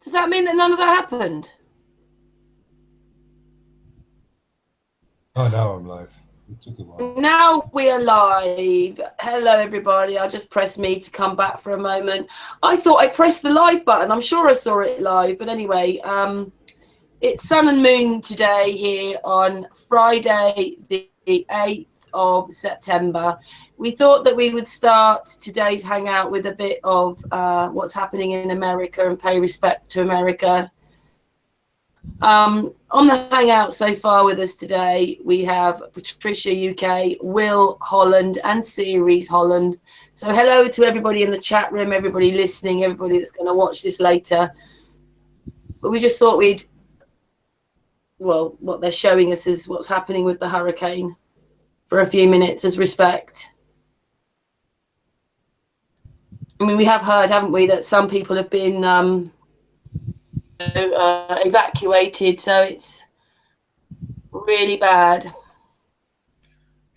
Does that mean that none of that happened? Oh, now I'm live. It took a while. Now we are live. Hello, everybody. I just pressed me to come back for a moment. I thought I pressed the live button. I'm sure I saw it live. But anyway, it's sun and moon today here on Friday, the 8th of September. We thought that we would start today's hangout with a bit of what's happening in America and pay respect to America. On the hangout so far with us today, we have Patricia UK, Will Holland, and Ceres Holland. So hello to everybody in the chat room, everybody listening, everybody that's going to watch this later. But we just thought what they're showing us is what's happening with the hurricane for a few minutes as respect. I mean, we have heard, haven't we, that some people have been evacuated, so it's really bad.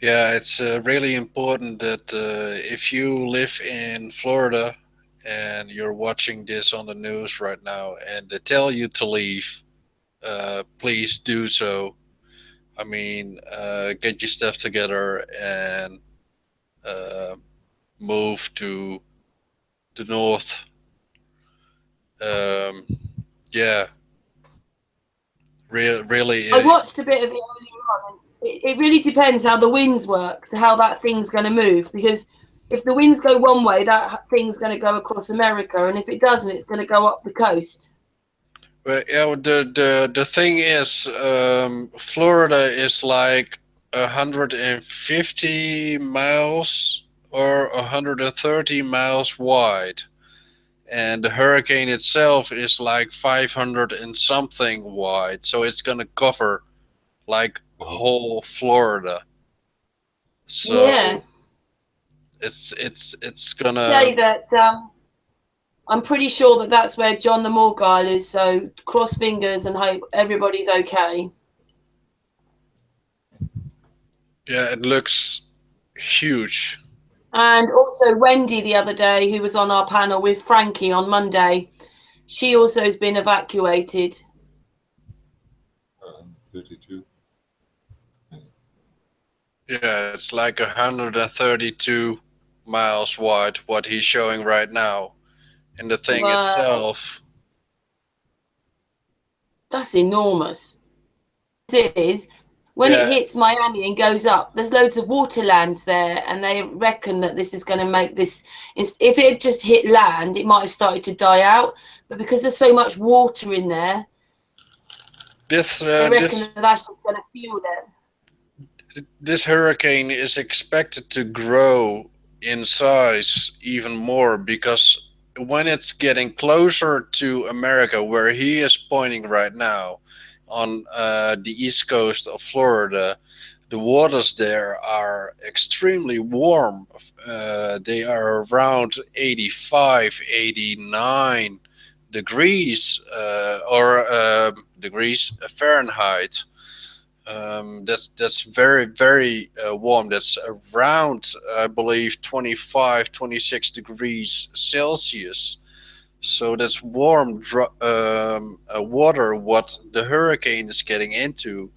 Yeah, it's really important that if you live in Florida and you're watching this on the news right now and they tell you to leave, please do so. I mean, get your stuff together and uh, move to the north. Um, yeah, really. I watched a bit of it earlier on, and it really depends how the winds work to how that thing's going to move. Because if the winds go one way, that thing's going to go across America, and if it doesn't, it's going to go up the coast. Well, yeah, the thing is, Florida is like 150 miles or 130 miles wide, and the hurricane itself is like 500 and something wide. So it's gonna cover like whole Florida. Yeah. So it's gonna. Say that I'm pretty sure that that's where John the Morgile is. So cross fingers and hope everybody's okay. Yeah, it looks huge. And also Wendy the other day, who was on our panel with Frankie on Monday, she also has been evacuated. 32. Yeah, it's like 132 miles wide, what he's showing right now. And the thing itself. That's enormous. It is. When it hits Miami and goes up, there's loads of waterlands there, and they reckon that this is going to make this. If it had just hit land, it might have started to die out. But because there's so much water in there, they reckon that's just going to fuel it. This hurricane is expected to grow in size even more because when it's getting closer to America, where he is pointing right now, on the east coast of Florida, the waters there are extremely warm. They are around 85, 89 degrees or degrees Fahrenheit. That's very warm. That's around, I believe, 25, 26 degrees Celsius. So that's warm water what the hurricane is getting into,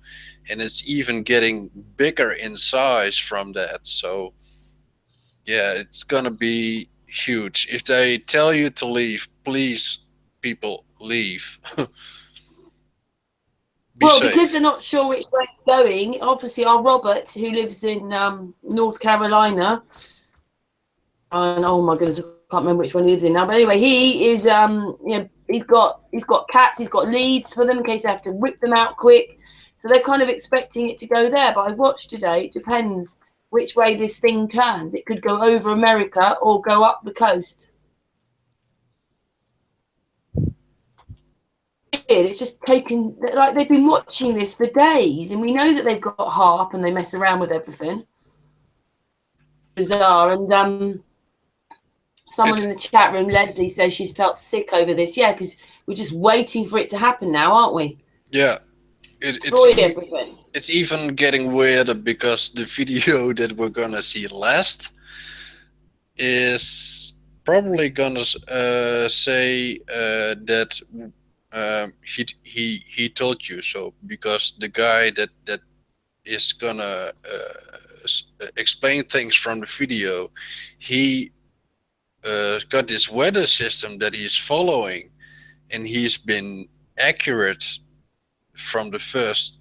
and it's even getting bigger in size from that. So yeah, it's gonna be huge. If they tell you to leave, please, people, leave. Well, because they're not sure which way it's going, obviously our Robert, who lives in North Carolina, and oh my goodness, I can't remember which one he lives in now. But anyway, he is he's got cats, he's got leads for them in case they have to whip them out quick. So they're kind of expecting it to go there. But I watched today, it depends which way this thing turns. It could go over America or go up the coast. It's just taken, like they've been watching this for days, and we know that they've got HARP and they mess around with everything. Bizarre. And someone in the chat room, Leslie, says she's felt sick over this. Yeah, because we're just waiting for it to happen now, aren't we? Yeah. It's even getting weirder because the video that we're gonna see last is probably gonna say that he told you so, because the guy that is gonna explain things from the video, he got this weather system that he's following, and he's been accurate from the first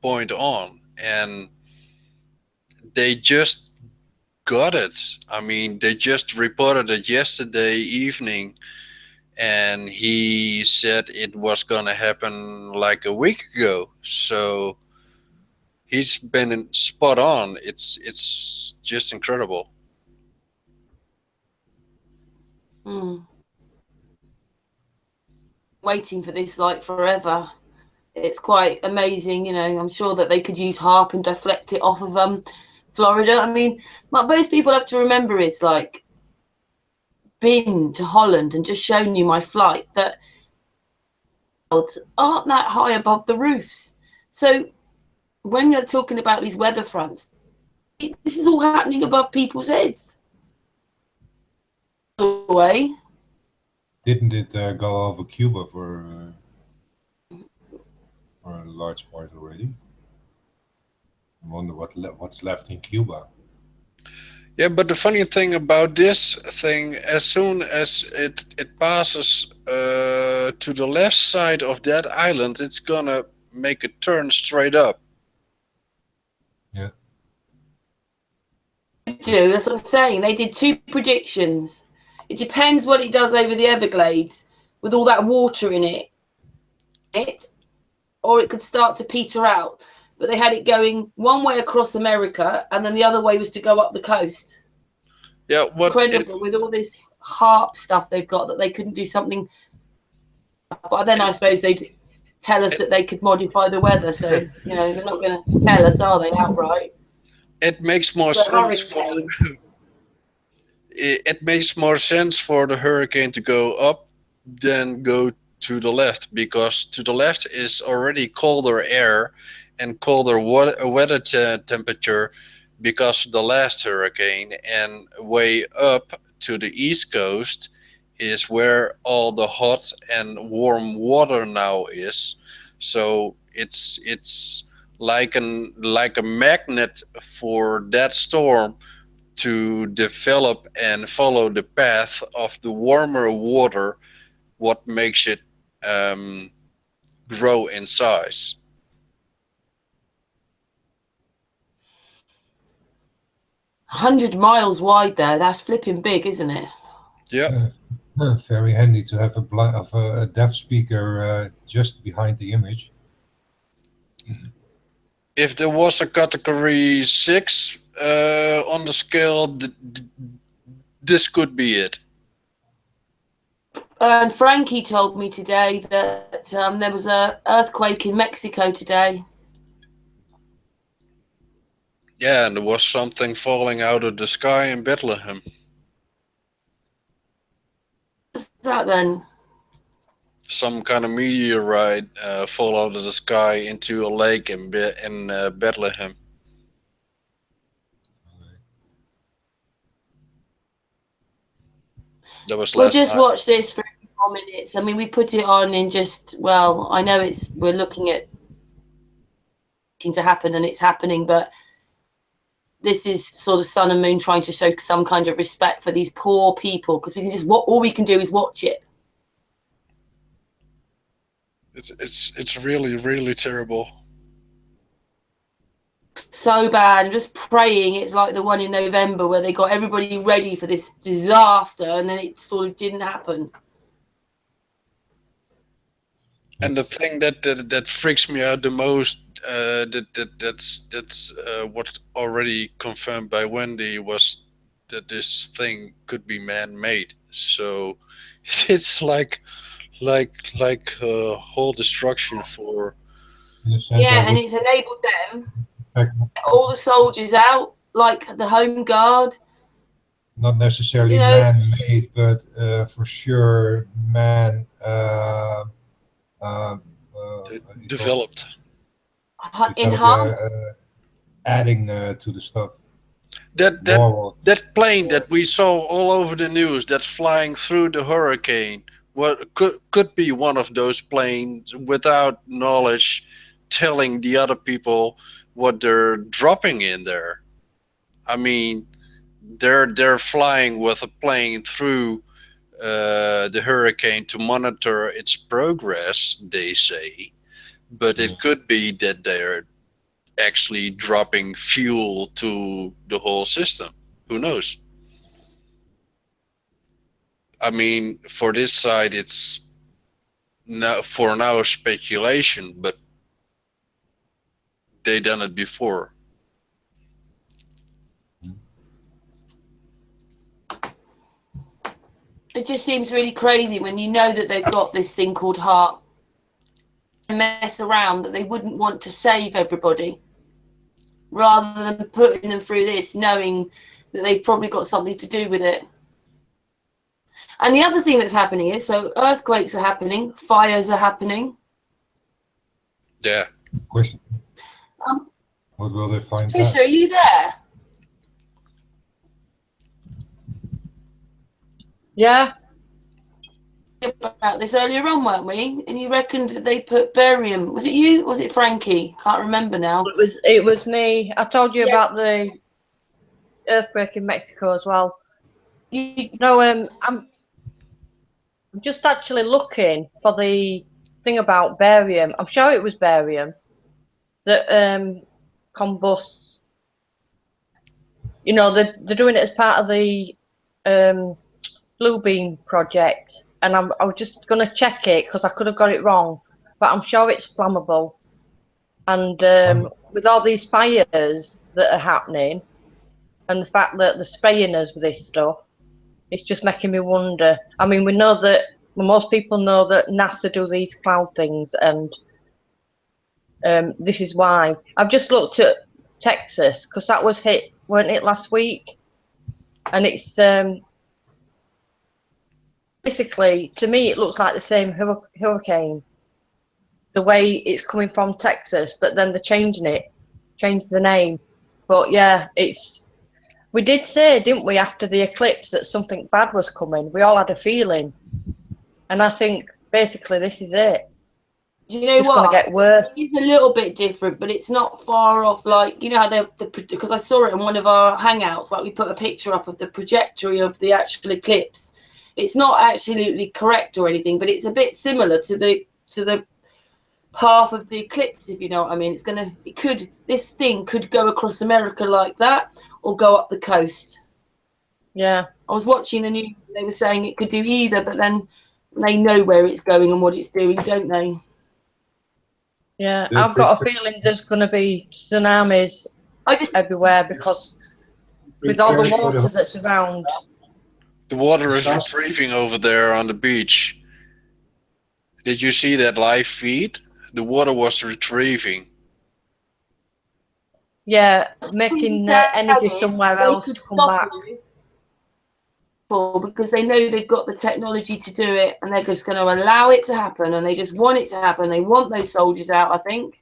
point on, and they just got it. I mean, they just reported it yesterday evening, and he said it was gonna happen like a week ago. So he's been spot on. It's just incredible. Mm. Waiting for this like forever. It's quite amazing, you know. I'm sure that they could use HARP and deflect it off of Florida. I mean, what most people have to remember is like been to Holland and just shown you my flight that aren't that high above the roofs. So when you're talking about these weather fronts, this is all happening above people's heads. Way. Didn't it go over Cuba for a large part already? I wonder what's left in Cuba. Yeah, but the funny thing about this thing, as soon as it passes to the left side of that island, it's gonna make a turn straight up. Yeah. Do that's what I'm saying. They did 2 predictions. It depends what it does over the Everglades with all that water in it, or it could start to peter out. But they had it going one way across America, and then the other way was to go up the coast. Yeah, incredible with all this HARP stuff they've got, that they couldn't do something. But then I suppose they'd tell us that they could modify the weather. So you know, they're not going to tell us, are they, outright? It makes more sense for it makes more sense for the hurricane to go up than go to the left, because to the left is already colder air and colder weather temperature because of the last hurricane, and way up to the east coast is where all the hot and warm water now is. So it's like a magnet for that storm to develop and follow the path of the warmer water, what makes it grow in size. 100 miles wide, though. That's flipping big, isn't it? Yeah. Very handy to have a deaf speaker just behind the image. If there was a category 6 on the scale, this could be it. And Frankie told me today that there was an earthquake in Mexico today. Yeah, and there was something falling out of the sky in Bethlehem. What's that then? Some kind of meteorite fall out of the sky into a lake in Bethlehem. That was We'll last just night. watch this for a few more minutes. I mean, we put it on in just, well, I know we're looking at to happen, and it's happening, but this is sort of Sun and Moon trying to show some kind of respect for these poor people, because we can just all we can do is watch it. It's really, really terrible. So bad. I'm just praying it's like the one in November where they got everybody ready for this disaster, and then it sort of didn't happen. And the thing that freaks me out the most, that's what already confirmed by Wendy, was that this thing could be man-made. So it's like whole destruction for. Yeah, and it's enabled them. All the soldiers out, like the Home Guard. Not necessarily man-made, but for sure developed. Enhanced. Adding to the stuff. That plane that we saw all over the news that's flying through the hurricane what could be one of those planes without knowledge telling the other people what they're dropping in there. I mean, they're flying with a plane through the hurricane to monitor its progress, they say, but it could be that they're actually dropping fuel to the whole system. Who knows? I mean, for this side, it's for now speculation, but they done it before. It just seems really crazy when you know that they've got this thing called heart and mess around, that they wouldn't want to save everybody rather than putting them through this, knowing that they've probably got something to do with it. And the other thing that's happening is, so earthquakes are happening, fires are happening. Yeah. Question. What will they find Trisha, out? are you there? Yeah. About this earlier on, weren't we? And you reckoned that they put barium. Was it you? Was it Frankie? Can't remember now. It was me. I told you about the earthquake in Mexico as well. No, I'm just actually looking for the thing about barium. I'm sure it was barium that combusts. You know, they're doing it as part of the Blue Beam project, and I was just going to check it because I could have got it wrong, but I'm sure it's flammable. And with all these fires that are happening, and the fact that they're spraying us with this stuff, it's just making me wonder. I mean, we know that most people know that NASA do these cloud things, and this is why. I've just looked at Texas because that was hit, weren't it, last week? And it's basically, to me, it looks like the same hurricane, the way it's coming from Texas, but then they're changing the name. But yeah, we did say, didn't we, after the eclipse that something bad was coming? We all had a feeling. And I think basically this is it. Do you know it's what? It's going to get worse. It's a little bit different, but it's not far off. Like, you know how because I saw it in one of our hangouts, like we put a picture up of the trajectory of the actual eclipse. It's not absolutely correct or anything, but it's a bit similar to the path of the eclipse, if you know what I mean. This thing could go across America like that or go up the coast. Yeah. I was watching the news, they were saying it could do either, but then they know where it's going and what it's doing, don't they? Yeah, I've got a feeling there's going to be tsunamis everywhere because with all the water that's around. The water is retrieving over there on the beach. Did you see that live feed? The water was retrieving. Yeah, making energy somewhere else to come back. Because they know they've got the technology to do it, and they're just going to allow it to happen, and they just want it to happen. They want those soldiers out, I think.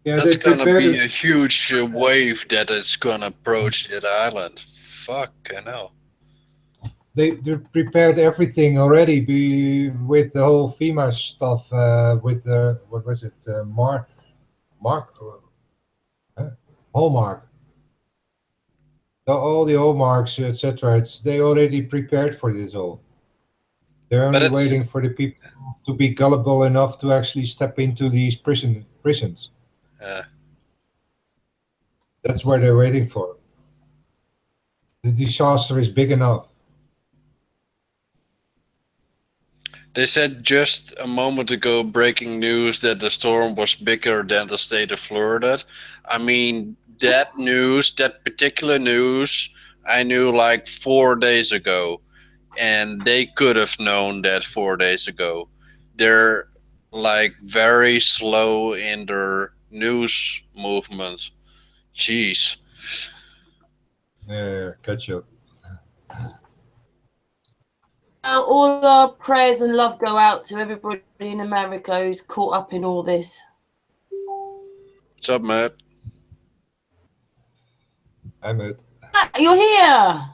Yeah, that's going to be a huge wave that is going to approach that island. Fuck, I know. They prepared everything already with the whole FEMA stuff, with the, what was it, Hallmark. All the hallmarks, etc. They already prepared for this all. They're only waiting for the people to be gullible enough to actually step into these prisons. That's where they're waiting for. The disaster is big enough. They said just a moment ago, breaking news, that the storm was bigger than the state of Florida. I mean, that particular news, I knew like 4 days ago, and they could have known that 4 days ago. They're like very slow in their news movement. Jeez. Yeah, catch up. All our prayers and love go out to everybody in America who's caught up in all this. What's up, Matt? Hi, Matt. You're here.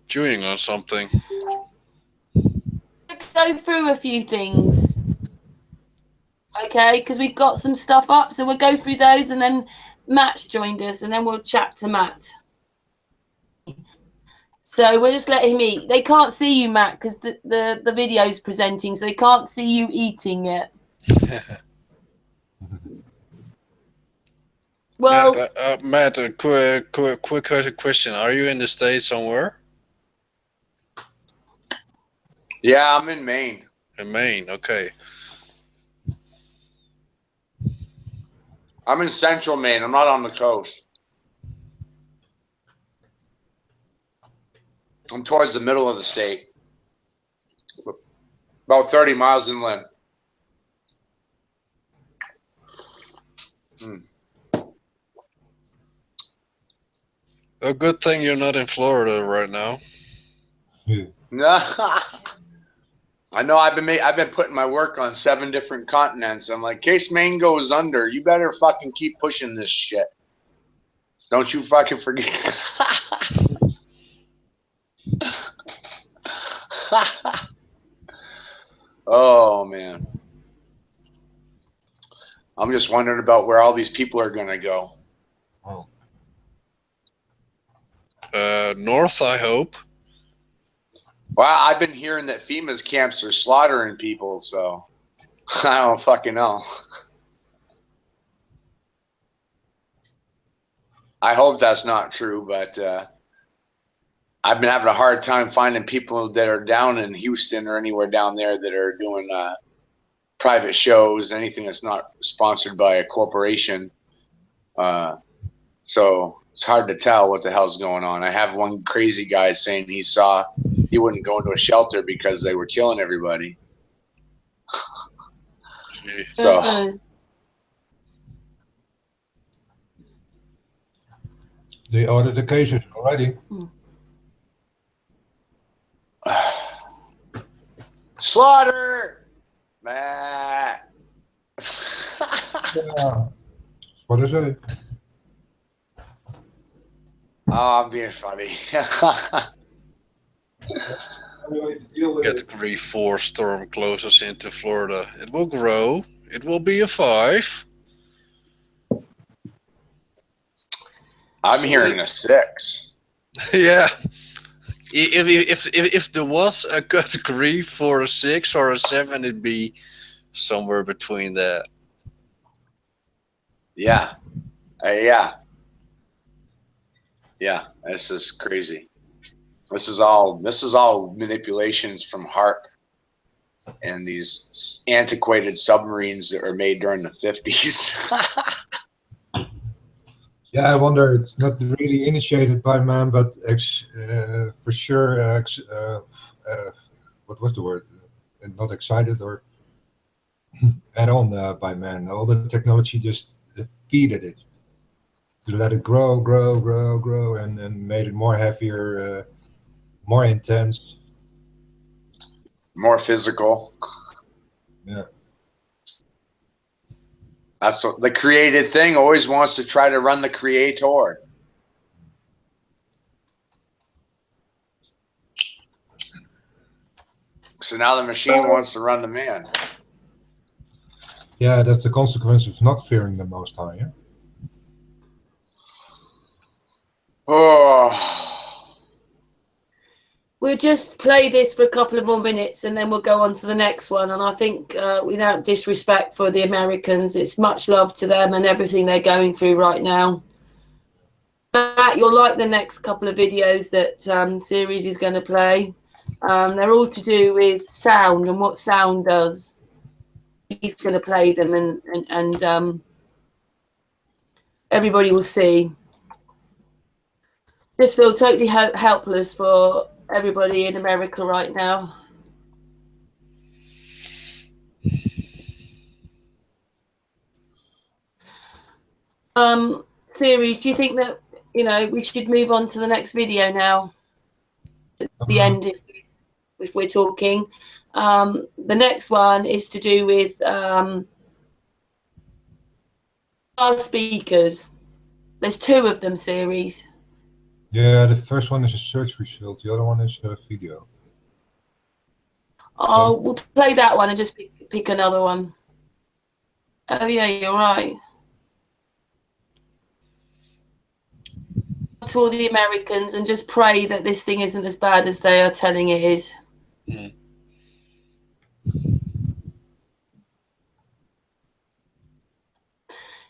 Chewing on something. go through a few things. Okay, because we've got some stuff up, so we'll go through those, and then Matt's joined us, and then we'll chat to Matt. So we'll just let him eat. They can't see you, Matt, because the video's presenting, so they can't see you eating it. Well, Matt, a quick question. Are you in the States somewhere? Yeah, I'm in Maine. In Maine, okay. I'm in central Maine. I'm not on the coast. I'm towards the middle of the state. About 30 miles inland. A good thing you're not in Florida right now. I know. I've been putting my work on 7 different continents. I'm like, in case Maine goes under, you better fucking keep pushing this shit. Don't you fucking forget. Oh man, I'm just wondering about where all these people are gonna go. Oh. North, I hope. Well, I've been hearing that FEMA's camps are slaughtering people, so I don't fucking know. I hope that's not true, but I've been having a hard time finding people that are down in Houston or anywhere down there that are doing private shows, anything that's not sponsored by a corporation. So it's hard to tell what the hell's going on. I have one crazy guy saying he wouldn't go into a shelter because they were killing everybody. So they ordered the cases already. Slaughter! Bah. Yeah. What is it? Oh, I'm being funny. Category 4 storm closes into Florida. It will grow. It will be a 5. I'm hearing a 6. Yeah. If there was a category for a 6 or a 7, it'd be somewhere between that. Yeah. Yeah. This is crazy. This is all manipulations from HARP and these antiquated submarines that were made during the 50s. Yeah, I wonder. It's not really initiated by man, but for sure. What was the word? Not excited or add on by man. All the technology just feeded it to let it grow, and made it more heavier, more intense, More physical. Yeah. That's what the created thing always wants to try to run the creator. So now the machine wants to run the man. Yeah, that's the consequence of not fearing the Most High. Yeah? Oh. We'll just play this for a couple of more minutes and then we'll go on to the next one. And I think without disrespect for the Americans, it's much love to them and everything they're going through right now. Matt, you'll like the next couple of videos that series is going to play. They're all to do with sound and what sound does. He's going to play them and everybody will see. Just feel totally helpless for everybody in America right now. Series, do you think that we should move on to the next video now? At the end, if we're talking, the next one is to do with our speakers. There's 2 of them, series. Yeah, the first one is a search result. The other one is a video. Oh, we'll play that one and just pick another one. Oh yeah, you're right. To all the Americans and just pray that this thing isn't as bad as they are telling it is. Mm.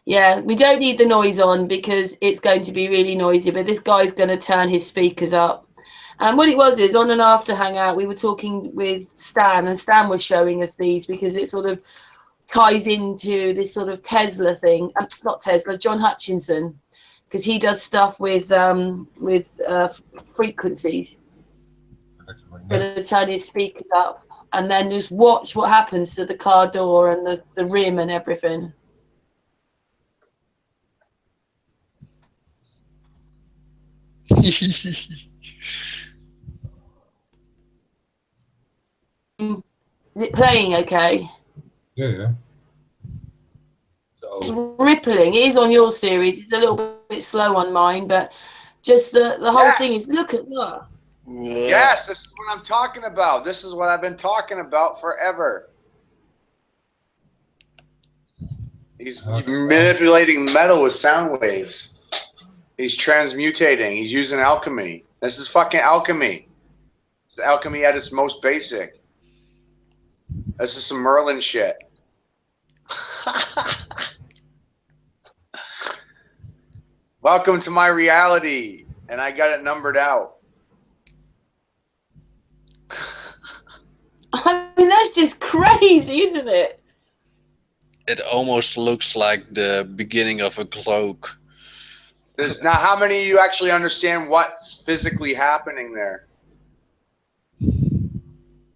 Yeah, we don't need the noise on because it's going to be really noisy, but this guy's going to turn his speakers up. And what it was is on an after hangout, we were talking with Stan, and Stan was showing us these because it sort of ties into this sort of Tesla thing. Not Tesla, John Hutchinson, because he does stuff with frequencies. Going to turn his speakers up and then just watch what happens to the car door and the rim and everything. Is it playing okay? Yeah. It's So rippling. It is on your series. It's a little bit slow on mine, but just the whole thing is, look at that. Yes, this is what I'm talking about. This is what I've been talking about forever. He's manipulating metal with sound waves. He's transmutating. He's using alchemy. This is fucking alchemy. It's alchemy at its most basic. This is some Merlin shit. Welcome to my reality, and I got it numbered out. I mean, that's just crazy, isn't it? It almost looks like the beginning of a cloak. Now, how many of you actually understand what's physically happening there?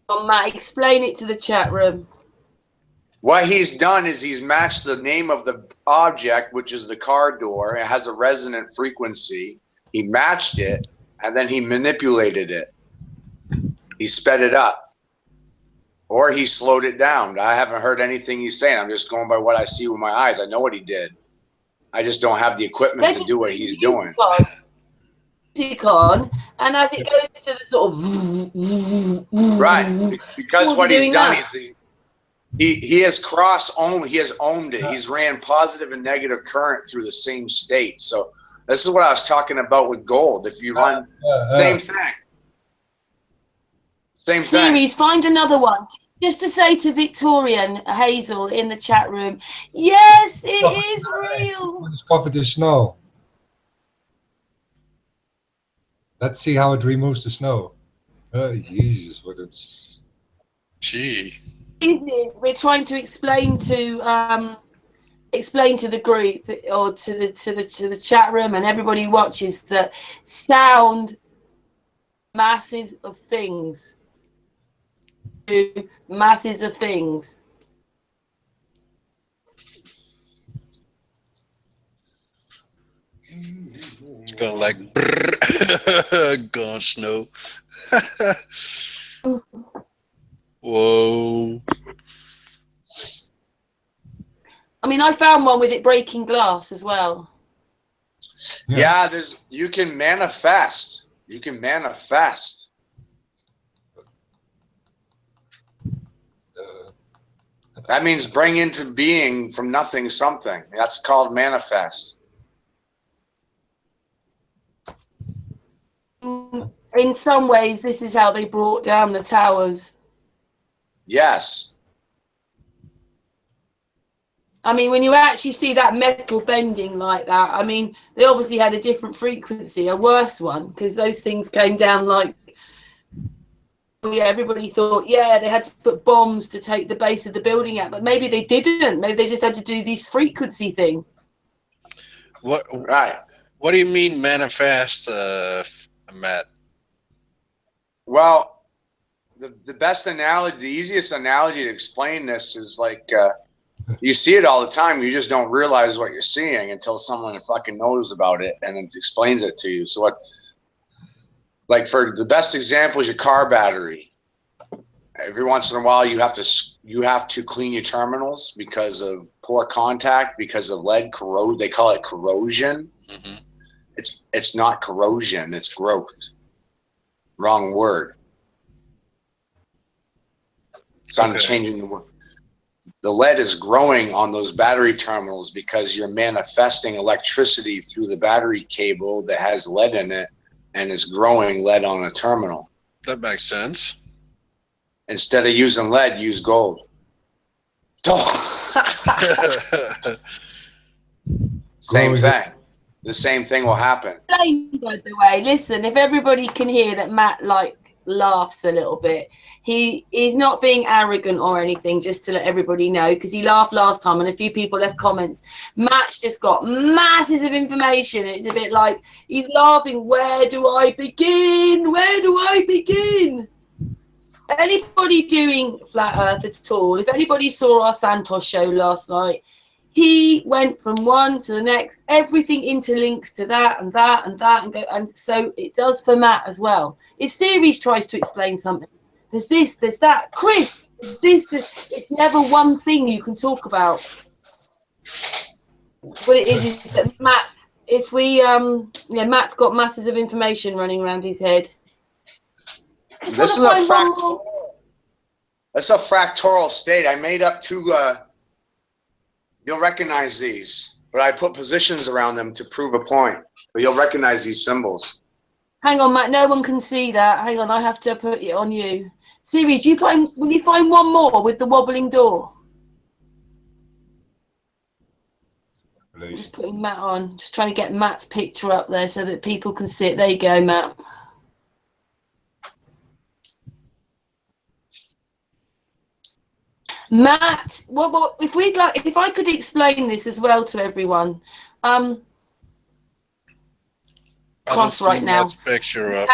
Oh, Matt, explain it to the chat room. What he's done is he's matched the name of the object, which is the car door. It has a resonant frequency. He matched it, and then he manipulated it. He sped it up. Or he slowed it down. I haven't heard anything he's saying. I'm just going by what I see with my eyes. I know what he did. I just don't have the equipment to do what he's doing. Music on, and as it goes to the sort of right, because what he's done is he has owned it. He's ran positive and negative current through the same state. So this is what I was talking about with gold. If you run same thing. Series, find another one. Just to say to Victoria and Hazel in the chat room, yes, it is real. It's covered in snow. Let's see how it removes the snow. Jesus, what it's. Gee. We're trying to explain to the group or to the chat room and everybody who watches that sound masses of things. Masses of things. It's going like brrr. Gone snow. Whoa. I mean, I found one with it breaking glass as well. Yeah, you can manifest. You can manifest. That means bring into being from nothing something. That's called manifest. In some ways, this is how they brought down the towers. Yes. I mean, when you actually see that metal bending like that, I mean, they obviously had a different frequency, a worse one, because those things came down like, yeah, everybody thought, yeah, they had to put bombs to take the base of the building out, but maybe they didn't. Maybe they just had to do this frequency thing. What? Right. What do you mean manifest, Matt? Well, the best analogy, the easiest analogy to explain this is like you see it all the time. You just don't realize what you're seeing until someone fucking knows about it and then explains it to you. So what? Like for the best example is your car battery. Every once in a while, you have to clean your terminals because of poor contact, because of lead corrosion. They call it corrosion. Mm-hmm. It's not corrosion. It's growth. Wrong word. It's on changing the lead is growing on those battery terminals because you're manifesting electricity through the battery cable that has lead in it and is growing lead on a terminal. That makes sense. Instead of using lead, use gold. Same thing. The same thing will happen. By the way, listen, if everybody can hear that Matt laughs a little bit, he's not being arrogant or anything, just to let everybody know, because he laughed last time and a few people left comments. Matt's just got masses of information. It's a bit like he's laughing. Where do I begin? Where do I begin? Anybody doing Flat Earth at all, if anybody saw our Santos show last night, he went from one to the next. Everything interlinks to that and that and that, and so it does for Matt as well. If series tries to explain something, there's this, there's that. Chris, there's this. It's never one thing you can talk about. What it is that Matt, if we Matt's got masses of information running around his head. This is a fractal state. I made up two. You'll recognize these, but I put positions around them to prove a point. But you'll recognize these symbols. Hang on, Matt. No one can see that. Hang on, I have to put it on you. Series, will you find one more with the wobbling door? I'm just putting Matt on. Just trying to get Matt's picture up there so that people can see it. There you go, Matt. Matt, what if I could explain this as well to everyone. Cross right now. Matt's picture up.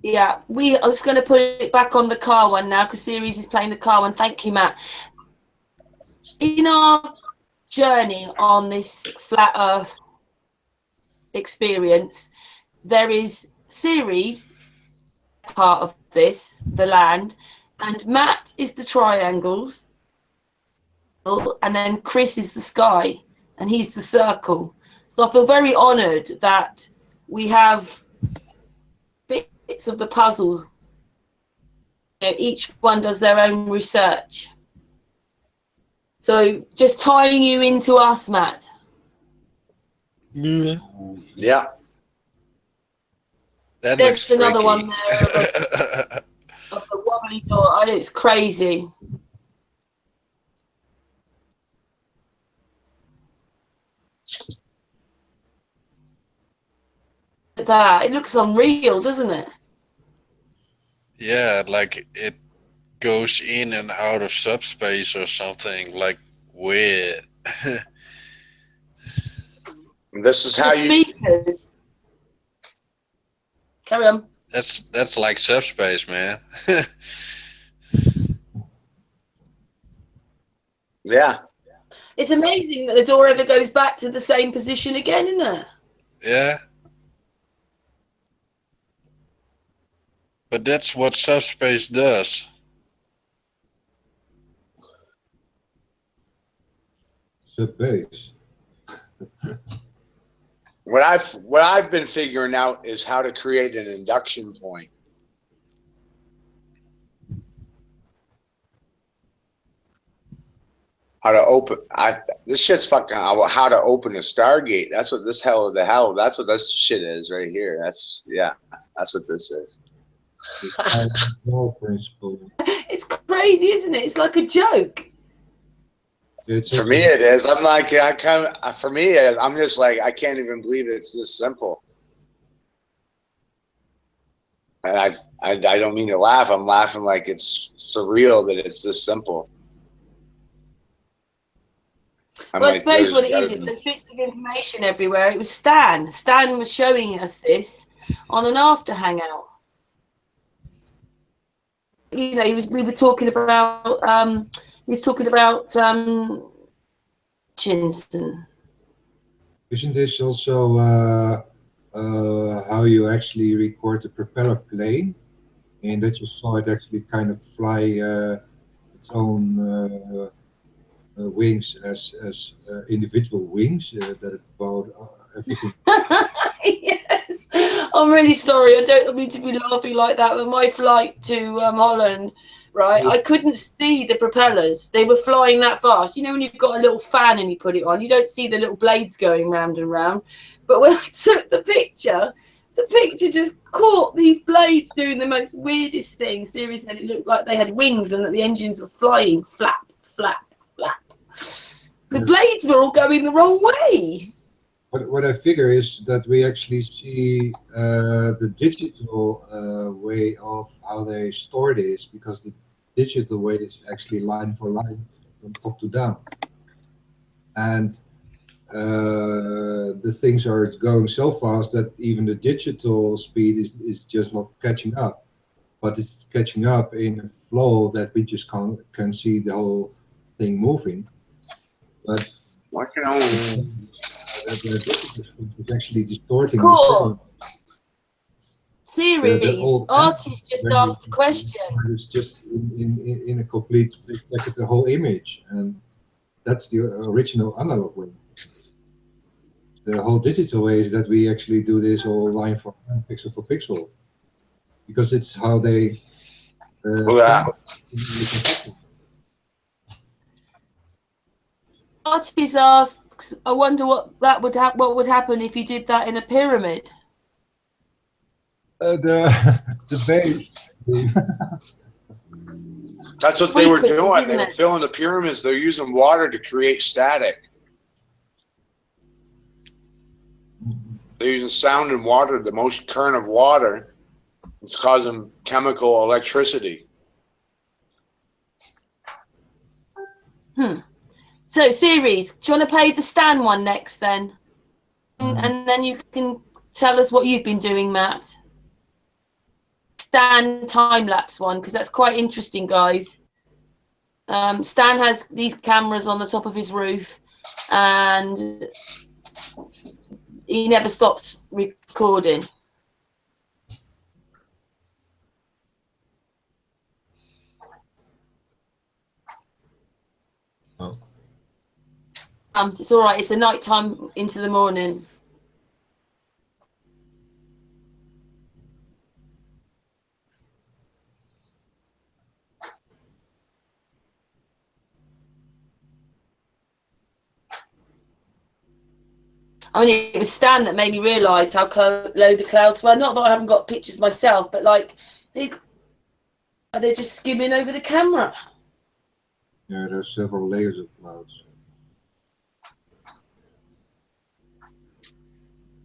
Yeah, I was going to put it back on the car one now because Series is playing the car one. Thank you, Matt. In our journey on this Flat Earth experience, there is Series part of this, the land, and Matt is the triangles, and then Chris is the sky, and he's the circle. So I feel very honoured that we have bits of the puzzle. You know, each one does their own research. So just tying you into us, Matt. Yeah. Yeah. That There's looks another freaky. one there of the wobbly door. It's crazy. Look at that. It looks unreal, doesn't it? Yeah, like it goes in and out of subspace or something, like weird. This is how The you. speakers. Carry on. That's like subspace, man. Yeah. It's amazing that the door ever goes back to the same position again, isn't it? Yeah. But that's what subspace does. Subbase. What I've been figuring out is how to create an induction point. How to open this shit's fucking how to open a Stargate. That's what this that's what this shit is right here. That's what this is. Principle. It's crazy, isn't it? It's like a joke. For me, it is. I'm like, for me, I'm just like, I can't even believe it's this simple. And I don't mean to laugh. I'm laughing like it's surreal that it's this simple. Well, I suppose what it is, there's bits of information everywhere. It was Stan. Stan was showing us this on an after hangout. You know, we were talking about Chinston. Isn't this also how you actually record the propeller plane? And that you saw it actually kind of fly its own wings as individual wings that about everything. Yes. I'm really sorry. I don't mean to be laughing like that, but my flight to Holland, right? I couldn't see the propellers. They were flying that fast. You know, when you've got a little fan and you put it on, you don't see the little blades going round and round. But when I took the picture just caught these blades doing the most weirdest thing. Seriously, it looked like they had wings and that the engines were flying. Flap, flap, flap. The blades were all going the wrong way. What I figure is that we actually see the digital way of how they store this, because the digital way is actually line for line from top to down. And the things are going so fast that even the digital speed is just not catching up. But it's catching up in a flow that we just can see the whole thing moving. But Working on. the digital speed is actually distorting Cool. the Series. old Artist just asked a question. It's just in a complete split second the whole image, and that's the original analog way. The whole digital way is that we actually do this all line for line, pixel for pixel, because it's how they. Artist asks, I wonder what would happen if you did that in a pyramid. The base. That's what they were doing. Frequencies, They isn't were it? filling the pyramids. They're using water to create static. They're using sound and water, the most current of water. It's causing chemical electricity. So, series, do you want to play the Stan one next then? And then you can tell us what you've been doing, Matt. Stan time-lapse one, because that's quite interesting, guys. Stan has these cameras on the top of his roof, and he never stops recording. Oh. It's all right. It's a night time into the morning. I mean, it was Stan that made me realise how low the clouds were. Not that I haven't got pictures myself, but like they're just skimming over the camera. Yeah, there's several layers of clouds.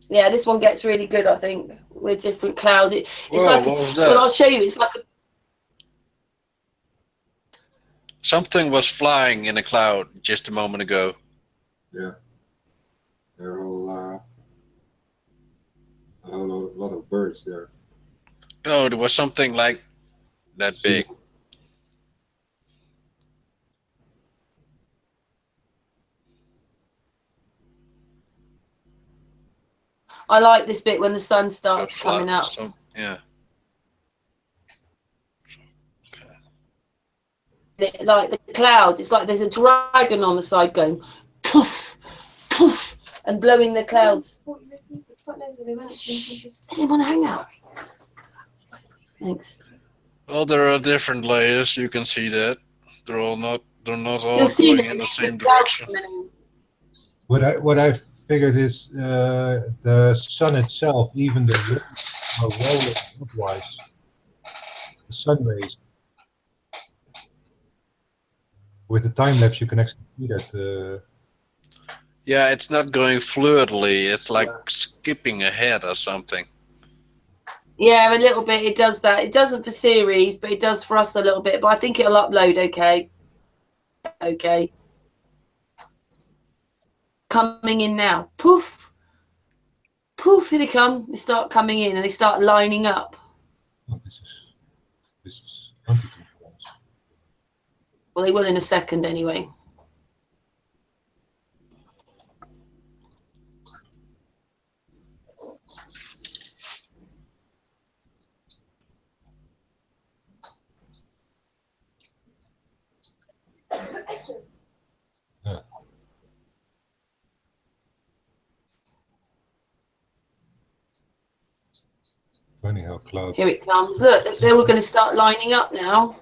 Yeah, this one gets really good, I think, with different clouds. It's Whoa, like, what was that? well, I'll show you. It's like Something was flying in a cloud just a moment ago. Yeah. There are a lot of birds there. No, there was something like that big. I like this bit when the sun starts coming up. Yeah. Like the clouds, it's like there's a dragon on the side going poof, poof, and blowing the clouds. Shh, they didn't want to hang out. Thanks. Well, there are different layers. You can see that they're not all You'll see going in the same direction. What I figured is the sun itself, even the rays are rolling upwards. The sun rays. With the time lapse, you can actually see that. Yeah, it's not going fluidly. It's like skipping ahead or something. Yeah, a little bit. It does that. It doesn't for series, but it does for us a little bit. But I think it'll upload okay. Okay. Coming in now. Poof. Poof, here they come. They start coming in and they start lining up. Oh, this is anti-clockwise. Well, they will in a second anyway. Yeah. Funny how clouds. Here it comes. Look, they were going to start lining up now.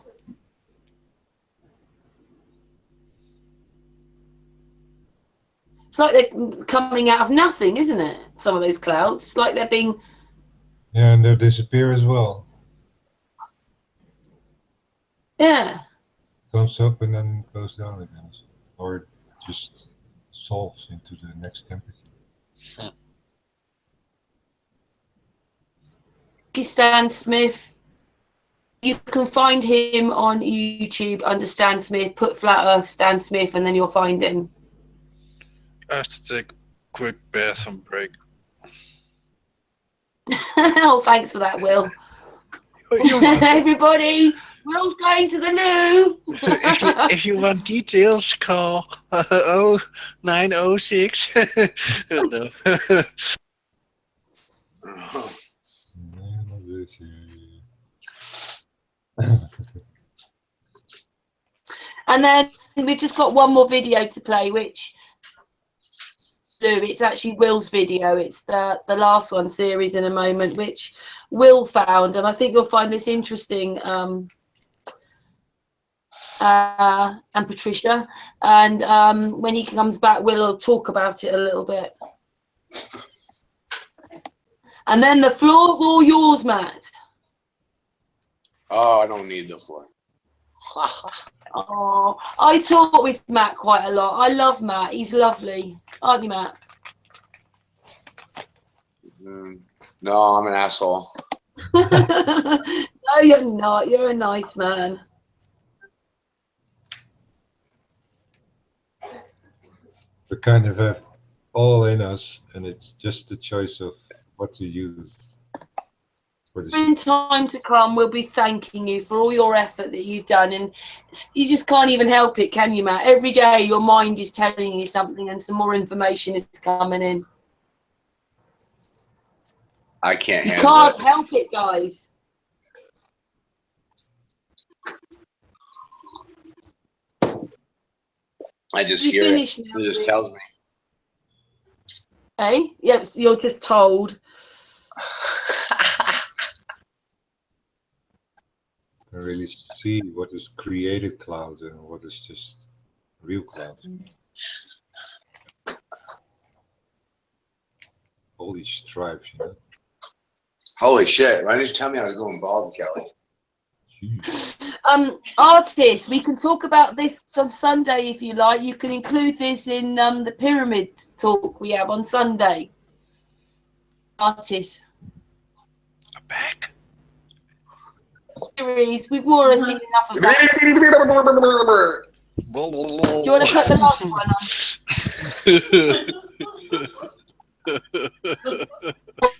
It's like they're coming out of nothing, isn't it? Some of those clouds. It's like they're being... Yeah, and they disappear as well. Yeah. Comes up and then goes down again. Or just solves into the next temperature. Stan Smith. You can find him on YouTube under Stan Smith. Put Flat Earth Stan Smith and then you'll find him. I have to take a quick bathroom break. Oh, thanks for that, Will. Everybody, Will's going to the loo. if you want details, call 0906. No. And then we've just got one more video to play, which it's actually Will's video. It's the last one series in a moment, which Will found, and I think you'll find this interesting. And Patricia, and when he comes back, Will talk about it a little bit. And then the floor's all yours, Matt. Oh, I don't need the floor. Oh, I talk with Matt quite a lot. I love Matt. He's lovely. Aren't you, Matt? No, I'm an asshole. No, you're not. You're a nice man. We kind of have all in us, and it's just the choice of what to use. In time to come, we'll be thanking you for all your effort that you've done, and you just can't even help it, can you, Matt? Every day your mind is telling you something and some more information is coming in. I can't handle it. You can't help it, guys. I just hear it. It just tells me. Hey? Yep, you're just told. I really see what is created clouds and what is just real clouds. All these stripes, you know. Holy shit! Why didn't you tell me I was going bald, Kelly? Jeez. Artists, we can talk about this on Sunday if you like. You can include this in the pyramid talk we have on Sunday. Artists. I'm back. Series. We've more or less seen enough of that. Do you want to put the last one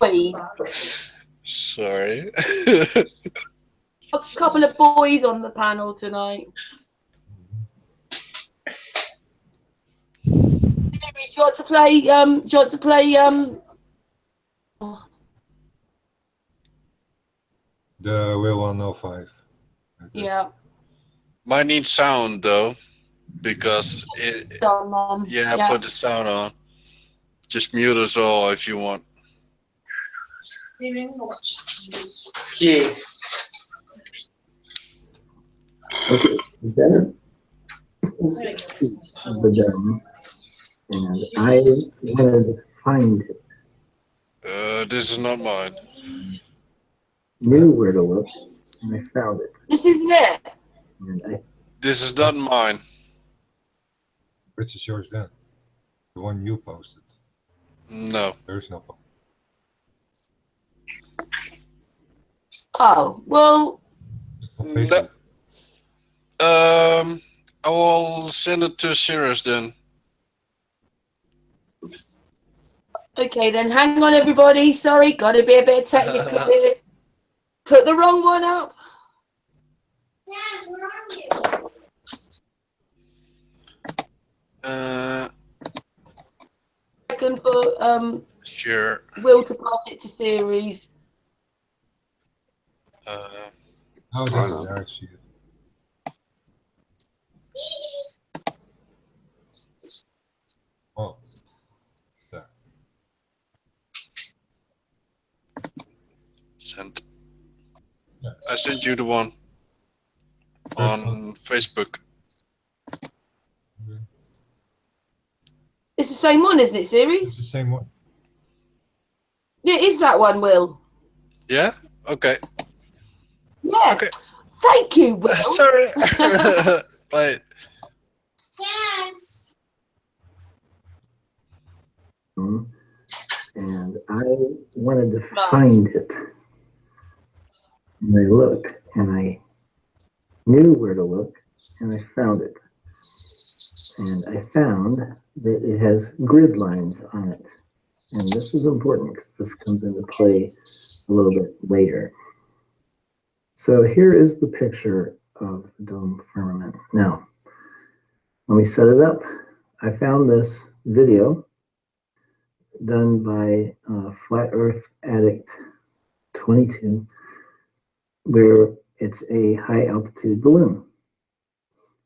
on? Boys. Sorry. A couple of boys on the panel tonight. Series, do you want to play? Do you want to play? The Will 105. Yeah. Might need sound though, because it. Yeah, put the sound on. Just mute us all if you want. Yeah. Okay, then this is the dome, and I wanted to find it. This is not mine. Knew where to look, and I found it. This isn't it. And This is not mine. Which is yours then? The one you posted. No. There's no one. Oh well. On Facebook. I will send it to Sirius then. Okay, then hang on, everybody. Sorry, got to be a bit technical here. Put the wrong one up. Second for Sure. Will to pass it to series. Oh, there, I see it. Oh, there. So sent. Yeah. I sent you the one First on Facebook. It's the same one, isn't it, series? It's the same one. Yeah, it is that one, Will. Yeah? Okay. Yeah. Okay. Thank you, Will. Sorry. Play it. And I wanted to find it. And I looked, and I knew where to look, and I found it. And I found that it has grid lines on it. And this is important because this comes into play a little bit later. So here is the picture of the dome firmament. Now, let me set it up. I found this video done by Flat Earth Addict 22, where it's a high altitude balloon.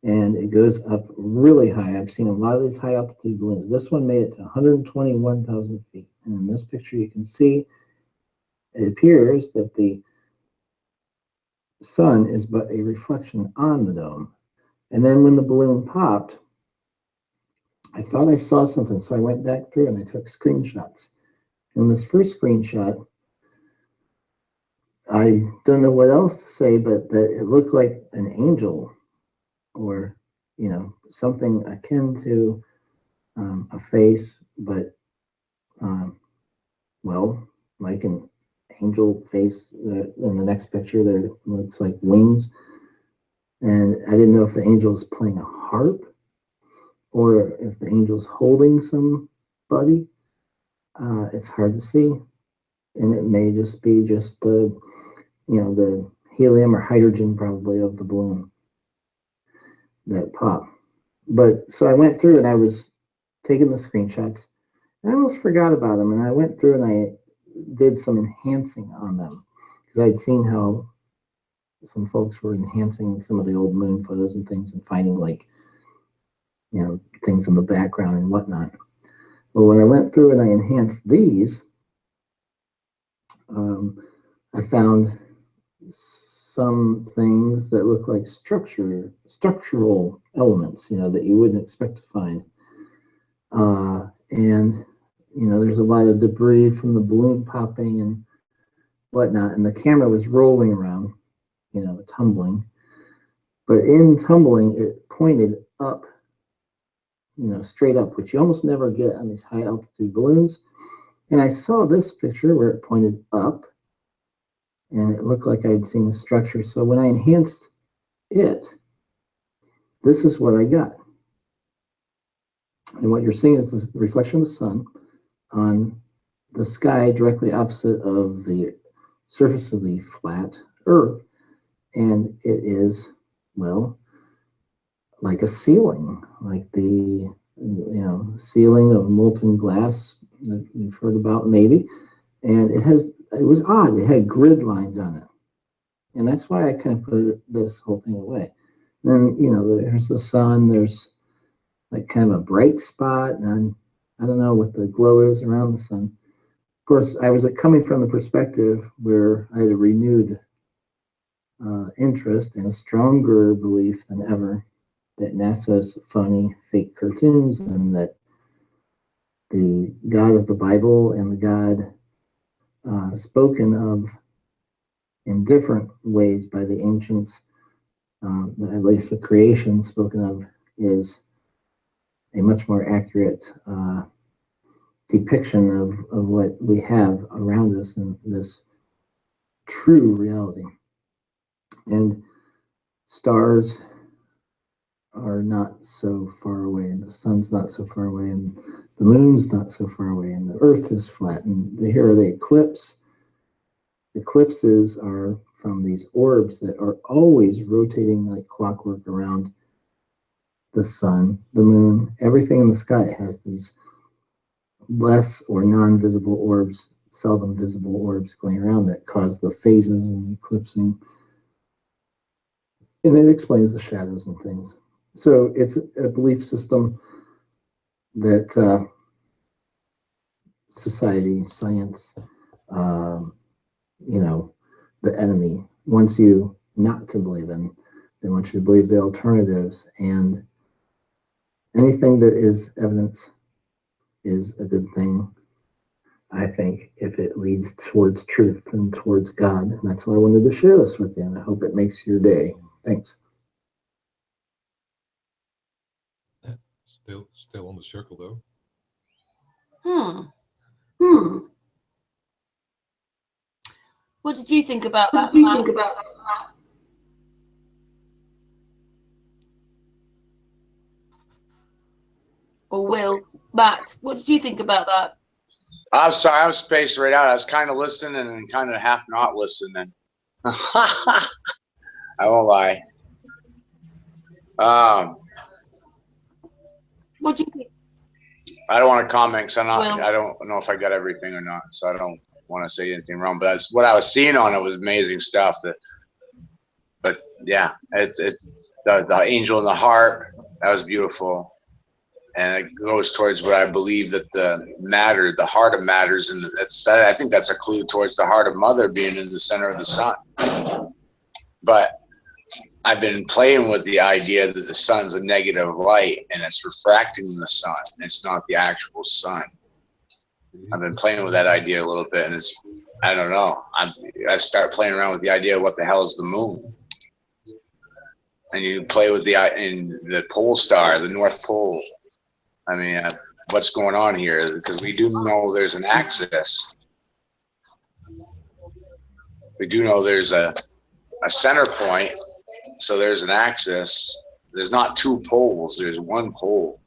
And it goes up really high. I've seen a lot of these high altitude balloons. This one made it to 121,000 feet. And in this picture, you can see it appears that the sun is but a reflection on the dome. And then when the balloon popped, I thought I saw something. So I went back through and I took screenshots. And this first screenshot, I don't know what else to say, but that it looked like an angel or, you know, something akin to a face, but, well, like an angel face. In the next picture, there looks like wings. And I didn't know if the angel's playing a harp or if the angel's holding somebody. It's hard to see. And it may just be just the, you know, the helium or hydrogen probably of the balloon that pop. But so I went through and I was taking the screenshots. And I almost forgot about them. And I went through and I did some enhancing on them because I'd seen how some folks were enhancing some of the old moon photos and things and finding, like, you know, things in the background and whatnot. Well, when I went through and I enhanced these, I found some things that look like structural elements, you know, that you wouldn't expect to find. And, you know, there's a lot of debris from the balloon popping and whatnot. And the camera was rolling around, you know, tumbling. But in tumbling, it pointed up, you know, straight up, which you almost never get on these high altitude balloons. And I saw this picture where it pointed up and it looked like I'd seen a structure. So when I enhanced it, this is what I got. And what you're seeing is this, the reflection of the sun on the sky directly opposite of the surface of the flat Earth. And it is, well, like a ceiling, like the, you know, ceiling of molten glass that you've heard about maybe. And it was odd. It had grid lines on it. And that's why I kind of put this whole thing away. Then, you know, there's the sun, there's like kind of a bright spot, and I don't know what the glow is around the sun. Of course, I was coming from the perspective where I had a renewed interest and a stronger belief than ever that NASA's phony, fake cartoons, and that the God of the Bible and the God spoken of in different ways by the ancients, at least the creation spoken of, is a much more accurate depiction of what we have around us in this true reality. And stars are not so far away, and the sun's not so far away, and the moon's not so far away, and the earth is flat. And here are the eclipse. Eclipses are from these orbs that are always rotating like clockwork around the sun, the moon. Everything in the sky has these less or non-visible orbs, seldom visible orbs going around that cause the phases and the eclipsing. And it explains the shadows and things. So it's a belief system that society, science, you know, the enemy, wants you not to believe in. They want you to believe the alternatives, and anything that is evidence is a good thing, I think, if it leads towards truth and towards God. And that's why I wanted to share this with you, and I hope it makes your day. Thanks. Still on the circle though. What did you think about that, Matt? Or Will? Matt, what did you think about that? I'm sorry, I was spaced right out. I was kind of listening and kind of half not listening. I won't lie. What do you think? I don't want to comment because Well, I don't know if I got everything or not, so I don't want to say anything wrong. But that's what I was seeing on it was amazing stuff. But yeah, it's the angel in the heart. That was beautiful, and it goes towards what I believe that the heart of matters, and I think that's a clue towards the heart of Mother being in the center of the sun. But I've been playing with the idea that the sun's a negative light and it's refracting the sun. It's not the actual sun. I've been playing with that idea a little bit, and I don't know. I start playing around with the idea of what the hell is the moon. And you play with the pole star, the North Pole. I mean, what's going on here? Because we do know there's an axis. We do know there's a center point. So there's an axis. There's not two poles. There's one pole.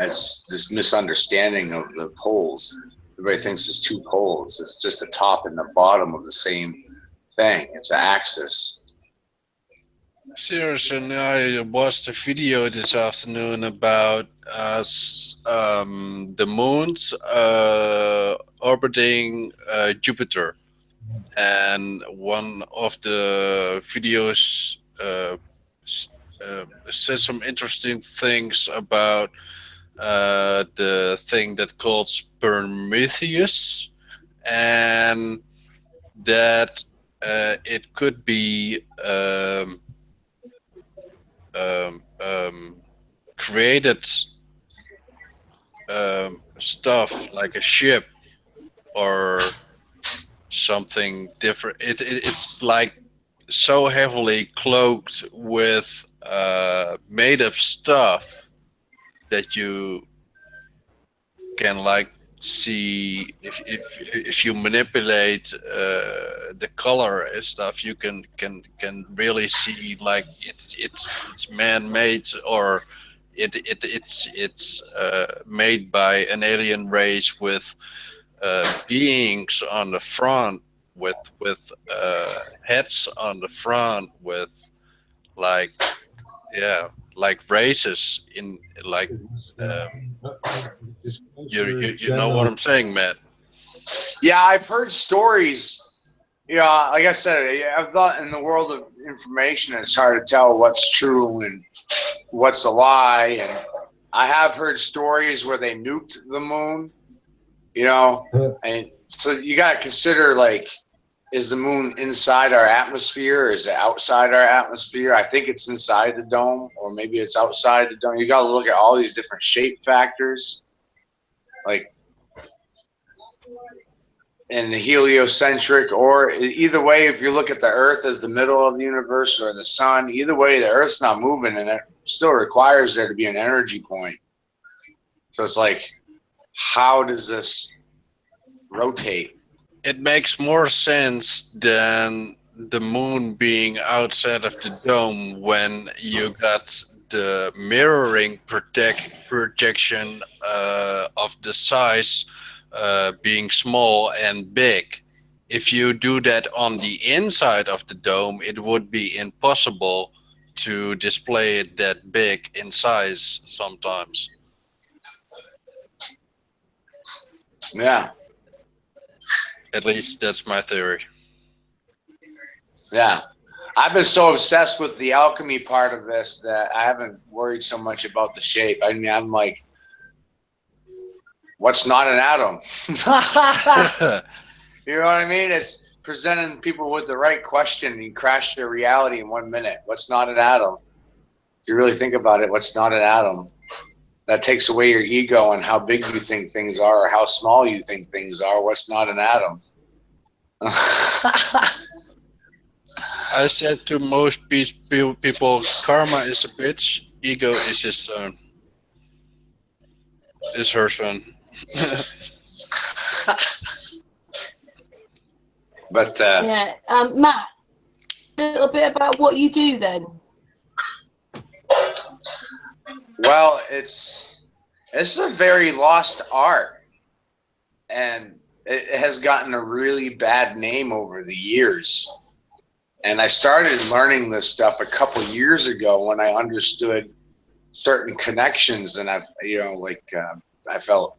It's this misunderstanding of the poles. Everybody thinks there's two poles. It's just the top and the bottom of the same thing. It's an axis. Seriously, I watched a video this afternoon about the moons orbiting Jupiter, and one of the videos says some interesting things about the thing that calls Prometheus, and that it could be created stuff like a ship or something different. It's like so heavily cloaked with made up stuff that you can like see if you manipulate the color and stuff, you can really see like it's man-made, or it's made by an alien race with beings on the front with heads on the front with like like races in like you know what I'm saying, Matt? Yeah, I've heard stories. Like I said, I've thought in the world of information, it's hard to tell what's true and what's a lie. And I have heard stories where they nuked the moon, and so you got to consider, like, is the moon inside our atmosphere or is it outside our atmosphere? I think it's inside the dome, or maybe it's outside the dome. You got to look at all these different shape factors, like, and the heliocentric, or either way, if you look at the Earth as the middle of the universe or the sun, either way, the Earth's not moving, and it still requires there to be an energy point. So it's like, how does this rotate? It makes more sense than the moon being outside of the dome when you got the mirroring projection of the size being small and big. If you do that on the inside of the dome, it would be impossible to display it that big in size sometimes. Yeah. At least that's my theory. Yeah. I've been so obsessed with the alchemy part of this that I haven't worried so much about the shape. I mean, I'm like, what's not an atom? You know what I mean? It's presenting people with the right question and you crash their reality in 1 minute. What's not an atom? If you really think about it, what's not an atom? That takes away your ego and how big you think things are or how small you think things are. What's not an atom? I said to most people, karma is a bitch, ego is his son. Is her son. But Yeah, Matt, a little bit about what you do then. well, it's a very lost art, and it has gotten a really bad name over the years. And I started learning this stuff a couple years ago when I understood certain connections, and I found.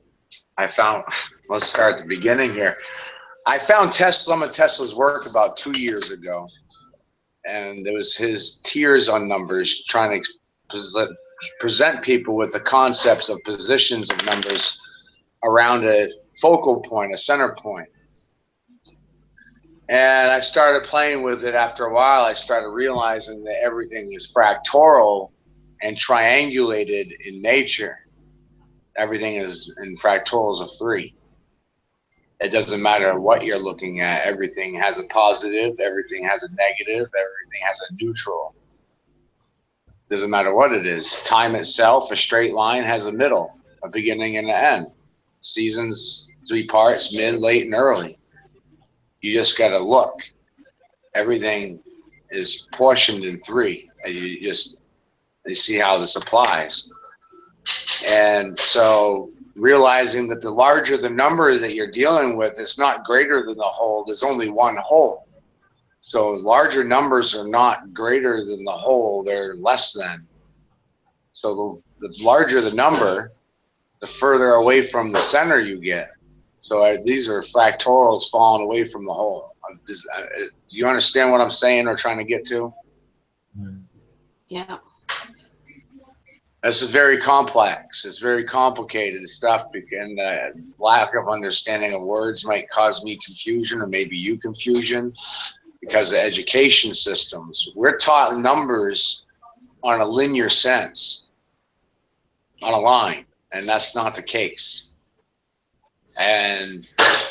Let's start at the beginning here. I found some of Tesla's work about 2 years ago, and it was his tears on numbers, trying to present people with the concepts of positions of numbers around a focal point, a center point. And I started playing with it. After a while, I started realizing that everything is fractal and triangulated in nature. Everything is in fractals of 3. It doesn't matter what you're looking at. Everything has a positive, everything has a negative, everything has a neutral. Doesn't matter what it is. Time itself, a straight line, has a middle, a beginning and an end. Seasons, 3 parts, mid, late, and early. You just got to look. Everything is portioned in 3. And you see how this applies. And so realizing that the larger the number that you're dealing with, it's not greater than the whole. There's only one whole. So larger numbers are not greater than the whole. They're less than. So the larger the number, the further away from the center you get. So these are fractals falling away from the whole. Do you understand what I'm saying or trying to get to? Yeah. This is very complex. It's very complicated stuff, and lack of understanding of words might cause me confusion, or maybe you confusion, because of education systems. We're taught numbers on a linear sense, on a line, and that's not the case. And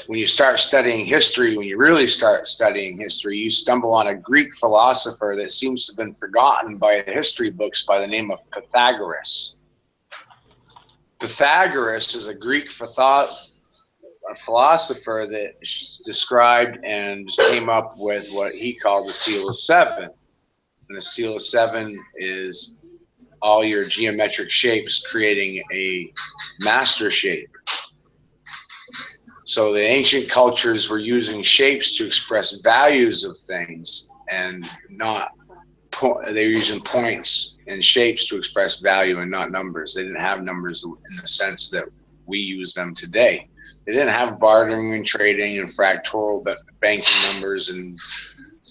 when you start studying history, when you really start studying history, you stumble on a Greek philosopher that seems to have been forgotten by the history books by the name of Pythagoras. Pythagoras is a Greek philosopher that described and came up with what he called the seal of 7. And the seal of 7 is all your geometric shapes creating a master shape. So the ancient cultures were using shapes to express values of things, and they were using points and shapes to express value and not numbers. They didn't have numbers in the sense that we use them today. They didn't have bartering and trading and fractal banking numbers and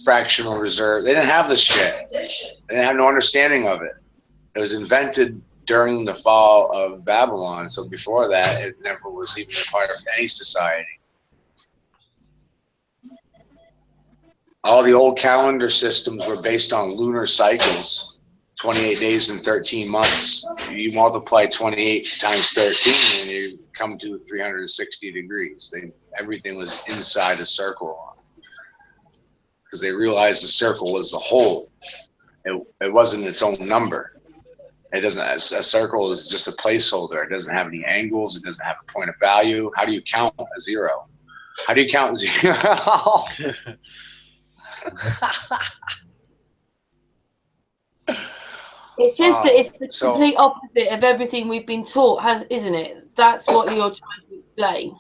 fractional reserve. They didn't have this shit. They didn't have no understanding of it. It was invented during the fall of Babylon. So before that, it never was even a part of any society. All the old calendar systems were based on lunar cycles, 28 days and 13 months. You multiply 28 times 13 and you come to 360 degrees. Everything was inside a circle because they realized the circle was the whole. It wasn't its own number. It doesn't. A circle is just a placeholder. It doesn't have any angles. It doesn't have a point of value. How do you count a 0? How do you count 0? It's just that it's the complete opposite of everything we've been taught, isn't it? That's what you're trying to explain.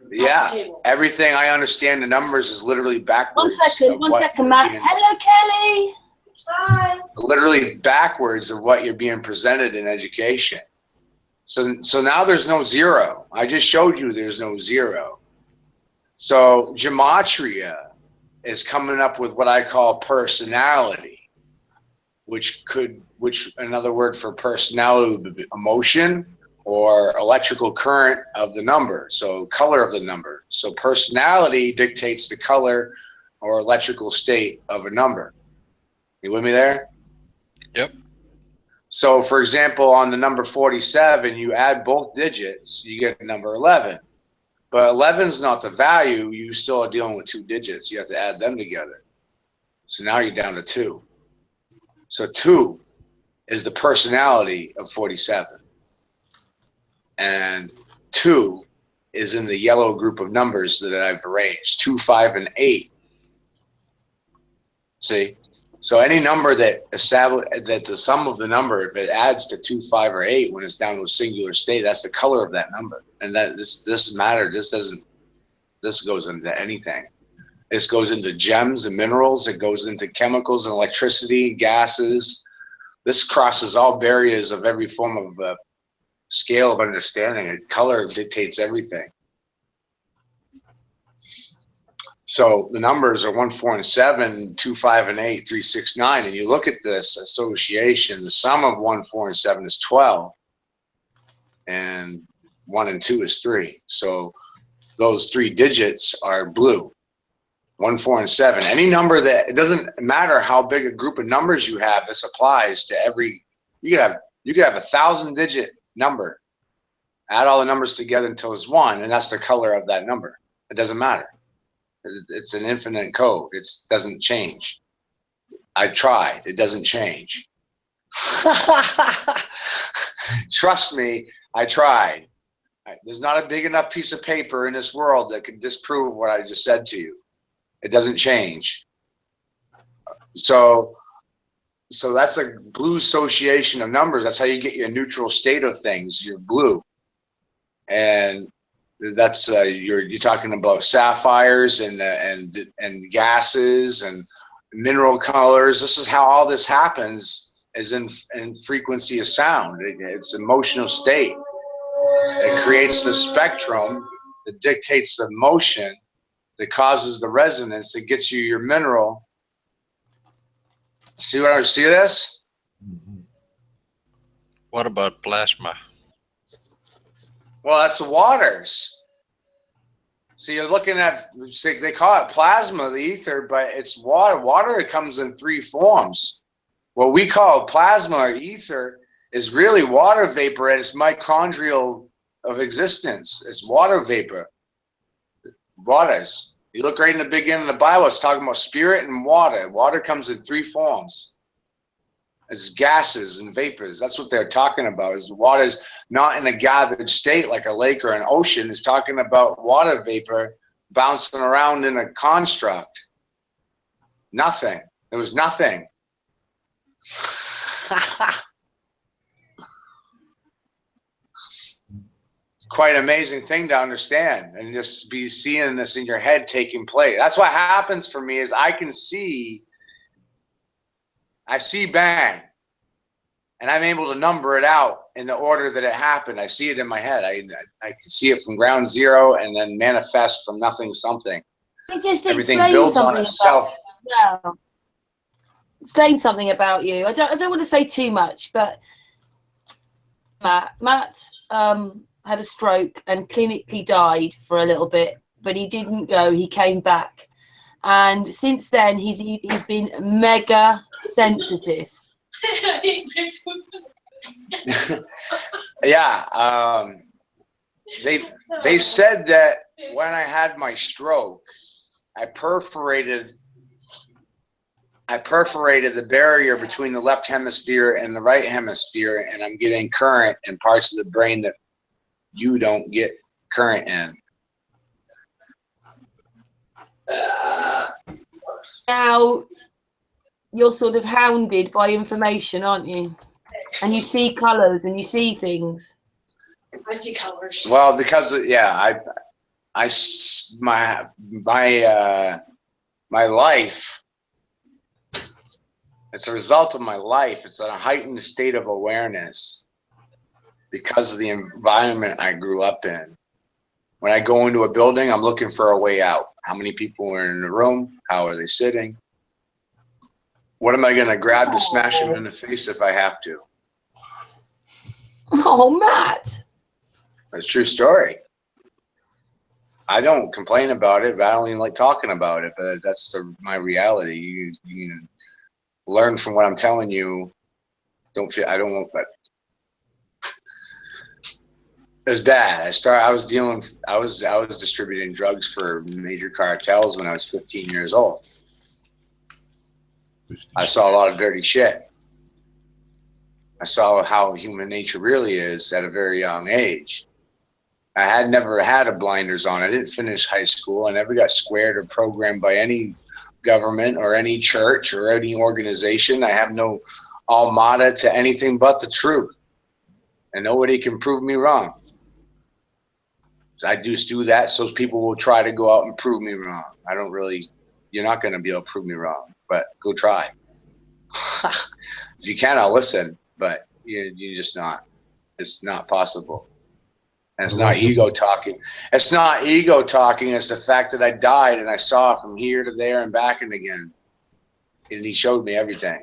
Yeah, everything I understand the numbers is literally backwards. One second, Matt. Hello, Kelly. Hi. Literally backwards of what you're being presented in education. So now there's no 0. I just showed you there's no 0. So gematria is coming up with what I call personality, which another word for personality would be emotion or electrical current of the number, so color of the number. So personality dictates the color or electrical state of a number. You with me there? Yep. So for example, on the number 47, you add both digits, you get number 11. But 11 is not the value, you still are dealing with two digits. You have to add them together. So now you're down to 2. So 2 is the personality of 47. And 2 is in the yellow group of numbers that I've arranged, 2, 5, and 8. See? So any number that the sum of the number, if it adds to 2, 5, or 8 when it's down to a singular state, that's the color of that number. And that this matter, this goes into anything. This goes into gems and minerals, it goes into chemicals and electricity, gases. This crosses all barriers of every form of scale of understanding. And color dictates everything. So the numbers are 1, 4, and 7, 2, 5, and 8, 3, 6, 9. And you look at this association, the sum of 1, 4, and 7 is 12. And 1 and 2 is 3. So those 3 digits are blue. 1, 4, and 7. Any number that, it doesn't matter how big a group of numbers you have, this applies to every, you could have a 1,000-digit number. Add all the numbers together until it's 1, and that's the color of that number. It doesn't matter. It's an infinite code. It doesn't change. I tried. It doesn't change. Trust me, I tried. There's not a big enough piece of paper in this world that can disprove what I just said to you. It doesn't change. So that's a blue association of numbers. That's how you get your neutral state of things. You're blue. And that's you're talking about sapphires and gases and mineral colors. This is how all this happens, is in frequency of sound. It's emotional state. It creates the spectrum that dictates the motion, that causes the resonance, that gets you your mineral. See this? What about plasma? Well, that's the waters. So you're looking at, they call it plasma, the ether, but it's water. Water comes in 3 forms. What we call plasma or ether is really water vapor at its mitochondrial of existence. It's water vapor. Waters. You look right in the beginning of the Bible, it's talking about spirit and water. Water comes in 3 forms. It's gases and vapors. That's what they're talking about. Is water's not in a gathered state like a lake or an ocean. It's talking about water vapor bouncing around in a construct. Nothing. There was nothing. Quite an amazing thing to understand, and just be seeing this in your head taking place. That's what happens for me, is I see bang, and I'm able to number it out in the order that it happened. I see it in my head. I can see it from ground zero and then manifest from nothing something. It just Everything explains builds something on itself. Explain something about you. I don't want to say too much, but Matt had a stroke and clinically died for a little bit, but he didn't go. He came back. And since then, he's been mega sensitive. Yeah, they said that when I had my stroke, I perforated the barrier between the left hemisphere and the right hemisphere, and I'm getting current in parts of the brain that you don't get current in. Now you're sort of hounded by information, aren't you? And you see colors and you see things. I see colors. Well, because my life, it's a result of my life. It's a heightened state of awareness because of the environment I grew up in. When I go into a building, I'm looking for a way out. How many people are in the room? How are they sitting? What am I going to grab to smash them in the face if I have to? Oh, Matt. It's a true story. I don't complain about it, but I don't even like talking about it. But that's my reality. You can learn from what I'm telling you. I don't want that. It was bad. I was distributing drugs for major cartels when I was 15 years old. I saw a lot of dirty shit. I saw how human nature really is at a very young age. I had never had a blinders on. I didn't finish high school. I never got squared or programmed by any government or any church or any organization. I have no almada to anything but the truth. And nobody can prove me wrong. I just do that so people will try to go out and prove me wrong. You're not going to be able to prove me wrong, but go try. If you can, I'll listen, but you just not. It's not possible. And it's not ego talking. It's not ego talking. It's the fact that I died and I saw from here to there and back and again. And he showed me everything.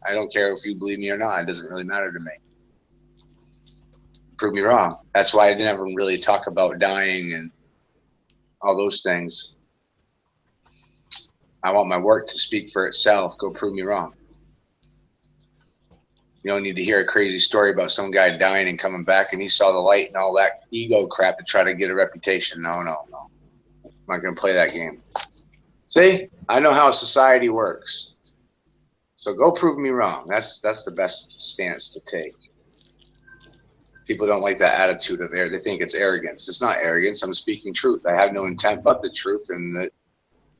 I don't care if you believe me or not. It doesn't really matter to me. Prove me wrong. That's why I never really talk about dying and all those things. I want my work to speak for itself. Go prove me wrong. You don't need to hear a crazy story about some guy dying and coming back and he saw the light and all that ego crap to try to get a reputation. No. I'm not going to play that game. See, I know how society works. So go prove me wrong. That's the best stance to take. People don't like that attitude of air. They think it's arrogance. It's not arrogance. I'm speaking truth. I have no intent but the truth. And that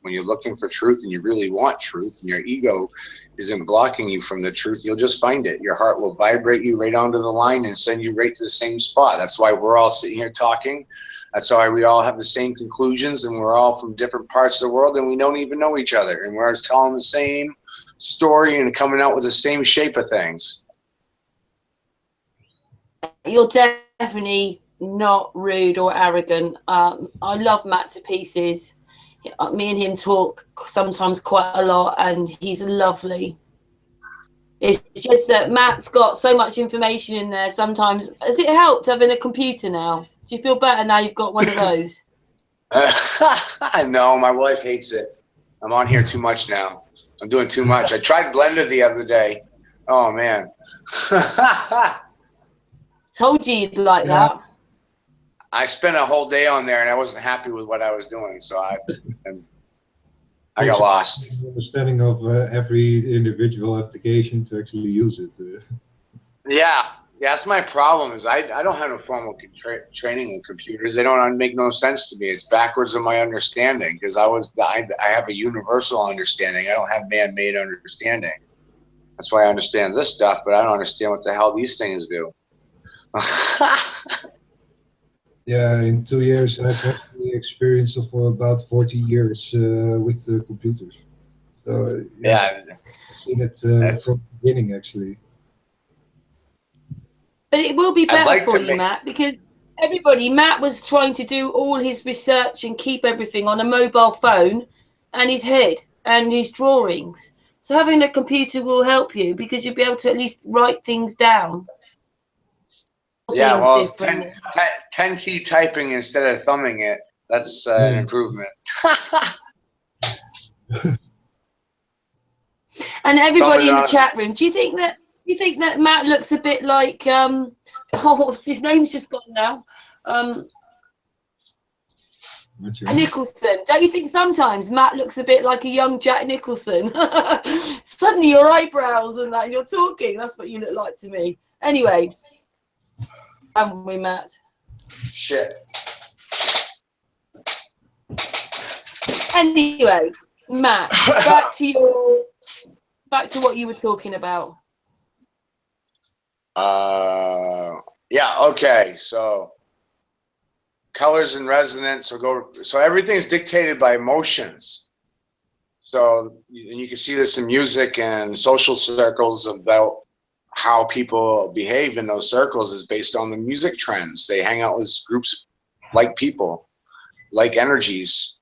when you're looking for truth and you really want truth and your ego isn't blocking you from the truth, you'll just find it. Your heart will vibrate you right onto the line and send you right to the same spot. That's why we're all sitting here talking. That's why we all have the same conclusions and we're all from different parts of the world and we don't even know each other. And we're telling the same story and coming out with the same shape of things. You're definitely not rude or arrogant. I love Matt to pieces. Me and him talk sometimes quite a lot and he's lovely. It's just that Matt's got so much information in there sometimes. Has it helped having a computer now? Do you feel better now you've got one of those? No, my wife hates it. I'm on here too much now. I'm doing too much. I tried Blender the other day. Oh, man. Told you you'd like that. I spent a whole day on there and I wasn't happy with what I was doing, so I got lost. Understanding of every individual application to actually use it. Yeah, that's my problem. Is I don't have no formal training in computers. They don't make no sense to me. It's backwards in my understanding because I have a universal understanding. I don't have man-made understanding. That's why I understand this stuff, but I don't understand what the hell these things do. Yeah, in 2 years I've had the experience of about 40 years with computers. So yeah, I've seen it from the beginning actually. But it will be better for you, Matt, because Matt was trying to do all his research and keep everything on a mobile phone and his head and his drawings. So having a computer will help you because you'll be able to at least write things down. Yeah, well, 10 key typing instead of thumbing it, that's an improvement. And everybody in the chat room, do you think that Matt looks a bit like his name's just gone now? Nicholson. Don't you think sometimes Matt looks a bit like a young Jack Nicholson? Suddenly your eyebrows and that you're talking, that's what you look like to me. Anyway. Haven't we, Matt? Shit. Anyway, Matt, back to what you were talking about. Yeah. Okay. So, colors and resonance. So everything's dictated by emotions. So you can see this in music and social circles about how people behave in those circles is based on the music trends. They hang out with groups like people, like energies.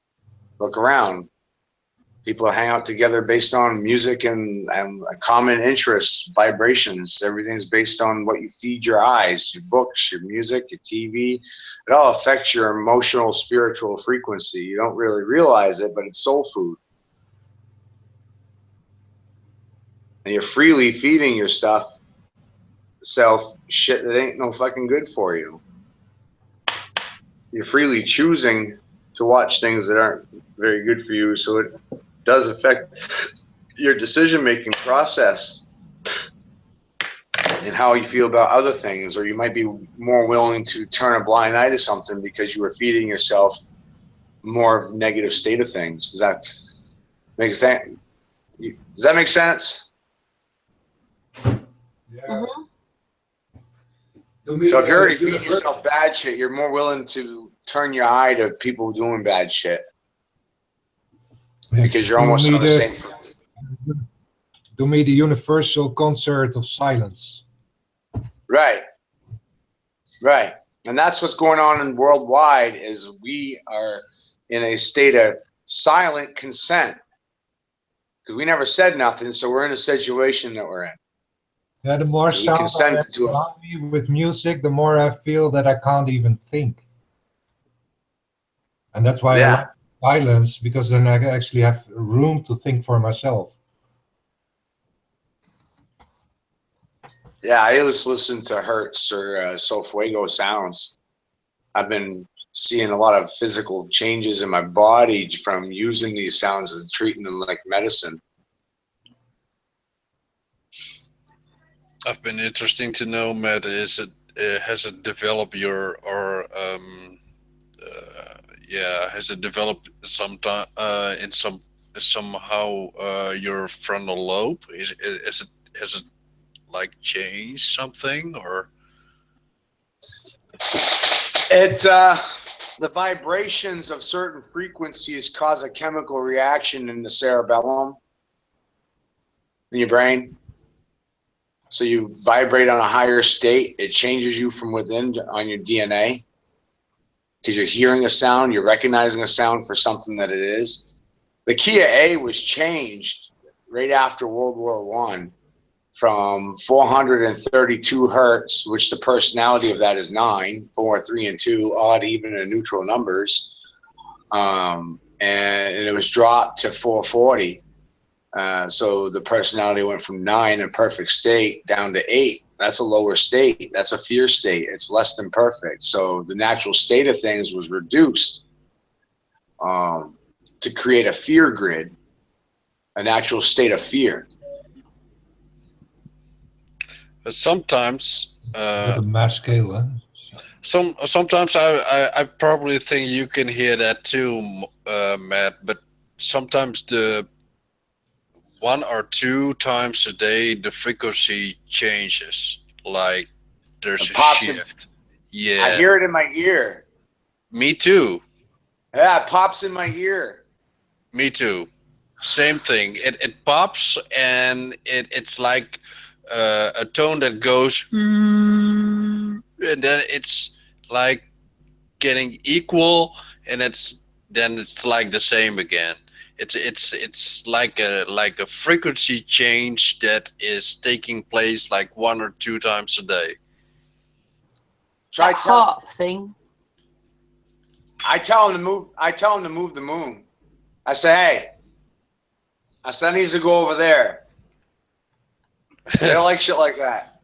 Look around. People hang out together based on music and common interests, vibrations. Everything's based on what you feed your eyes, your books, your music, your TV. It all affects your emotional, spiritual frequency. You don't really realize it, but it's soul food. And you're freely feeding yourself shit that ain't no fucking good for you. You're freely choosing to watch things that aren't very good for you, so it does affect your decision-making process and how you feel about other things, or you might be more willing to turn a blind eye to something because you were feeding yourself more of a negative state of things. Does that make sense? Does that make sense? Yeah. So if you're already feeding yourself bad shit, you're more willing to turn your eye to people doing bad shit. Because you're almost on the same. Do me the universal concert of silence. Right. Right. And that's what's going on in worldwide is we are in a state of silent consent. Because we never said nothing, so we're in a situation that we're in. Yeah, the more sound I have around me with music, the more I feel that I can't even think. And that's why I like silence, because then I actually have room to think for myself. Yeah, I just listen to Hertz or Sol Fuego sounds. I've been seeing a lot of physical changes in my body from using these sounds and treating them like medicine. I've been interesting to know, Matt. Has it developed has it developed somehow your frontal lobe? Has it like changed something or? The vibrations of certain frequencies cause a chemical reaction in the cerebellum in your brain. So you vibrate on a higher state. It changes you from within on your DNA because you're hearing a sound, you're recognizing a sound for something that it is. The Kia A was changed right after World War I from 432 hertz, which the personality of that is 9, 4, 3, and 2, odd, even, and neutral numbers. And it was dropped to 440. So the personality went from 9 in perfect state down to 8. That's a lower state. That's a fear state. It's less than perfect. So the natural state of things was reduced to create a fear grid, a natural state of fear. Sometimes the mass scale, huh? Sometimes I probably think you can hear that too, Matt, but sometimes the 1 or 2 times a day the frequency changes, like there's a shift. Yeah, I hear it in my ear. Me too. Yeah, it pops in my ear. Me too. Same thing. It pops and it's like a tone that goes and then it's like getting equal, and it's like the same again. It's like a frequency change that is taking place like 1 or 2 times a day. That harp thing. I tell him to move. I tell him to move the moon. I say, hey, that needs to go over there. They don't like shit like that.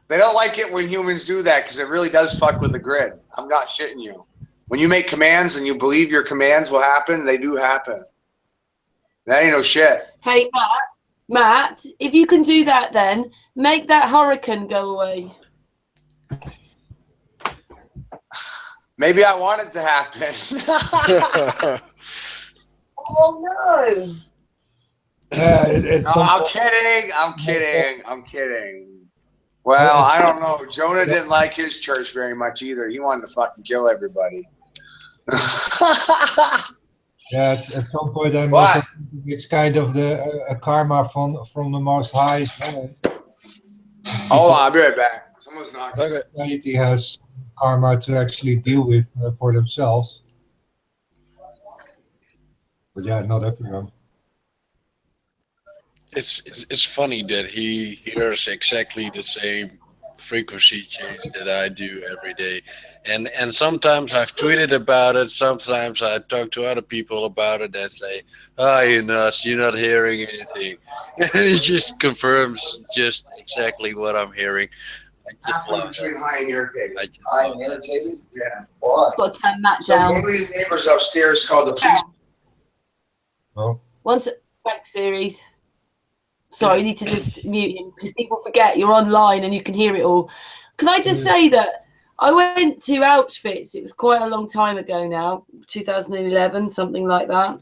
They don't like it when humans do that because it really does fuck with the grid. I'm not shitting you. When you make commands and you believe your commands will happen, they do happen. That ain't no shit. Hey, Matt, if you can do that then, make that hurricane go away. Maybe I want it to happen. Oh, no. No, I'm kidding. Well, I don't know. Jonah didn't like his church very much either. He wanted to fucking kill everybody. Yeah, at some point I'm also thinking it's kind of a karma from the Most High's hand. Hold on, I'll be right back. Someone's knocking. Society has karma to actually deal with for themselves. But yeah, not everyone. It's funny that he hears exactly the same frequency change that I do every day, and sometimes I've tweeted about it. Sometimes I talk to other people about it that say, "Ah, you're nuts. You're not hearing anything," and he just confirms just exactly what I'm hearing. I just Halfway love that. between high and irritated. I just High love and that. irritated? Yeah. Why? Got to turn Matt So down. one of these neighbors upstairs called the police. Well, Once back series. Sorry, you need to just mute him because people forget you're online and you can hear it all. Can I just say that I went to Auschwitz? It was quite a long time ago now, 2011, something like that.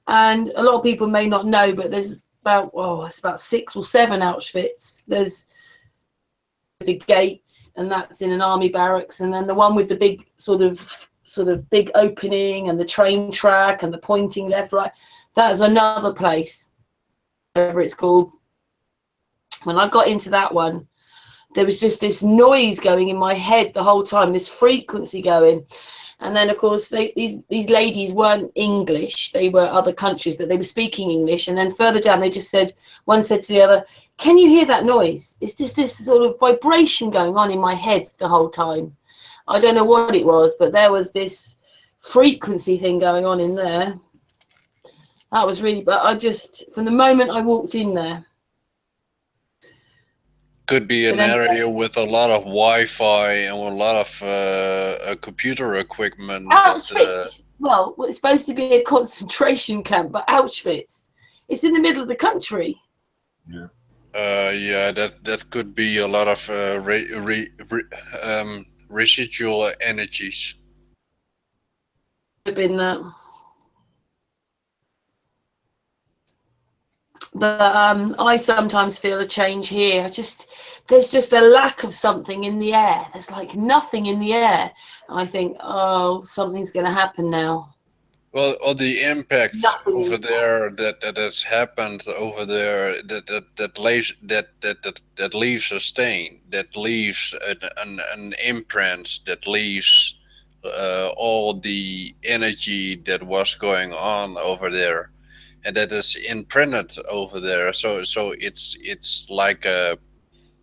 And a lot of people may not know, but there's it's about 6 or 7 Auschwitz. There's the gates, and that's in an army barracks, and then the one with the big sort of big opening and the train track and the pointing left, right. That is another place, whatever it's called. When I got into that one, there was just this noise going in my head the whole time, this frequency going. And then, of course, these ladies weren't English. They were other countries, but they were speaking English. And then further down, they just said, one said to the other, "Can you hear that noise? It's just this sort of vibration going on in my head the whole time." I don't know what it was, but there was this frequency thing going on in there. That was really, but I just, from the moment I walked in there. Could be an area with a lot of Wi-Fi and a lot of computer equipment. Auschwitz, well, it's supposed to be a concentration camp, but Auschwitz, it's in the middle of the country. yeah. Yeah, that could be a lot of residual energies. Have been that. But I sometimes feel a change here. There's just a lack of something in the air. There's like nothing in the air. And I think, oh, something's going to happen now. Well, the impact Nothing. over there that has happened over there that leaves a stain, that leaves an imprint, that leaves all the energy that was going on over there, and that is imprinted over there. So it's like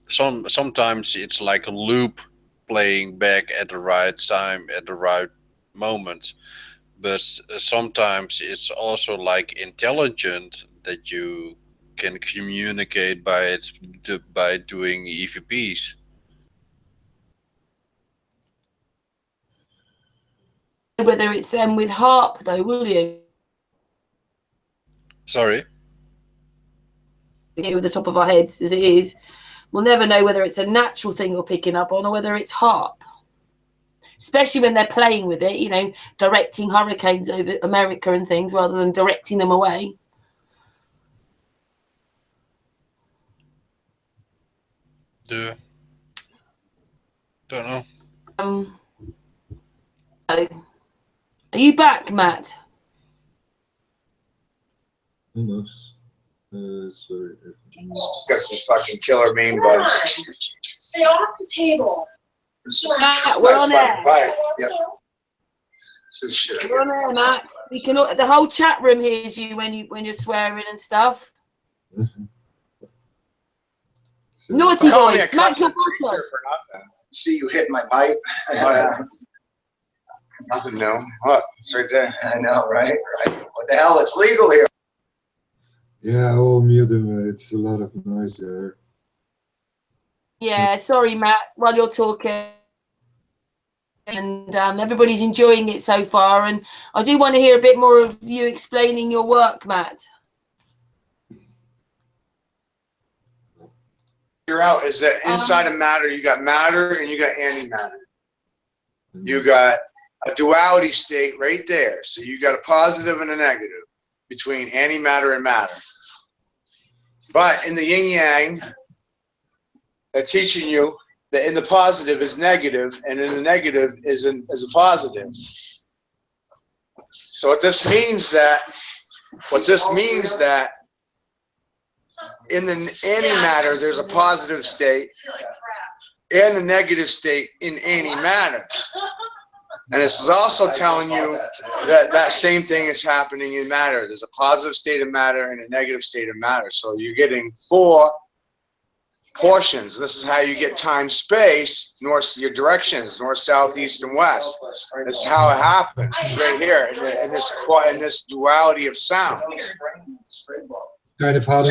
sometimes it's like a loop playing back at the right time at the right moment, but sometimes it's also like intelligent that you can communicate by doing EVPs. Whether it's them with HARP, though, will you? Sorry. With the top of our heads as it is, we'll never know whether it's a natural thing you're picking up on or whether it's HARP. Especially when they're playing with it, directing hurricanes over America and things rather than directing them away. Yeah. Don't know. Are you back, Matt? Who knows? Sorry. Got some fucking killer meme, but Stay off the table. Matt, we're on air. Right. Yep. We're on air, Matt. We can. The whole chat room hears you when you're swearing and stuff. Naughty boy, smack your bottle. See you hit my pipe. Nothing new. What? It's right there. I know, right? What the hell? It's legal here. Yeah, I will mute him. It's a lot of noise there. Yeah, sorry, Matt. While you're talking, and everybody's enjoying it so far, and I do want to hear a bit more of you explaining your work, Matt. Figure out is that inside of matter, you got matter and you got antimatter. You got a duality state right there. So you got a positive and a negative between antimatter and matter. But in the yin yang, they're teaching you that in the positive is negative and in the negative is a positive. So what this means that in the antimatter there's a positive state and a negative state in antimatter. And this is also telling you that that same thing is happening in matter. There's a positive state of matter and a negative state of matter. So you're getting 4 portions. This is how you get time, space, north, your directions, north, south, east, and west. This is how it happens right here in this duality of sound. Kind of how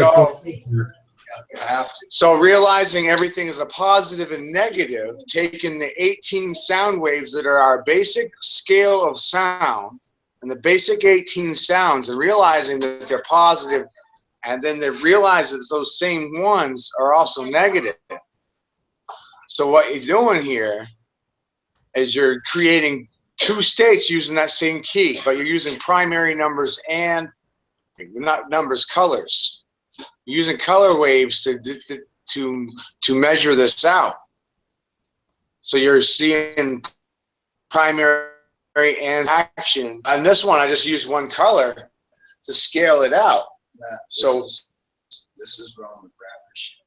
So realizing everything is a positive and negative, taking the 18 sound waves that are our basic scale of sound, and the basic 18 sounds, and realizing that they're positive, and then they realize that those same ones are also negative. So what you're doing here is you're creating 2 states using that same key, but you're using primary numbers and not numbers, colors. You're using color waves to measure this out. So you're seeing primary and action. On this one, I just used 1 color to scale it out. So this is wrong with Ravish.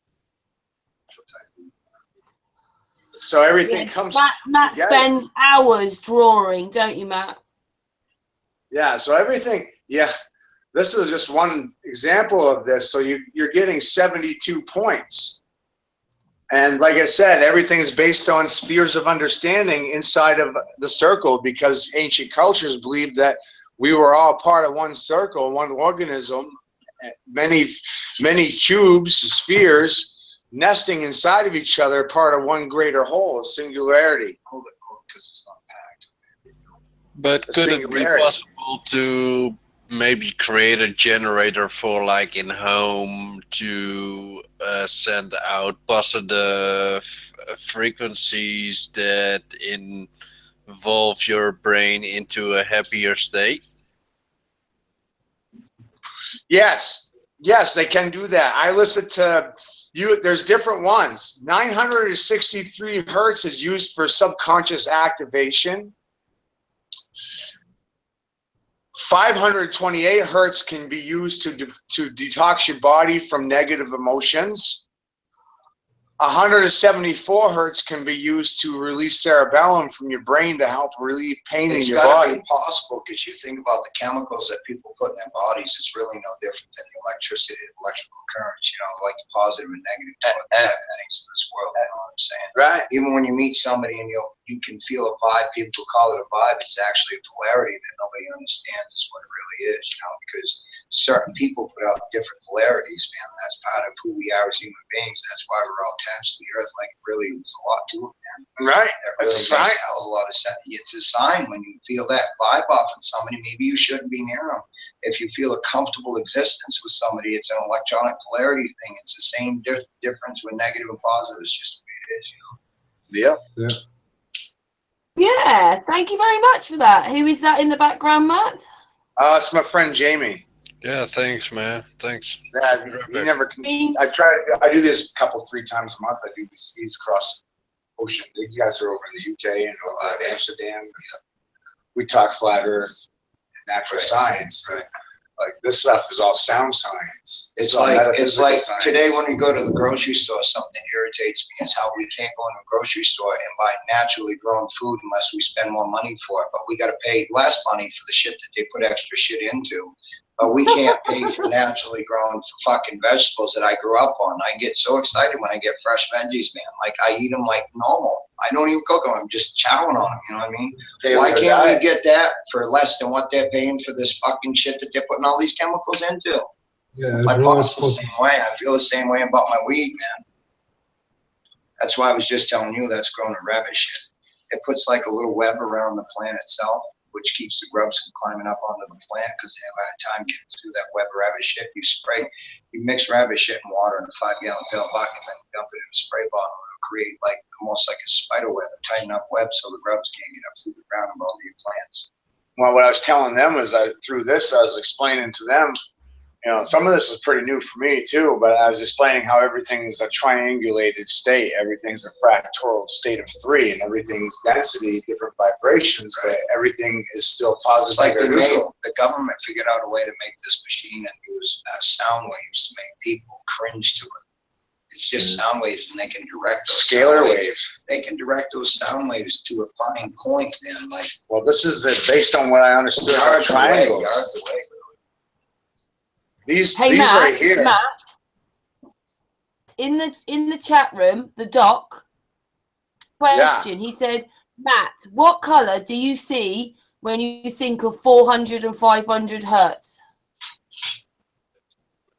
So everything comes. Matt spends hours drawing, don't you, Matt? Yeah. So everything. Yeah. This is just one example of this. So you're getting 72 points. And like I said, everything is based on spheres of understanding inside of the circle, because ancient cultures believed that we were all part of one circle, one organism, many cubes, spheres, nesting inside of each other, part of one greater whole, a singularity. Hold it, because it's not packed. But could it be possible to maybe create a generator for, like, in home to send out positive frequencies that involve your brain into a happier state? Yes, they can do that. I listen to you. There's different ones. 963 hertz is used for subconscious activation. 528 hertz can be used to detox your body from negative emotions. 174 hertz can be used to release cerebellum from your brain to help relieve pain in your body. It's possible, because you think about the chemicals that people put in their bodies, it's really no different than the electricity, electrical currents, like the positive and negative things in this world, you know what I'm saying? Right. Even when you meet somebody and you can feel a vibe, people call it a vibe, it's actually a polarity that nobody understands is what it really is, because certain people put out different polarities, man. That's part of who we are as human beings. That's why we're all attached to the earth. Like, really, there's a lot to it, man. Right. That really makes a hell of a lot of sense. It's a sign when you feel that vibe off of somebody. Maybe you shouldn't be near them. If you feel a comfortable existence with somebody, it's an electronic polarity thing. It's the same difference with negative and positive. It's just the way it is, Yeah. Yeah, thank you very much for that. Who is that in the background, Matt? It's my friend Jamie. Yeah, thanks, man. Thanks. Yeah, you never can. I do this 3 times a month. I do these across the ocean. These guys are over in the UK and Amsterdam. We talk flat Earth, natural science. Right. Like, this stuff is all sound science. It's like science. Today when we go to the grocery store, something that irritates me is how we can't go in a grocery store and buy naturally grown food unless we spend more money for it. But we got to pay less money for the shit that they put extra shit into. But we can't pay for naturally grown fucking vegetables that I grew up on. I get so excited when I get fresh veggies, man. Like, I eat them like normal. I don't even cook them. I'm just chowing on them. You know what I mean? Why can't we get that for less than what they're paying for this fucking shit that they're putting all these chemicals into? Yeah, My boss the same way. I feel the same way about my weed, man. That's why I was just telling you that's growing a rabbit shit. It puts like a little web around the plant itself, which keeps the grubs from climbing up onto the plant because they have a hard time getting through that web of rabbit shit. You mix rabbit shit and water in a 5-gallon pail bucket and then dump it in a spray bottle. It'll create like almost like a spider web, a tighten up web so the grubs can't get up through the ground and bother your plants. Well, what I was telling them is through this, I was explaining to them, some of this is pretty new for me too, but I was explaining how everything is a triangulated state. Everything's a fractal state of 3, and everything's density, different vibrations, but everything is still positive. It's like the government figured out a way to make this machine and use sound waves to make people cringe to it. It's just sound waves, and they can direct those Scalar sound waves. They can direct those sound waves to a fine point, man. Like Well, this is based on what I understood. yards away, Triangles. yards away. These Hey, these Matt, right here. Matt, in the chat room, the doc question. He said, Matt, what color do you see when you think of 400 and 500 hertz?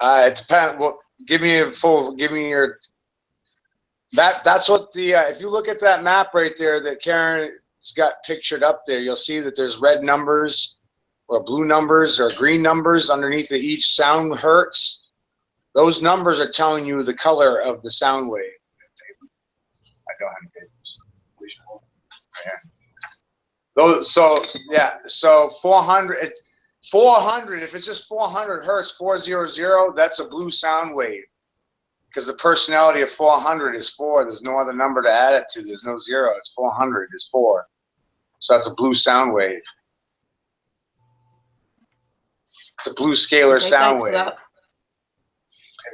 It depends. Well, give me your. That's what the. If you look at that map right there that Karen's got pictured up there, you'll see that there's red numbers, or blue numbers, or green numbers underneath of each sound hertz. Those numbers are telling you the color of the sound wave. I don't have papers. Those. So yeah. So 400. 400, if it's just 400 hertz, 400, that's a blue sound wave. Because the personality of 400 is 4. There's no other number to add it to. There's no 0. It's 400 is 4. So that's a blue sound wave. It's a blue scalar sound wave.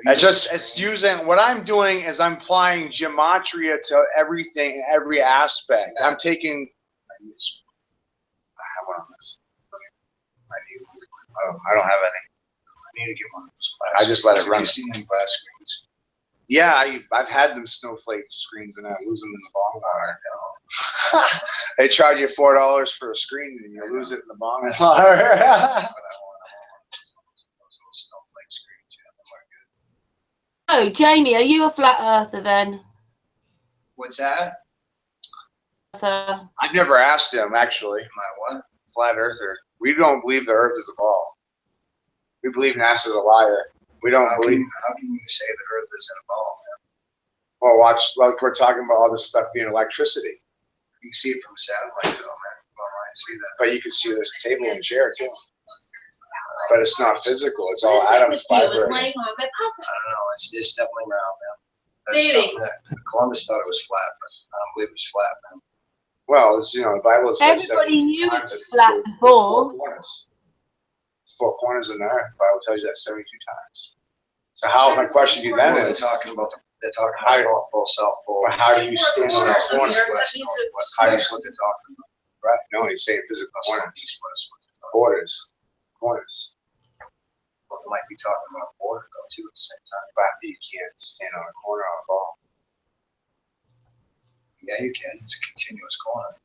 It's using, what I'm doing is I'm applying gematria to everything, every aspect. I'm taking, I have one on this. I don't have any. I need to get one of those glass. I just let it run. Have you seen them glass screens? Yeah, I've had them snowflake screens and I lose them in the bonfire. They charge you $4 for a screen and you lose it in the bonfire. Oh, Jamie, are you a flat earther then? What's that? I've never asked him, actually. My what? Flat earther. We don't believe the earth is a ball. We believe NASA's a liar. We don't believe. How can you say the earth isn't a ball, man? Well, watch, like we're talking about all this stuff being electricity. You can see it from satellite, though, man. I see that. But you can see this table and chair, too. But it's not physical. It's all atoms vibrating. I don't know. It's definitely round, man. That's something that Columbus thought it was flat, but I don't believe it was flat, man. Well, it's, the Bible says everybody knew times it was flat before. It's 4 corners in the earth. The Bible tells you that 72 times. So how, my question to you then is, they're talking about North Pole, South Pole. How do you stand on that corner? West, Northwest. That's what they're talking about. Right? No, he's saying physical corners. East, West. Borders. Corners. Well, they might be talking about border, though, too, at the same time. But you can't stand on a corner on a ball. Yeah, you can. It's a continuous corner.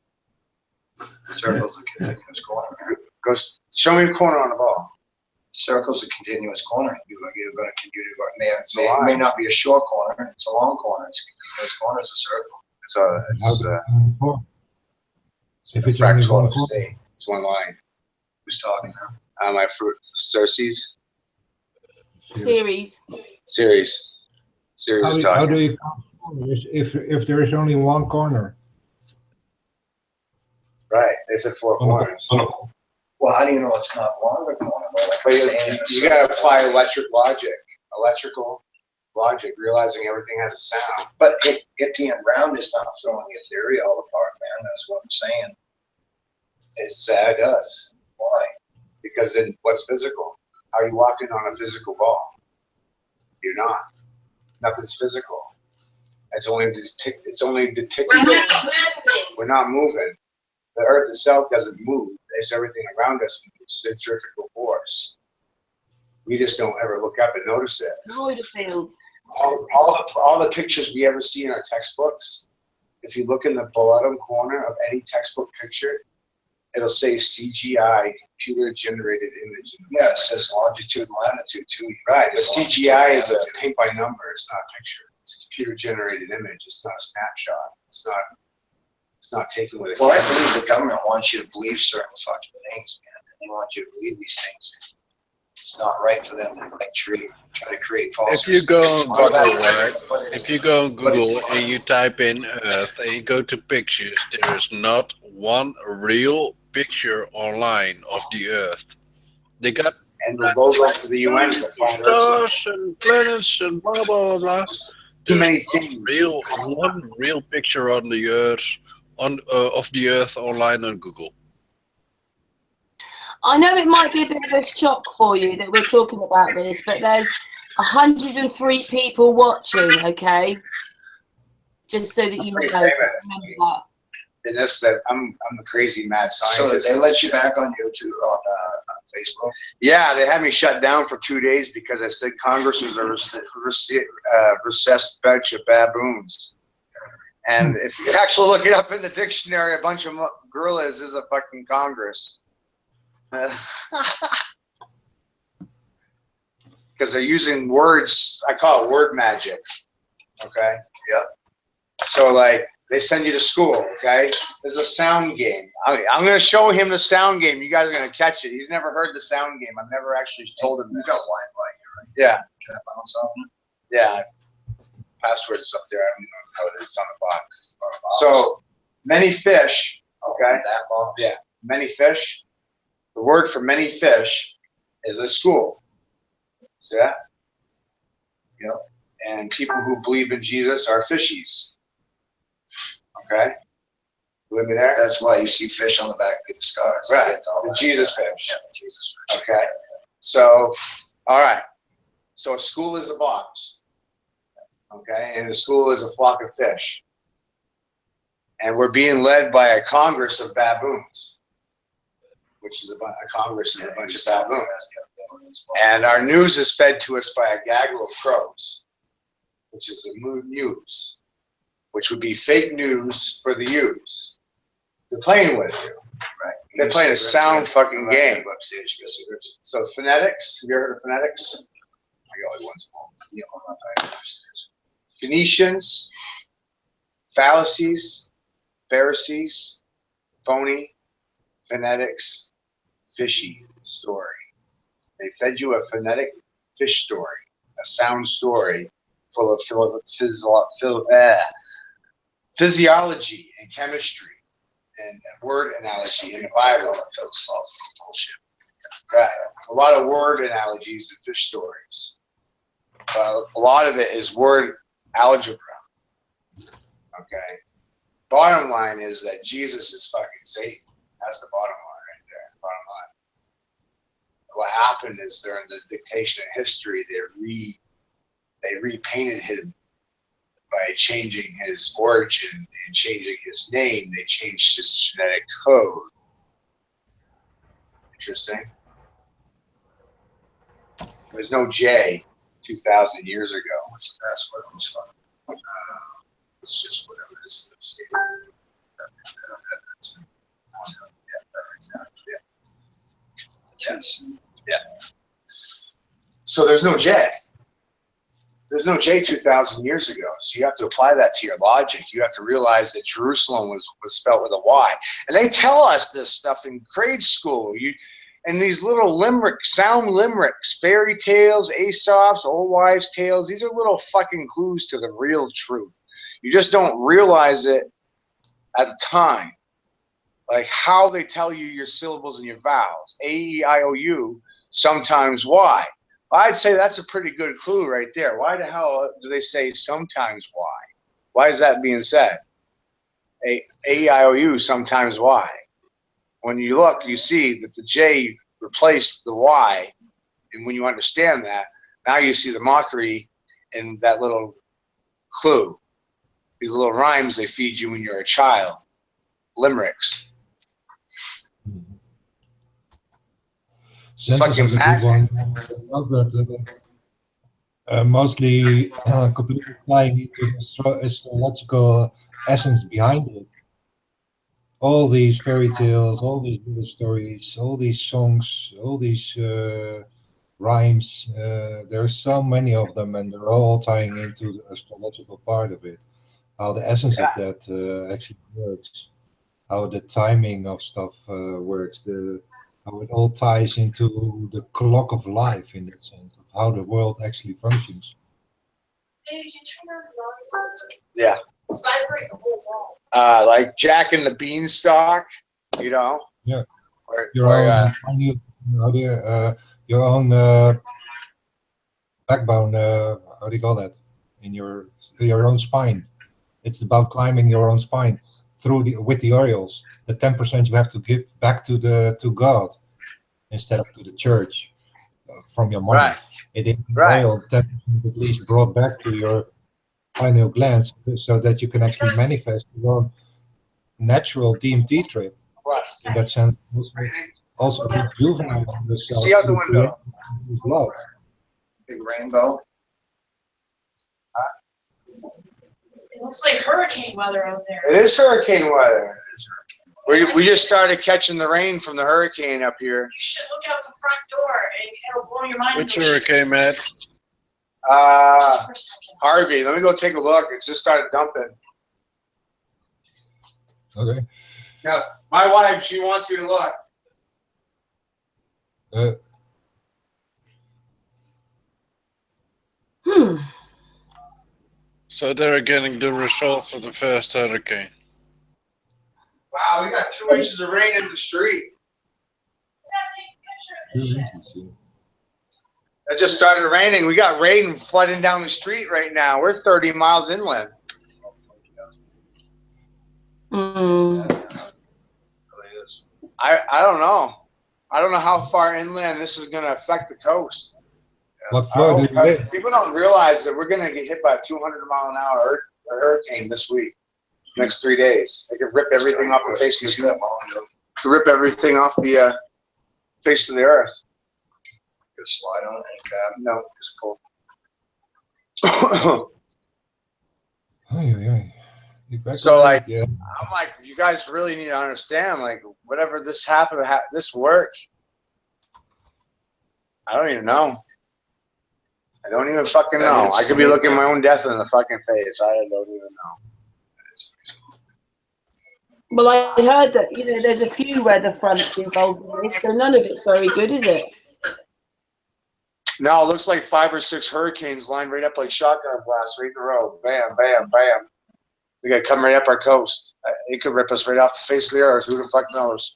Circle's a continuous corner. Show me a corner on a ball. Circle's a continuous corner. You're going to may not be a short corner. It's a long corner. It's a continuous corner. It's a circle. If it's only one corner. State. It's one line. Who's talking now? My fruit, Ceres. Series. How do you count if there is only one corner? Right, they said 4 corners. Well, how do you know it's not longer corner? But you got to apply electrical logic, realizing everything has a sound. But it being round is not throwing your theory all apart, man. That's what I'm saying. It does. Why? Because then what's physical? How are you walking on a physical ball? You're not. Nothing's physical. It's only detecting. We're not moving. The earth itself doesn't move. It's everything around us moves. Centrifugal force. We just don't ever look up and notice it. Void of fields. All the pictures we ever see in our textbooks, if you look in the bottom corner of any textbook picture, it'll say CGI, computer generated image. Yeah, it says longitude and latitude too. Right, but CGI is a paint by number. It's not a picture. It's a computer generated image. It's not a snapshot. It's not taken with it. Well, I believe the government wants you to believe certain fucking things, man. And they want you to believe these things. It's not right for them to try to create false. If you go on Google, right? If you go on Google and you type in Earth and you go to pictures, there is not one real picture online of the Earth. They got and the logo for the UN stars and planets and blah blah blah. Too many things. One real picture on the Earth of the Earth online on Google. I know it might be a bit of a shock for you that we're talking about this, but there's 103 people watching, okay? Just so that you know. Remember that. And this, that I'm a crazy mad scientist. So they let you back on YouTube, on Facebook? Yeah, they had me shut down for 2 days because I said Congress was a recessed bunch of baboons. And if you actually look it up in the dictionary, a bunch of gorillas is a fucking Congress. Because they're using words, I call it word magic. Okay? Yep. So, like, they send you to school, okay? There's a sound game. I'm going to show him the sound game. You guys are going to catch it. He's never heard the sound game. I've never actually told him this. You got Wi-Fi here, right? Yeah. Can I bounce off it? Yeah. Password is up there. I don't know how it is on the box. So, many fish, okay? That box? Yeah. Many fish. The word for many fish is a school. See that? Yep. And people who believe in Jesus are fishies. Okay? With me there? That's why you see fish on the back of the scars. Right. The Jesus fish. Yeah, Jesus fish. Okay. So, all right. So a school is a box. Okay? And a school is a flock of fish. And we're being led by a congress of baboons, which is a congress of a bunch of baboons. And our news is fed to us by a gaggle of crows, which is the news, which would be fake news for the use. They're playing with you. Right. They're playing a sound fucking game. So phonetics, have you heard of phonetics? I got like one small. Phoenicians, fallacies, Pharisees, phony, phonetics, fishy story. They fed you a phonetic fish story, a sound story full of physiology and chemistry and word analogy in the Bible. Philosophical bullshit. Right. A lot of word analogies and fish stories. A lot of it is word algebra. Okay. Bottom line is that Jesus is fucking Satan. That's the bottom line right there. Bottom line. What happened is during the dictation of history, they repainted him by changing his origin and changing his name. They changed his genetic code. Interesting. There's no J 2,000 years ago. What's the password? What's fun? It's just whatever it is. Yes. Yeah. So there's no J. There's no J 2,000 years ago. So you have to apply that to your logic. You have to realize that Jerusalem was spelled with a Y. And they tell us this stuff in grade school. And these little sound limericks, fairy tales, Aesop's, old wives' tales, these are little fucking clues to the real truth. You just don't realize it at the time. Like how they tell you your syllables and your vowels. A, E, I, O, U, sometimes Y. I'd say that's a pretty good clue right there. Why the hell do they say sometimes Y? Why is that being said? A, E, I, O, U, sometimes Y. When you look, you see that the J replaced the Y. And when you understand that, now you see the mockery in that little clue. These little rhymes they feed you when you're a child. Limericks. Census is a good one. Not that mostly completely flying into the astrological essence behind it. All these fairy tales, all these little stories, all these songs, all these rhymes. There's so many of them, and they're all tying into the astrological part of it. How the essence of that actually works. How the timing of stuff works. How it all ties into the clock of life in that sense of how the world actually functions. Yeah. Like Jack and the Beanstalk, you know. Yeah. Your own backbone. How do you call that? In your own spine. It's about climbing your own spine with the Orioles. The 10% you have to give back to God instead of to the church. from your money. Right. It is Right. oil 10% at least brought back to your pineal glands, so that you can actually manifest your natural DMT trip. Right. In that sense, also rejuvenate yourself See out the through window. creating blood. Big rainbow. It looks like hurricane weather out there. It is hurricane weather. We just started catching the rain from the hurricane up here. You should look out the front door and it'll blow your mind. Which hurricane, Matt? For a second. Harvey, let me go take a look. It just started dumping. Okay. Now, my wife, she wants me to look. So they're getting the results of the first hurricane. Wow, we got 2 inches of rain in the street. It just started raining. We got rain flooding down the street right now. We're 30 miles inland. I don't know. I don't know how far inland this is going to affect the coast. What floor do you live? People don't realize that we're going to get hit by a 200-mile-an-hour hurricane this week. Next 3 days. They could rip everything off the face of the earth. Rip everything off the face of the earth. Could slide on it and No, it's cool. So like, yeah. I'm like, you guys really need to understand, like, whatever this happened, this work. I don't even know. I don't even fucking know. I could be looking my own death in the fucking face. I don't even know. Well, I heard that, you know, there's a few weather fronts involved in this, so none of it's very good, is it? No, it looks like 5 or 6 hurricanes lined right up like shotgun blasts right in a row. Bam, bam, bam. They got to come right up our coast. It could rip us right off the face of the earth. Who the fuck knows?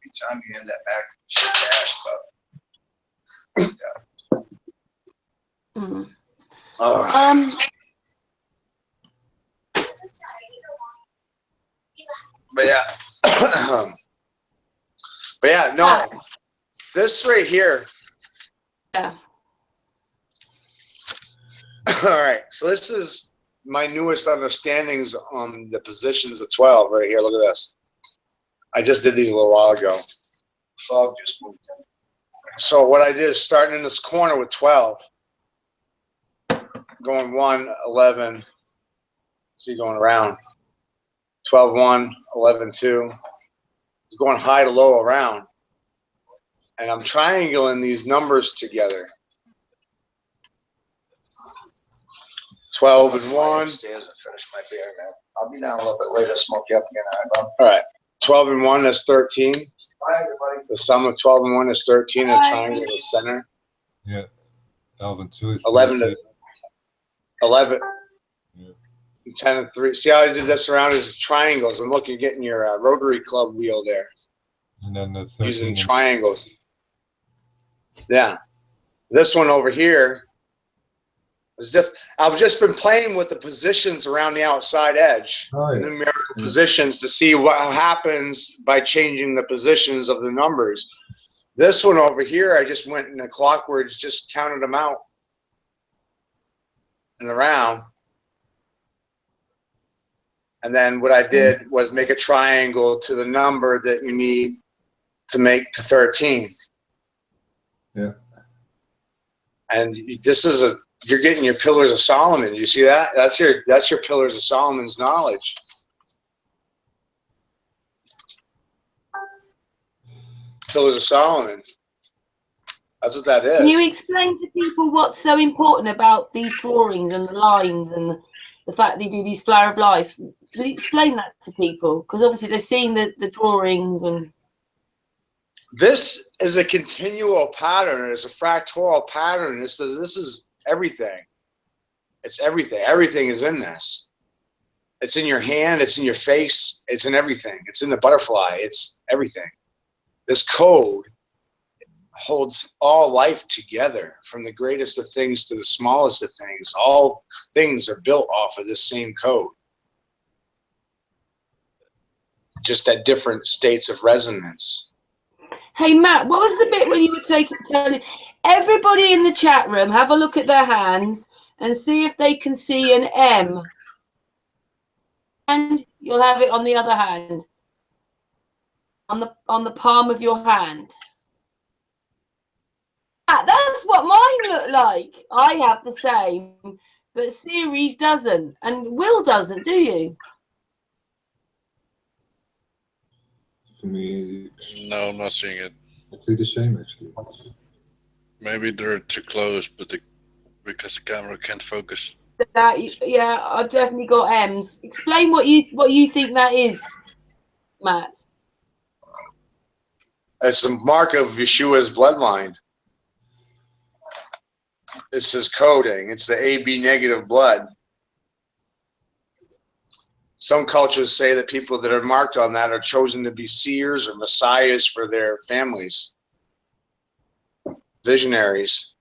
every time you hand that back, shit cash, but But yeah. But yeah, no. This right here. Yeah. All right. So this is my newest understandings on the positions of 12 right here. Look at this. I just did these a little while ago. fog just moved in. So what I did is starting in this corner with 12, going 1, 11, see going around, 12, 1, 11, 2, it's going high to low around. And I'm triangling these numbers together. 12 and 1. Upstairs and finish my beer, man. I'll be down a little bit later, smoke you up again, all right, All right. 12 and 1 is 13. bye, everybody. The sum of 12 and 1 is 13. A triangle is the center. Yeah. 12 and 2 is 11 13. to 11. Yeah. 10 and 3. See how I did this around as triangles? And look, you're getting your Rotary Club wheel there. And then the 13. Using triangles. Yeah. This one over here is I've just been playing with the positions around the outside edge. Oh, yeah. The numerical positions to see what happens by changing the positions of the numbers. This one over here, I just went in the clockworks, just counted them out and around. And then what I did was make a triangle to the number that you need to make to 13. Yeah. And this is you're getting your Pillars of Solomon. You see that? That's your Pillars of Solomon's knowledge. Pillars of Solomon. That's what that is. Can you explain to people what's so important about these drawings and the lines and the fact they do these flower of life? Will you explain that to people? Because obviously they're seeing the drawings and... This is a continual pattern. It's a fractal pattern. This is everything. It's everything. Everything is in this. It's in your hand. It's in your face. It's in everything. It's in the butterfly. It's everything. This code holds all life together, from the greatest of things to the smallest of things. All things are built off of this same code, just at different states of resonance. Hey Matt, what was the bit when you were telling everybody in the chat room, have a look at their hands and see if they can see an M. And you'll have it on the other hand. On the palm of your hand. That's what mine look like. I have the same, but Series doesn't, and Will doesn't, do you? For me, No, I'm not seeing it. exactly the same actually. Maybe they're too close, but because the camera can't focus. Yeah, I've definitely got M's. Explain what you think that is, Matt. It's a mark of Yeshua's bloodline. This is coding. It's the AB negative blood. Some cultures say that people that are marked on that are chosen to be seers or messiahs for their families. Visionaries.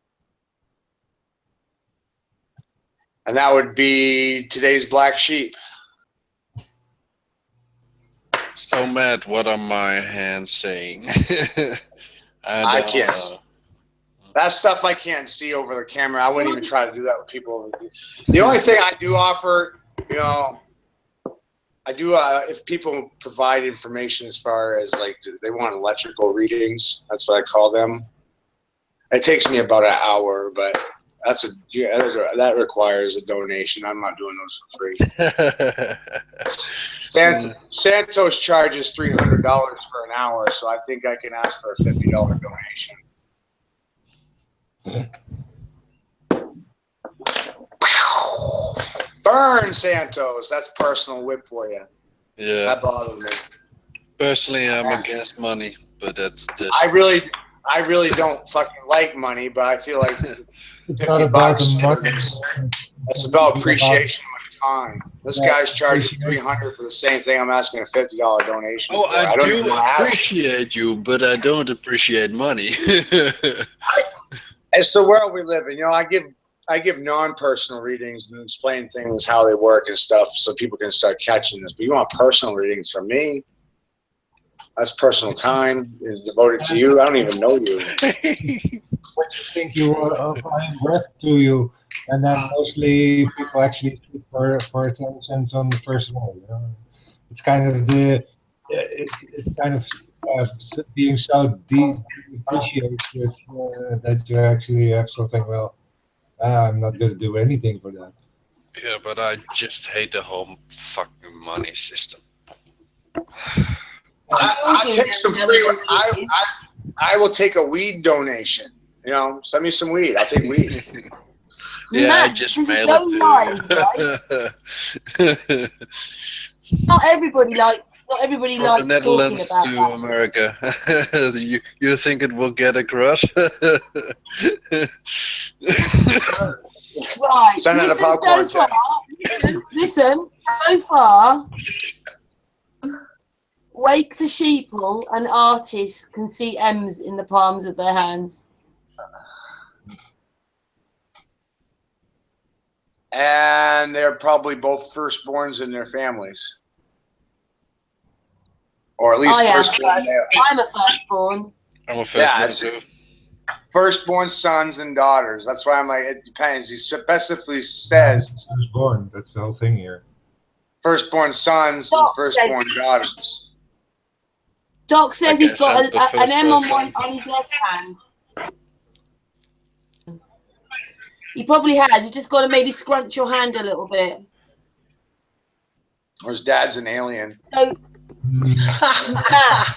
And that would be today's black sheep. So Matt, what are my hands saying? I can't. That stuff I can't see over the camera. I wouldn't even try to do that with people over there. The only thing I do offer, I do if people provide information as far as like they want electrical readings, that's what I call them. It takes me about an hour, but that requires a donation. I'm not doing those for free. Santos charges $300 for an hour, so I think I can ask for a $50 donation. Burn, Santos. That's personal whip for you. Yeah. That bothers me. Personally, I'm against money, but that's just. I really don't fucking like money, but I feel like It's not about the money. It's about appreciation of my time. This guy's charging $300 for the same thing. I'm asking a $50 donation. Oh, I don't do even appreciate you, but I don't appreciate money. It's the world we live in. I give non-personal readings and explain things, how they work and stuff, so people can start catching this. But you want personal readings from me? That's personal time devoted to you. I don't even know you. What you think you are applying breath to you, and then mostly people actually speak for 10 cents on the first row. It's kind of being so deeply appreciated that you actually have something. Well, I'm not going to do anything for that. Yeah, but I just hate the whole fucking money system. I'll take some free. I will take a weed donation. Send me some weed. I'll take weed. Yeah, Matt, I just this is mail so it live, to you. right? Not everybody likes From the talking Netherlands about to that. America. you think it will get across? Right. Send out a popcorn Listen, so far, Wake the Sheeple and artists can see M's in the palms of their hands. And they're probably both firstborns in their families. Or at least firstborn. I'm a firstborn. I'm a firstborn too. Firstborn sons and daughters. That's why I'm like, it depends. He specifically says Firstborn. That's the whole thing here. Firstborn sons and firstborn daughters. Doc says he's got an M on his left hand. He probably has. You just got to maybe scrunch your hand a little bit. Or his dad's an alien. So, Matt.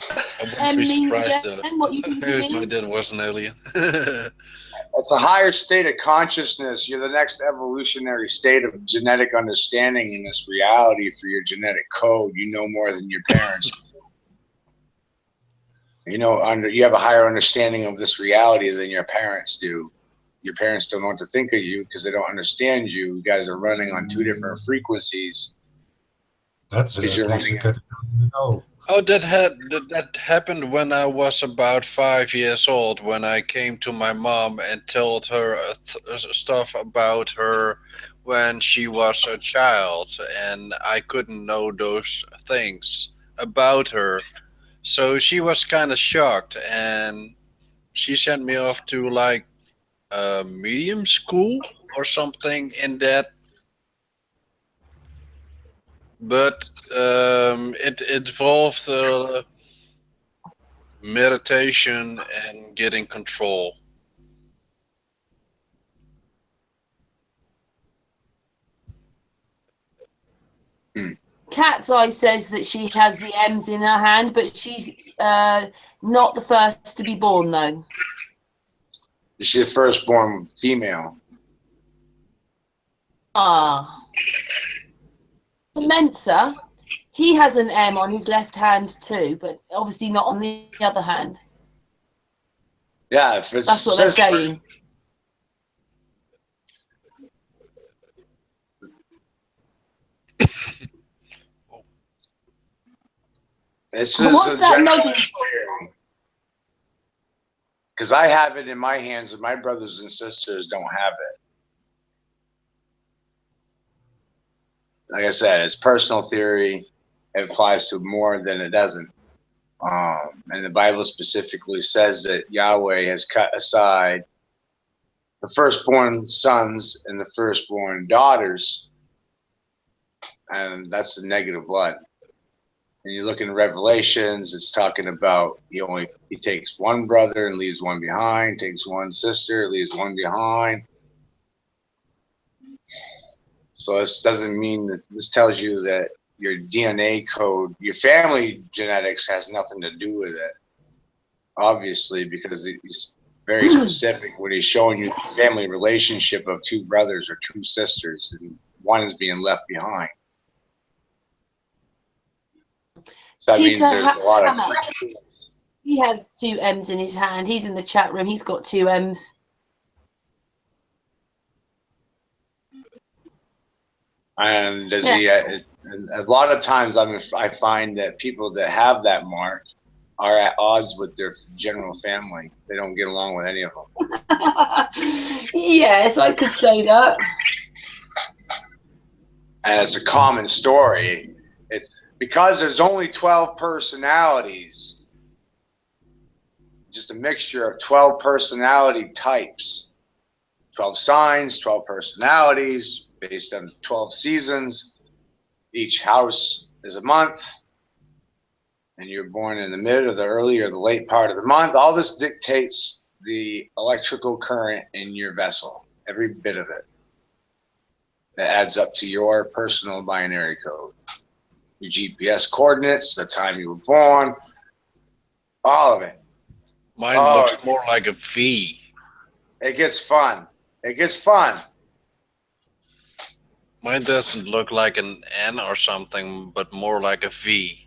I wouldn't be means surprised again, what you think it if my means? dad was an alien. It's a higher state of consciousness. You're the next evolutionary state of genetic understanding in this reality for your genetic code. You know more than your parents. You have a higher understanding of this reality than your parents do. Your parents don't know what to think of you because they don't understand you. You guys are running on two different frequencies. That's no. Oh, that happened when I was about 5 years old, when I came to my mom and told her stuff about her when she was a child, and I couldn't know those things about her. So she was kind of shocked, and she sent me off to like a medium school or something in that. But it involved meditation and getting control. Cat's Eye says that she has the M's in her hand, but she's not the first to be born, though. She's the firstborn female. Ah. Mensa, he has an M on his left hand too, but obviously not on the other hand. Yeah, if it's, That's what they're saying. This What's is a that general nodding? theory. Because I have it in my hands and my brothers and sisters don't have it. Like I said, it's personal theory. It applies to more than it doesn't. And the Bible specifically says that Yahweh has cut aside the firstborn sons and the firstborn daughters, and that's the negative blood. And you look in Revelations, it's talking about he takes one brother and leaves one behind, takes one sister, leaves one behind. So this doesn't mean that this tells you that your DNA code, your family genetics has nothing to do with it. Obviously, because he's very specific when he's showing you the family relationship of two brothers or two sisters, and one is being left behind. So that means there's a lot of. He has two M's in his hand. He's in the chat room. He's got two M's. And does he? And a lot of times, I find that people that have that mark are at odds with their general family. They don't get along with any of them. Yes, I could say that. And it's a common story. It's because there's only 12 personalities, just a mixture of 12 personality types, 12 signs, 12 personalities based on 12 seasons. Each house is a month, and you're born in the mid or the early or the late part of the month. All this dictates the electrical current in your vessel, every bit of it. That adds up to your personal binary code. Your GPS coordinates, the time you were born, all of it. Mine looks more like a V. It gets fun. It gets fun. Mine doesn't look like an N or something, but more like a V.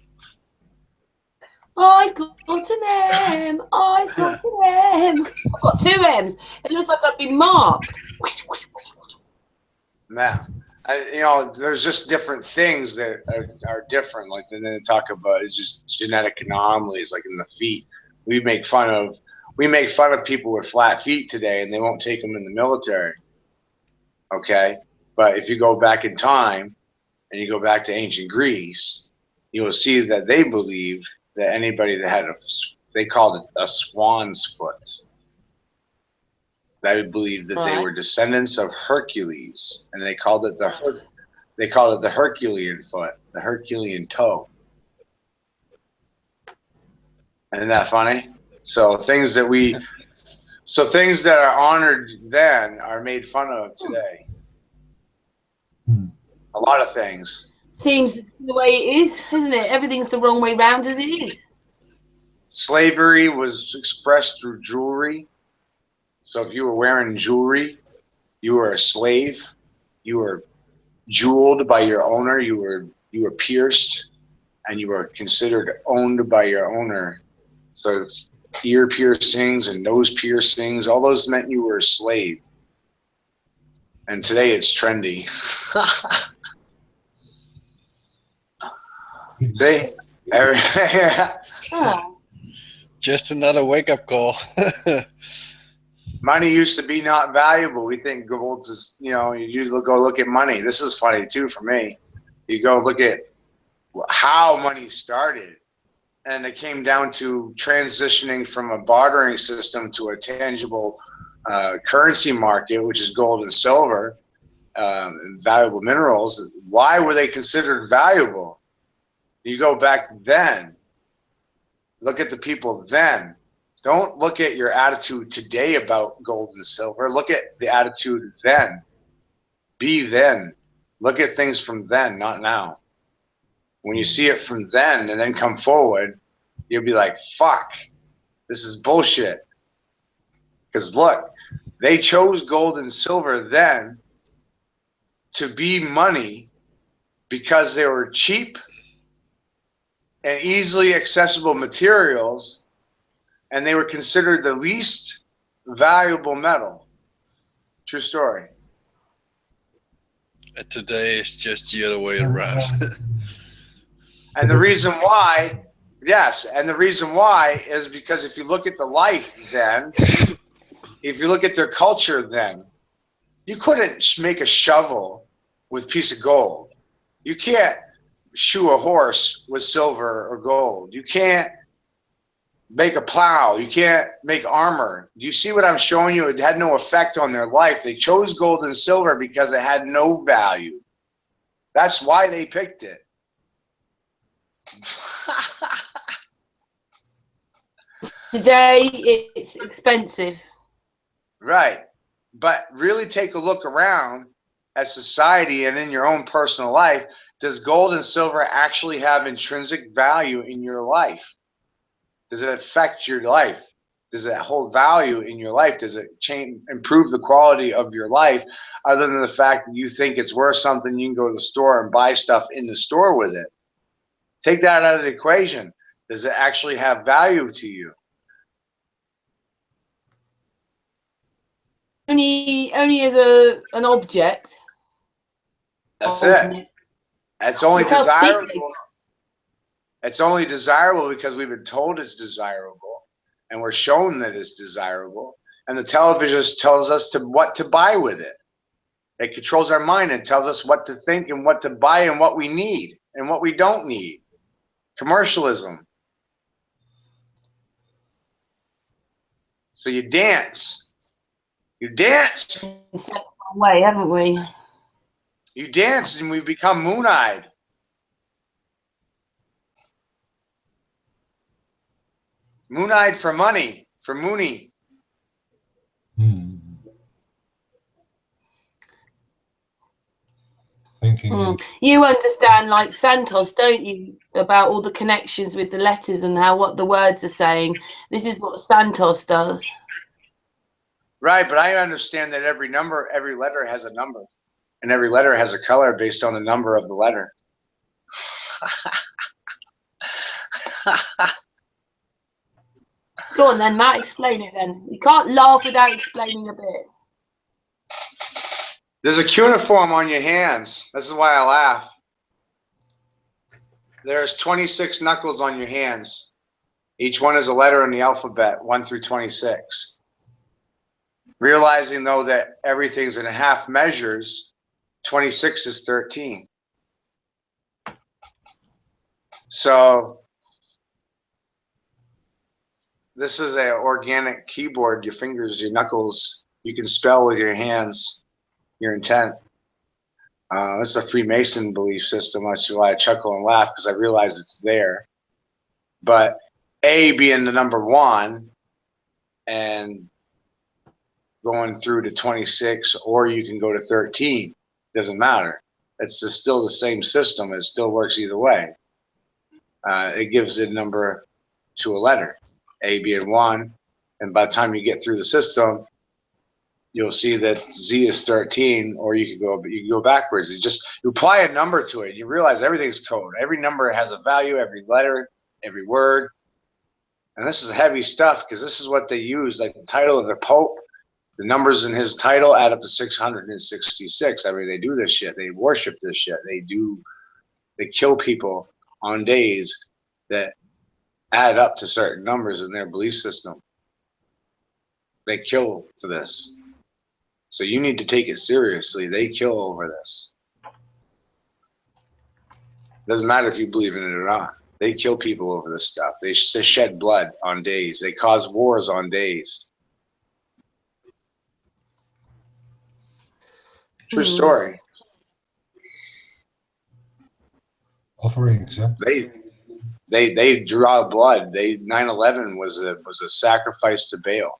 I've got an M. I've got an M. I've got two M's. It looks like I've been marked. Now, there's just different things that are different. Like, and then they talk about it's just genetic anomalies, like in the feet. We make fun of people with flat feet today, and they won't take them in the military. Okay, but if you go back in time and you go back to ancient Greece, you will see that they believed that anybody that had they called it a swan's foot. They believed that they were descendants of Hercules, and they called it the Herculean foot, the Herculean toe. Isn't that funny? So things that are honored then are made fun of today. A lot of things. Seems the way it is, isn't it? Everything's the wrong way round as it is. Slavery was expressed through jewelry. So if you were wearing jewelry, you were a slave. You were jeweled by your owner. You were pierced, and you were considered owned by your owner. So ear piercings and nose piercings, all those meant you were a slave. And today it's trendy. See? Just another wake-up call. Money used to be not valuable. We think gold is, you go look at money. This is funny too for me. You go look at how money started. and it came down to transitioning from a bartering system to a tangible currency market, which is gold and silver, valuable minerals. Why were they considered valuable? You go back then, look at the people then. Don't look at your attitude today about gold and silver. Look at the attitude then. Be then. Look at things from then, not now. When you see it from then and then come forward, you'll be like, fuck, this is bullshit. Because look, they chose gold and silver then to be money because they were cheap and easily accessible materials, and they were considered the least valuable metal. True story. And today it's just the other way around. And the reason why, yes, and the reason why is because if you look at the life then, if you look at their culture then, you couldn't make a shovel with a piece of gold. You can't shoe a horse with silver or gold. You can't make a plow. You can't make armor. Do you see what I'm showing you? It had no effect on their life. They chose gold and silver because it had no value. That's why they picked it. Today it's expensive. Right. But really take a look around at society and in your own personal life. Does gold and silver actually have intrinsic value in your life? Does it affect your life? Does it hold value in your life? Does it improve the quality of your life, other than the fact that you think it's worth something? You can go to the store and buy stuff in the store with it. Take that out of the equation. Does it actually have value to you? Only as an object. That's it. It's only desirable. It's only desirable because we've been told it's desirable, and we're shown that it's desirable. And the television tells us what to buy with it. It controls our mind and tells us what to think and what to buy and what we need and what we don't need. Commercialism. So you dance. You dance. In some way, haven't we? You dance and we become moon-eyed. Moon-eyed for money, for Mooney. Thinking. You understand, like Santos, don't you, about all the connections with the letters and what the words are saying? This is what Santos does. Right, but I understand that every letter has a number, and every letter has a color based on the number of the letter. Go on then, Matt, explain it then. You can't laugh without explaining a bit. There's a cuneiform on your hands. This is why I laugh. There's 26 knuckles on your hands. Each one is a letter in the alphabet, 1 through 26. Realizing, though, that everything's in half measures, 26 is 13. So this is an organic keyboard. Your fingers, your knuckles, you can spell with your hands your intent. This is a Freemason belief system. That's why I chuckle and laugh, because I realize it's there. But A being the number 1 and going through to 26, or you can go to 13. Doesn't matter. It's still the same system. It still works either way. It gives a number to a letter, A being 1, and by the time you get through the system, you'll see that Z is 13, or you can go backwards. You apply a number to it. You realize everything's code. Every number has a value. Every letter, every word, and this is heavy stuff, because this is what they use. Like the title of the Pope, the numbers in his title add up to 666. I mean, they do this shit. They worship this shit. They kill people on days that add up to certain numbers in their belief system. They kill for this. So you need to take it seriously. They kill over this. Doesn't matter if you believe in it or not. They kill people over this stuff. They shed blood on days. They cause wars on days. True story. Offerings, huh? They draw blood. 9/11 was a sacrifice to Baal,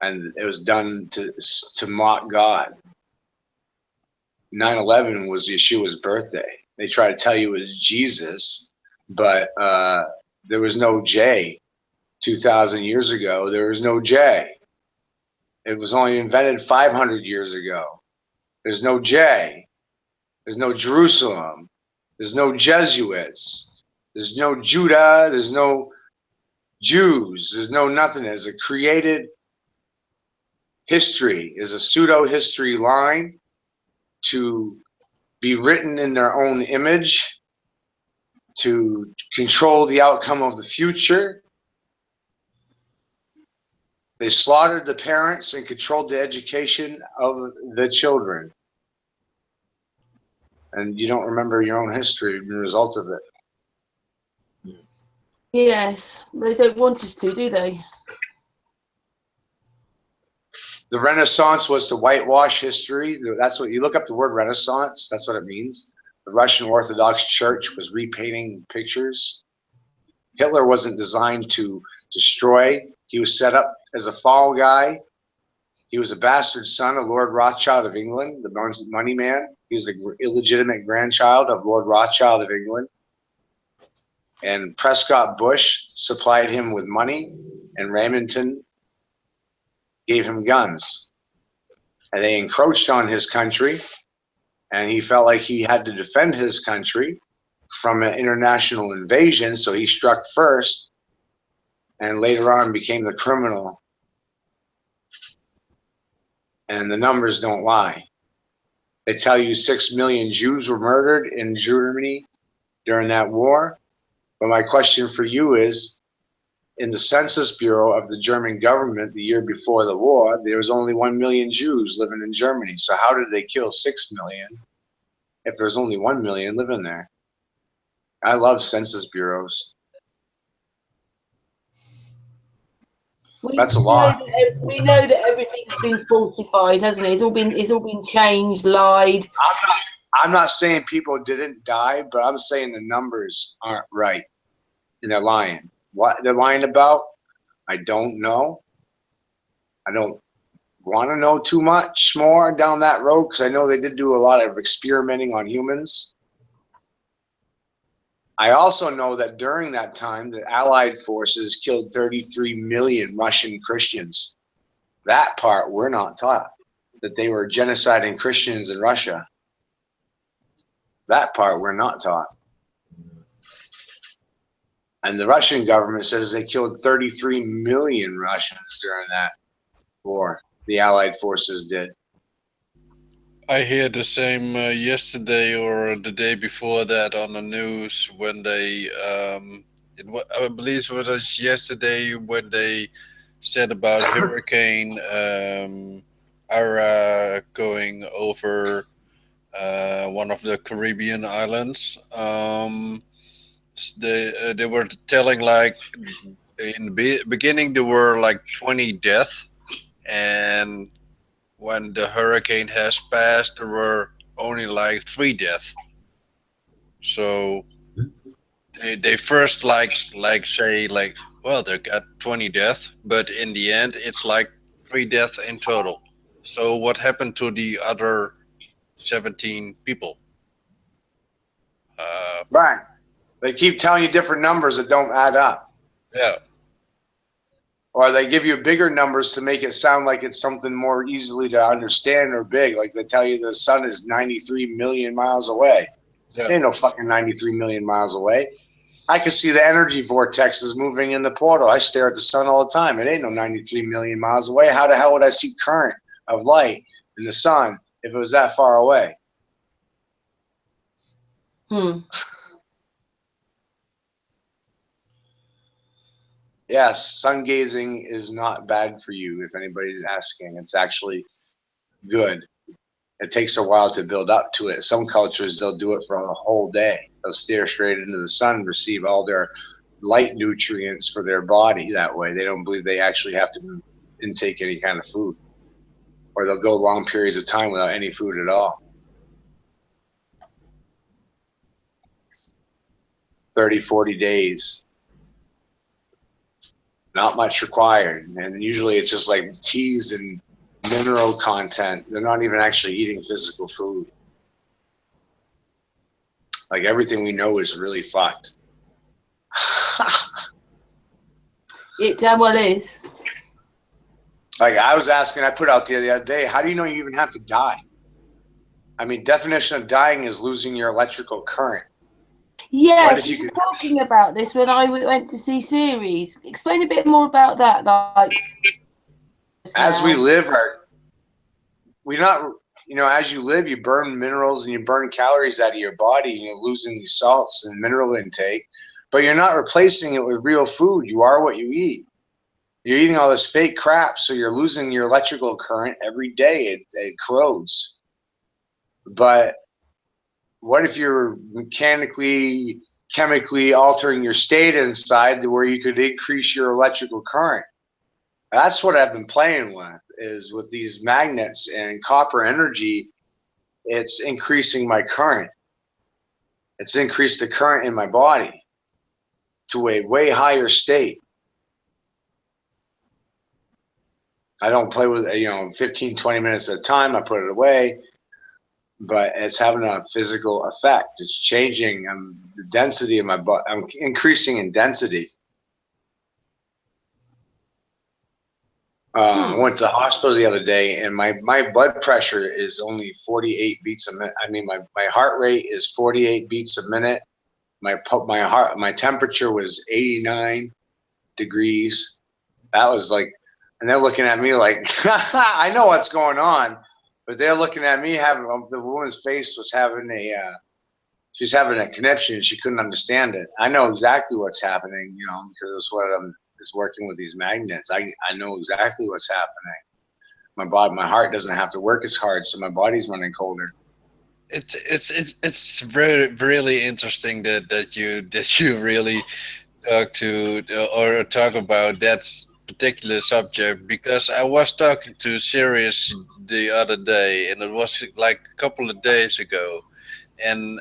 and it was done to mock God. 9/11 was Yeshua's birthday. They try to tell you it was Jesus, but there was no J. 2,000 years ago, there was no J. It was only invented 500 years ago. There's no J. There's no Jerusalem. There's no Jesuits. There's no Judah. There's no Jews. There's no nothing. There's a created history, is a pseudo history line to be written in their own image, to control the outcome of the future. They slaughtered the parents and controlled the education of the children. And you don't remember your own history as a result of it. Yes, they don't want us to, do they? The Renaissance was to whitewash history. That's what you look up the word Renaissance. That's what it means. The Russian Orthodox Church was repainting pictures. Hitler wasn't designed to destroy. He was set up as a fall guy. He was a bastard son of Lord Rothschild of England, the money man. He was an illegitimate grandchild of Lord Rothschild of England. And Prescott Bush supplied him with money, and Remington gave him guns. And they encroached on his country, and he felt like he had to defend his country from an international invasion, so he struck first, and later on became the criminal. And the numbers don't lie. They tell you 6 million Jews were murdered in Germany during that war. But my question for you is, in the Census Bureau of the German government the year before the war, there was only 1 million Jews living in Germany. So how did they kill 6 million if there's only 1 million living there? I love Census Bureaus. That's a lot. We know that everything's been falsified, hasn't it? It's all been changed, lied. I'm not saying people didn't die, but I'm saying the numbers aren't right, and they're lying. What they're lying about, I don't know. I don't want to know too much more down that road, because I know they did do a lot of experimenting on humans. I also know that during that time, the Allied forces killed 33 million Russian Christians. That part we're not taught, that they were genociding Christians in Russia. That part we're not taught. And the Russian government says they killed 33 million Russians during that war. The Allied forces did. I hear the same yesterday or the day before that on the news when they, I believe it was yesterday when they said about Hurricane Ira going over one of the Caribbean islands. They were telling like in the beginning there were like 20 deaths, and when the hurricane has passed, there were only like 3 deaths. So they first like say like, well, they got 20 deaths, but in the end it's like 3 deaths in total. So what happened to the other 17 people? Right. They keep telling you different numbers that don't add up. Yeah. Or they give you bigger numbers to make it sound like it's something more easily to understand or big. Like they tell you the sun is 93 million miles away. Yeah. It ain't no fucking 93 million miles away. I can see the energy vortexes moving in the portal. I stare at the sun all the time. It ain't no 93 million miles away. How the hell would I see current of light in the sun if it was that far away? Yes, sun gazing is not bad for you if anybody's asking. It's actually good. It takes a while to build up to it. Some cultures, they'll do it for a whole day. They'll stare straight into the sun, receive all their light nutrients for their body that way. They don't believe they actually have to intake any kind of food. Or they'll go long periods of time without any food at all. 30, 40 days. Not much required. And usually it's just like teas and mineral content. They're not even actually eating physical food. Like everything we know is really fucked. It damn well is. Like I was asking, I put out there the other day, how do you know you even have to die? I mean, definition of dying is losing your electrical current. Yes, we were talking about this when I went to see series. Explain a bit more about that. Like, as we live, as you live, you burn minerals and you burn calories out of your body, and you're losing these salts and mineral intake, but you're not replacing it with real food. You are what you eat. You're eating all this fake crap, so you're losing your electrical current every day. It corrodes. But what if you're mechanically, chemically altering your state inside to where you could increase your electrical current? That's what I've been playing with, is with these magnets and copper energy. It's increasing my current. It's increased the current in my body to a way higher state. I don't play with it, 15, 20 minutes at a time. I put it away, but it's having a physical effect. It's changing the density of my body. I'm increasing in density. I went to the hospital the other day, and my blood pressure is only 48 beats a minute. I mean, my heart rate is 48 beats a minute. My temperature was 89 degrees. That was like, and they're looking at me like, I know what's going on, but they're looking at me the woman's face was she's having a conniption. She couldn't understand it. I know exactly what's happening, because it's what I'm just working with these magnets. I know exactly what's happening. My heart doesn't have to work as hard, so my body's running colder. It's very really interesting that you really talk about that particular subject, because I was talking to Sirius the other day, and it was like a couple of days ago, and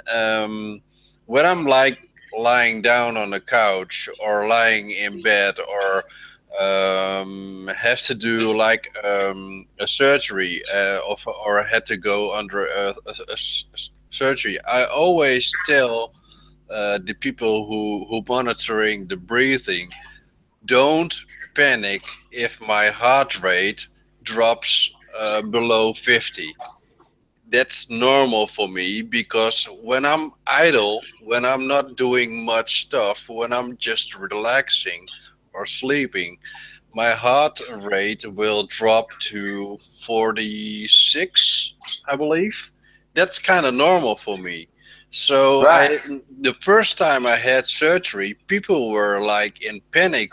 when I'm like lying down on the couch or lying in bed or have to do like a surgery or had to go under a surgery, I always tell the people who monitoring the breathing, don't panic if my heart rate drops below 50. That's normal for me, because when I'm idle, when I'm not doing much stuff, when I'm just relaxing or sleeping, my heart rate will drop to 46, I believe. That's kind of normal for me. So Right. the first time I had surgery, people were like in panic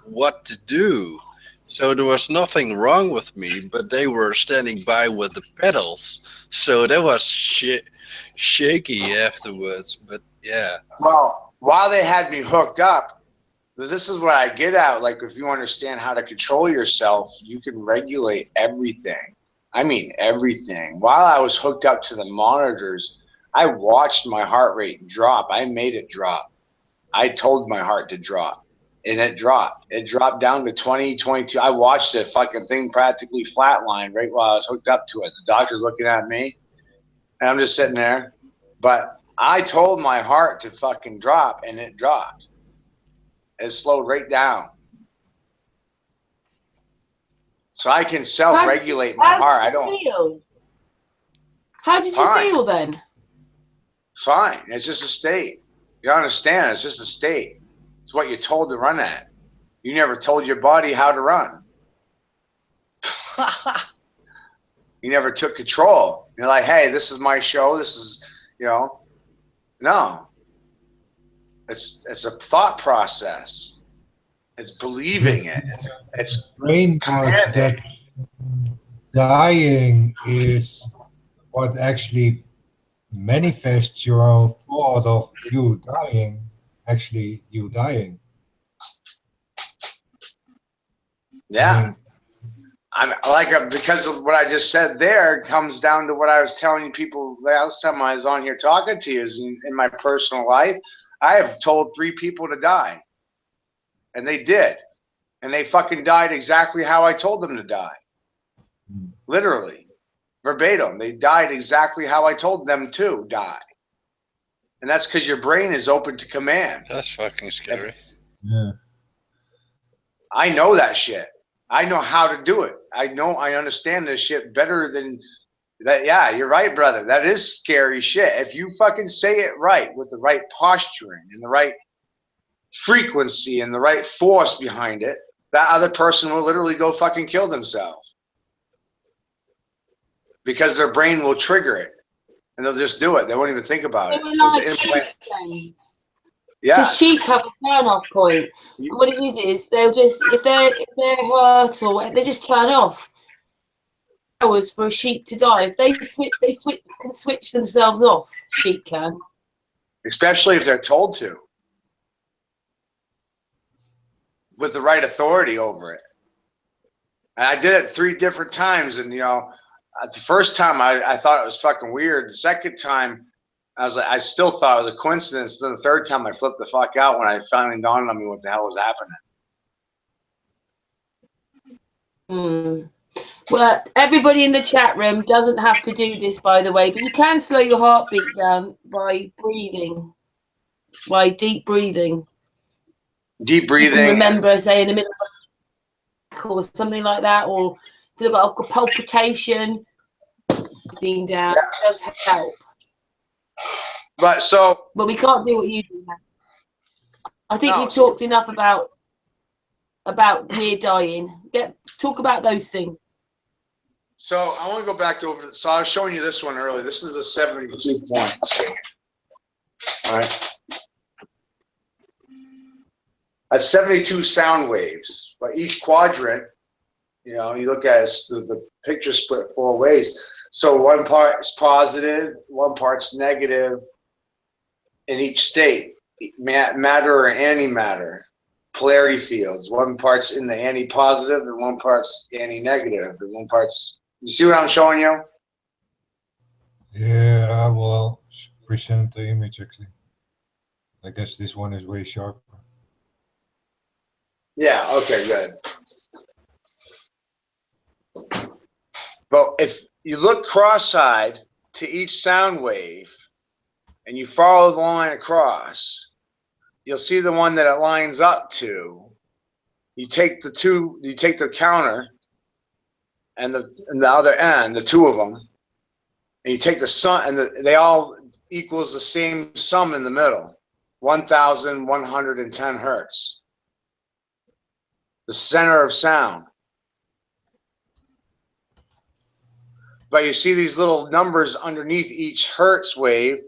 what to do. So there was nothing wrong with me, but they were standing by with the pedals. So that was shaky afterwards. But yeah. Well, while they had me hooked up, because this is what I get at, like if you understand how to control yourself, you can regulate everything. I mean everything. While I was hooked up to the monitors, I watched my heart rate drop. I made it drop. I told my heart to drop, and it dropped. It dropped down to 20, 22. I watched the fucking thing practically flatline right while I was hooked up to it. The doctor's looking at me, and I'm just sitting there. But I told my heart to fucking drop, and it dropped. It slowed right down. So I can self-regulate my heart. I don't feel. How did you feel then? Fine. It's just a state. You understand? It's just a state. It's what you're told to run at. You never told your body how to run. You never took control. You're like, hey, this is my show. This is, no. It's a thought process. It's believing it. It's brain knows that dying is what actually manifests your own thought of you dying, actually you dying. Yeah. I mean, I'm like because of what I just said there comes down to what I was telling people last time I was on here talking to you is in my personal life. I have told 3 people to die, and they did, and they fucking died exactly how I told them to die, literally, verbatim. They died exactly how I told them to die, and that's because your brain is open to command. That's fucking scary. yeah. I know that shit. I know how to do it. I understand this shit better than that. Yeah, you're right, brother. That is scary shit. If you fucking say it right with the right posturing and the right frequency and the right force behind it, that other person will literally go fucking kill themselves because their brain will trigger it and they'll just do it. They won't even think about They it. were like sheep. Yeah. Because sheep have a turn-off point. And what it is they'll just if they're hurt or whatever, they just turn off. Hours for a sheep to die. If they can switch themselves off. Sheep can. Especially if they're told to, with the right authority over it. And I did it 3 different times, and the first time I thought it was fucking weird. The second time I still thought it was a coincidence. Then the third time I flipped the fuck out when I finally dawned on me what the hell was happening. Well, everybody in the chat room doesn't have to do this, by the way, but you can slow your heartbeat down by breathing, by deep breathing. Deep breathing. You can remember, say, in the middle of or something like that, or if you've got a palpitation, being down does help. But we can't do what you do now. I think we've talked enough about near dying. Talk about those things. So I want to go back to so I was showing you this one earlier. This is the 72 points. All right. That's 72 sound waves, but each quadrant, you look at it, the picture split 4 ways. So one part is positive, one part's negative in each state. Matter or antimatter, polarity fields. One part's in the anti-positive and one part's anti-negative, and one part's. You see what I'm showing you? Yeah, I will present the image actually. I guess this one is way sharper. Yeah, okay, good. But if you look cross-eyed to each sound wave and you follow the line across, you'll see the one that it lines up to. You take the counter and the other end, the 2 of them, and you take the sum, and they all equals the same sum in the middle, 1,110 hertz. The center of sound. But you see these little numbers underneath each hertz wave.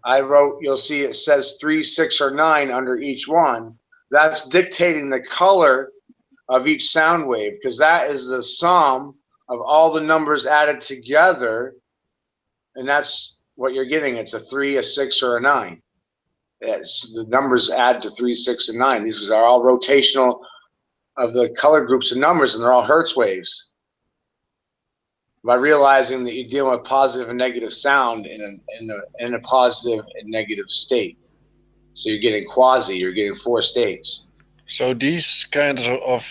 You'll see it says 3, 6, or 9 under each one. That's dictating the color of each sound wave, because that is the sum of all the numbers added together, and that's what you're getting. It's a 3, a 6, or a 9. The numbers add to 3, 6, and 9. These are all rotational of the color groups and numbers, and they're all hertz waves. By realizing that you're dealing with positive and negative sound in a positive and negative state, so you're getting you're getting 4 states. So these kinds of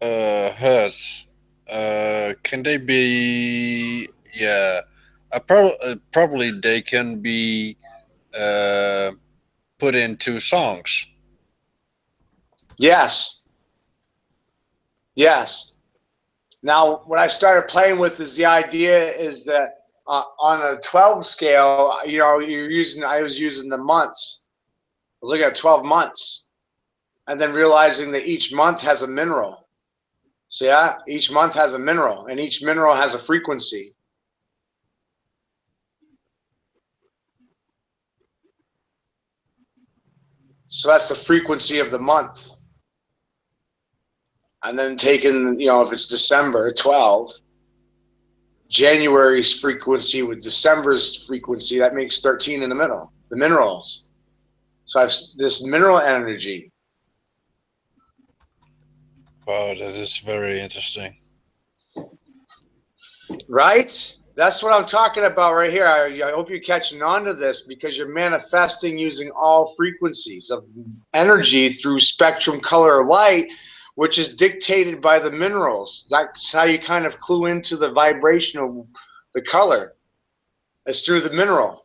hertz, can they be? Yeah, probably they can be put into songs. Yes. Yes. Now, what I started playing with is the idea is that on a 12 scale, I was using the months. I was looking at 12 months, and then realizing that each month has a mineral. So yeah, each month has a mineral, and each mineral has a frequency. So that's the frequency of the month. And then taking, if it's December 12, January's frequency with December's frequency, that makes 13 in the middle, the minerals. So I've this mineral energy. Wow, that is very interesting. Right? That's what I'm talking about right here. I hope you're catching on to this, because you're manifesting using all frequencies of energy through spectrum, color, light, which is dictated by the minerals. That's how you kind of clue into the vibration of the color. It's through the mineral.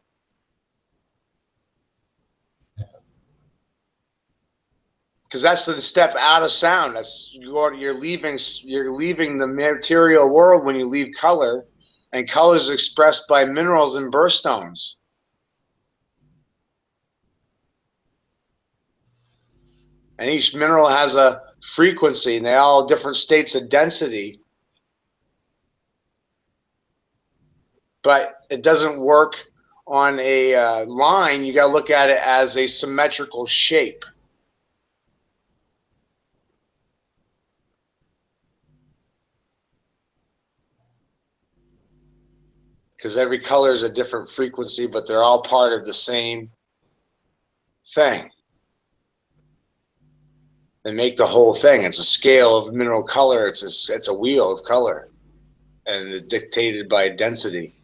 Because that's the step out of sound. That's you're leaving the material world when you leave color, and color is expressed by minerals and birthstones. And each mineral has a frequency, and they all have different states of density. But it doesn't work on a line. You got to look at it as a symmetrical shape. Because every color is a different frequency, but they're all part of the same thing. They make the whole thing. It's a scale of mineral color. It's a wheel of color, and it's dictated by density.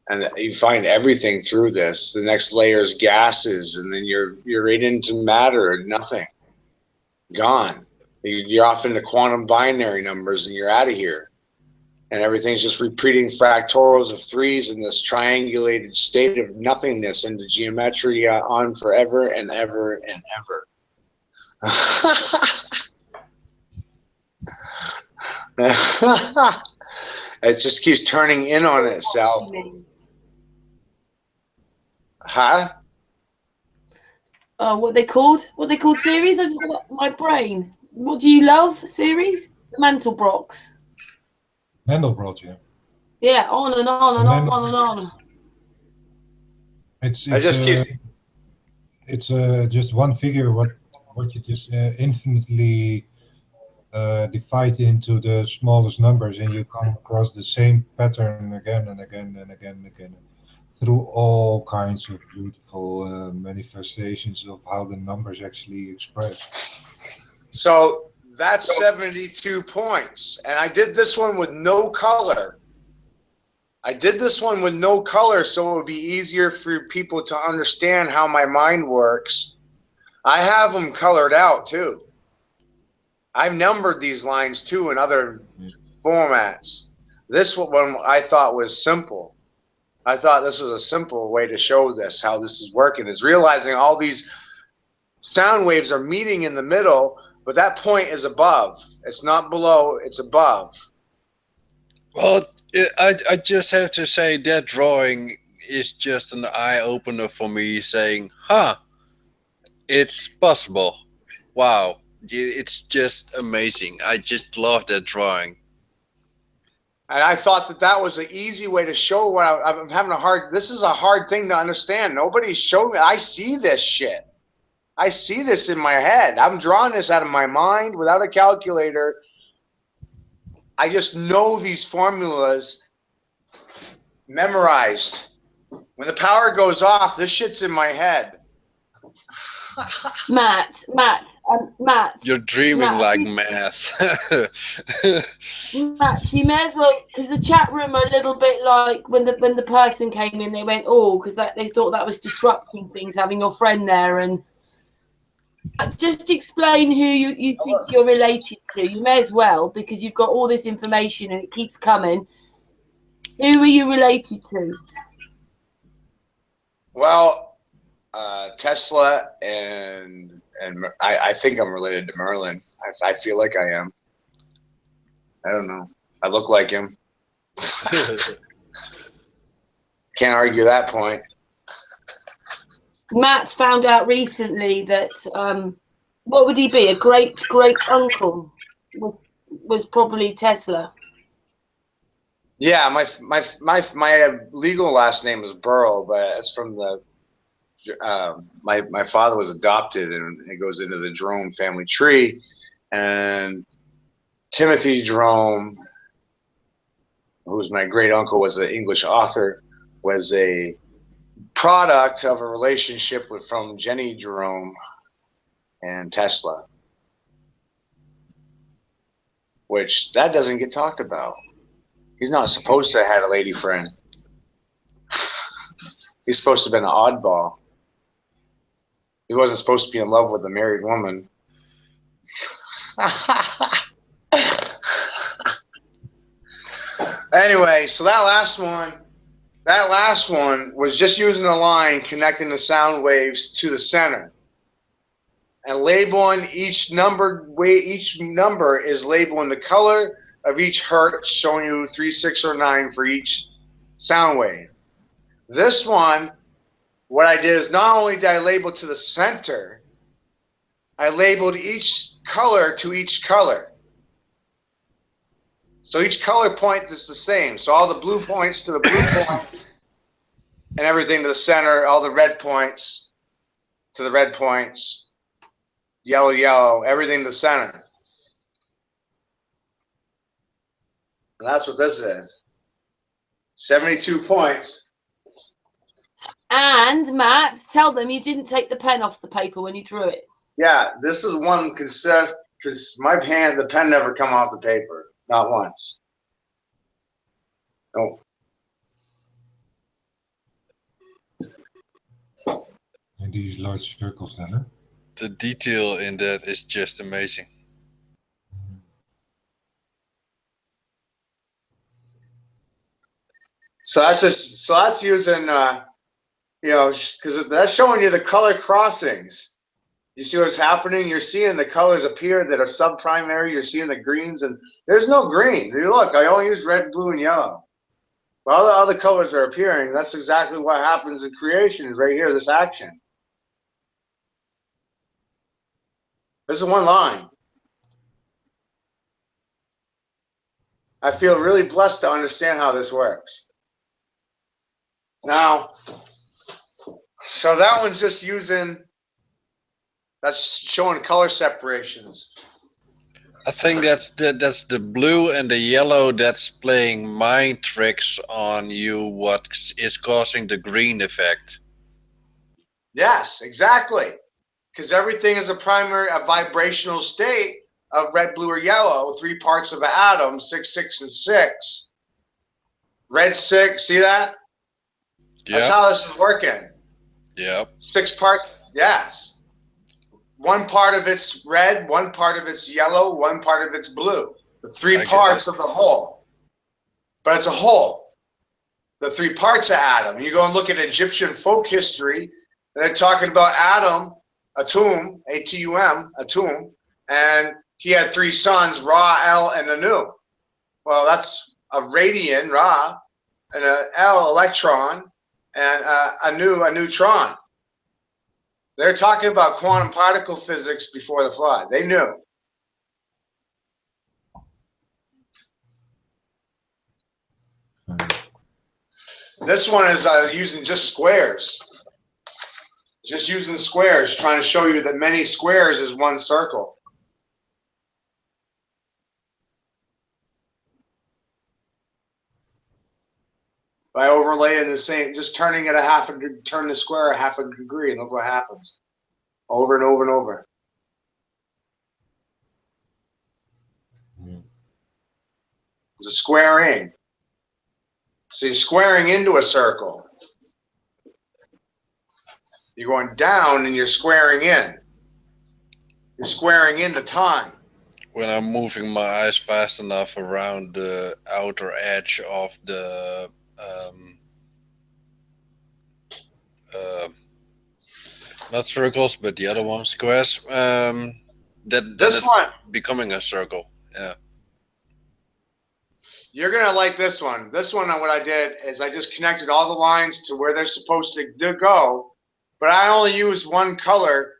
And you find everything through this. The next layer is gases, and then you're right into matter, nothing, gone. You're off into quantum binary numbers, and you're out of here. And everything's just repeating fractals of threes in this triangulated state of nothingness into geometry on forever and ever and ever. It just keeps turning in on itself. Huh? What they called? What they called series? I just got my brain. What do you love? Series? The Mantelbrocks. Mandelbrot, yeah. Yeah, on and on and on and on. It's keep... just one figure. What you just infinitely divide into the smallest numbers, and you come across the same pattern again and again and again and again, through all kinds of beautiful manifestations of how the numbers actually express. So that's 72 points. And I did this one with no color. So it would be easier for people to understand how my mind works. I have them colored out too. I've numbered these lines too in other formats. This one I thought was simple. I thought this was a simple way to show this, how this is working, is realizing all these sound waves are meeting in the middle, but that point is above. It's not below, it's above. Well, I just have to say that drawing is just an eye-opener for me, saying, huh, it's possible. Wow, it's just amazing. I just love that drawing. And I thought that was an easy way to show what I'm having this is a hard thing to understand. Nobody's showing me. I see this shit. I see this in my head. I'm drawing this out of my mind without a calculator. I just know these formulas memorized. When the power goes off, this shit's in my head. Matt. You're dreaming Matt, like math. Matt, you may as well, because the chat room are a little bit like when the person came in, they went, oh, because they thought that was disrupting things, having your friend there. And just explain who you think you're related to. You may as well, because you've got all this information and it keeps coming. Who are you related to? Well, Tesla and I think I'm related to Merlin. I feel like I am. I don't know. I look like him. Can't argue that point. Matt's found out recently that what would he be? A great uncle was probably Tesla. Yeah, my legal last name is Burrow, but it's from the my father was adopted, and it goes into the Jerome family tree, and Timothy Jerome, who was my great uncle, was an English author, was a product of a relationship from Jenny Jerome and Tesla, which that doesn't get talked about. He's not supposed to have had a lady friend. He's supposed to have been an oddball. He wasn't supposed to be in love with a married woman. Anyway, so that last one was just using a line connecting the sound waves to the center. And labeling each number is labeling the color of each hertz, showing you 3, 6, or 9 for each sound wave. This one, what I did is not only did I label to the center, I labeled each color to each color. So each color point is the same. So all the blue points to the blue point, and everything to the center, all the red points to the red points, yellow, yellow, everything to the center. And that's what this is. 72 points. And Matt, tell them you didn't take the pen off the paper when you drew it. Yeah, this is one because my hand, the pen never come off the paper. Not once. No. And these large circles then, huh? The detail in that is just amazing. So that's using because that's showing you the color crossings. You see what's happening? You're seeing the colors appear that are subprimary. You're seeing the greens, and there's no green. You look, I only use red, blue, and yellow. But all the other colors are appearing. That's exactly what happens in creation, is right here, this action. This is one line. I feel really blessed to understand how this works. Now, so that one's just that's showing color separations. I think that's the blue and the yellow that's playing mind tricks on you, what is causing the green effect. Yes, exactly. Because everything is a vibrational state of red, blue, or yellow, 3 parts of an atom, 6, 6, and 6. Red 6, see that? Yeah. That's how this is working. Yeah. 6 parts, yes. 1 part of it's red, 1 part of it's yellow, 1 part of it's blue. The 3 parts of the whole. But it's a whole. The 3 parts of atom. You go and look at Egyptian folk history, and they're talking about Atum, A-T-U-M, Atum, and he had 3 sons, Ra, El, and Anu. Well, that's a radian, Ra, and an L, electron, and Anu, a neutron. They're talking about quantum particle physics before the flood. They knew. This one is using just squares. Just using squares, trying to show you that many squares is one circle. By overlaying the same, just turning it turn the square a half a degree, and look what happens. Over and over and over. It's a squaring. So you're squaring into a circle. You're going down and you're squaring in. You're squaring into time. When I'm moving my eyes fast enough around the outer edge of the not circles, but the other one, squares. This one becoming a circle. Yeah. You're gonna like this one. This one, what I did is I just connected all the lines to where they're supposed to go, but I only used 1 color.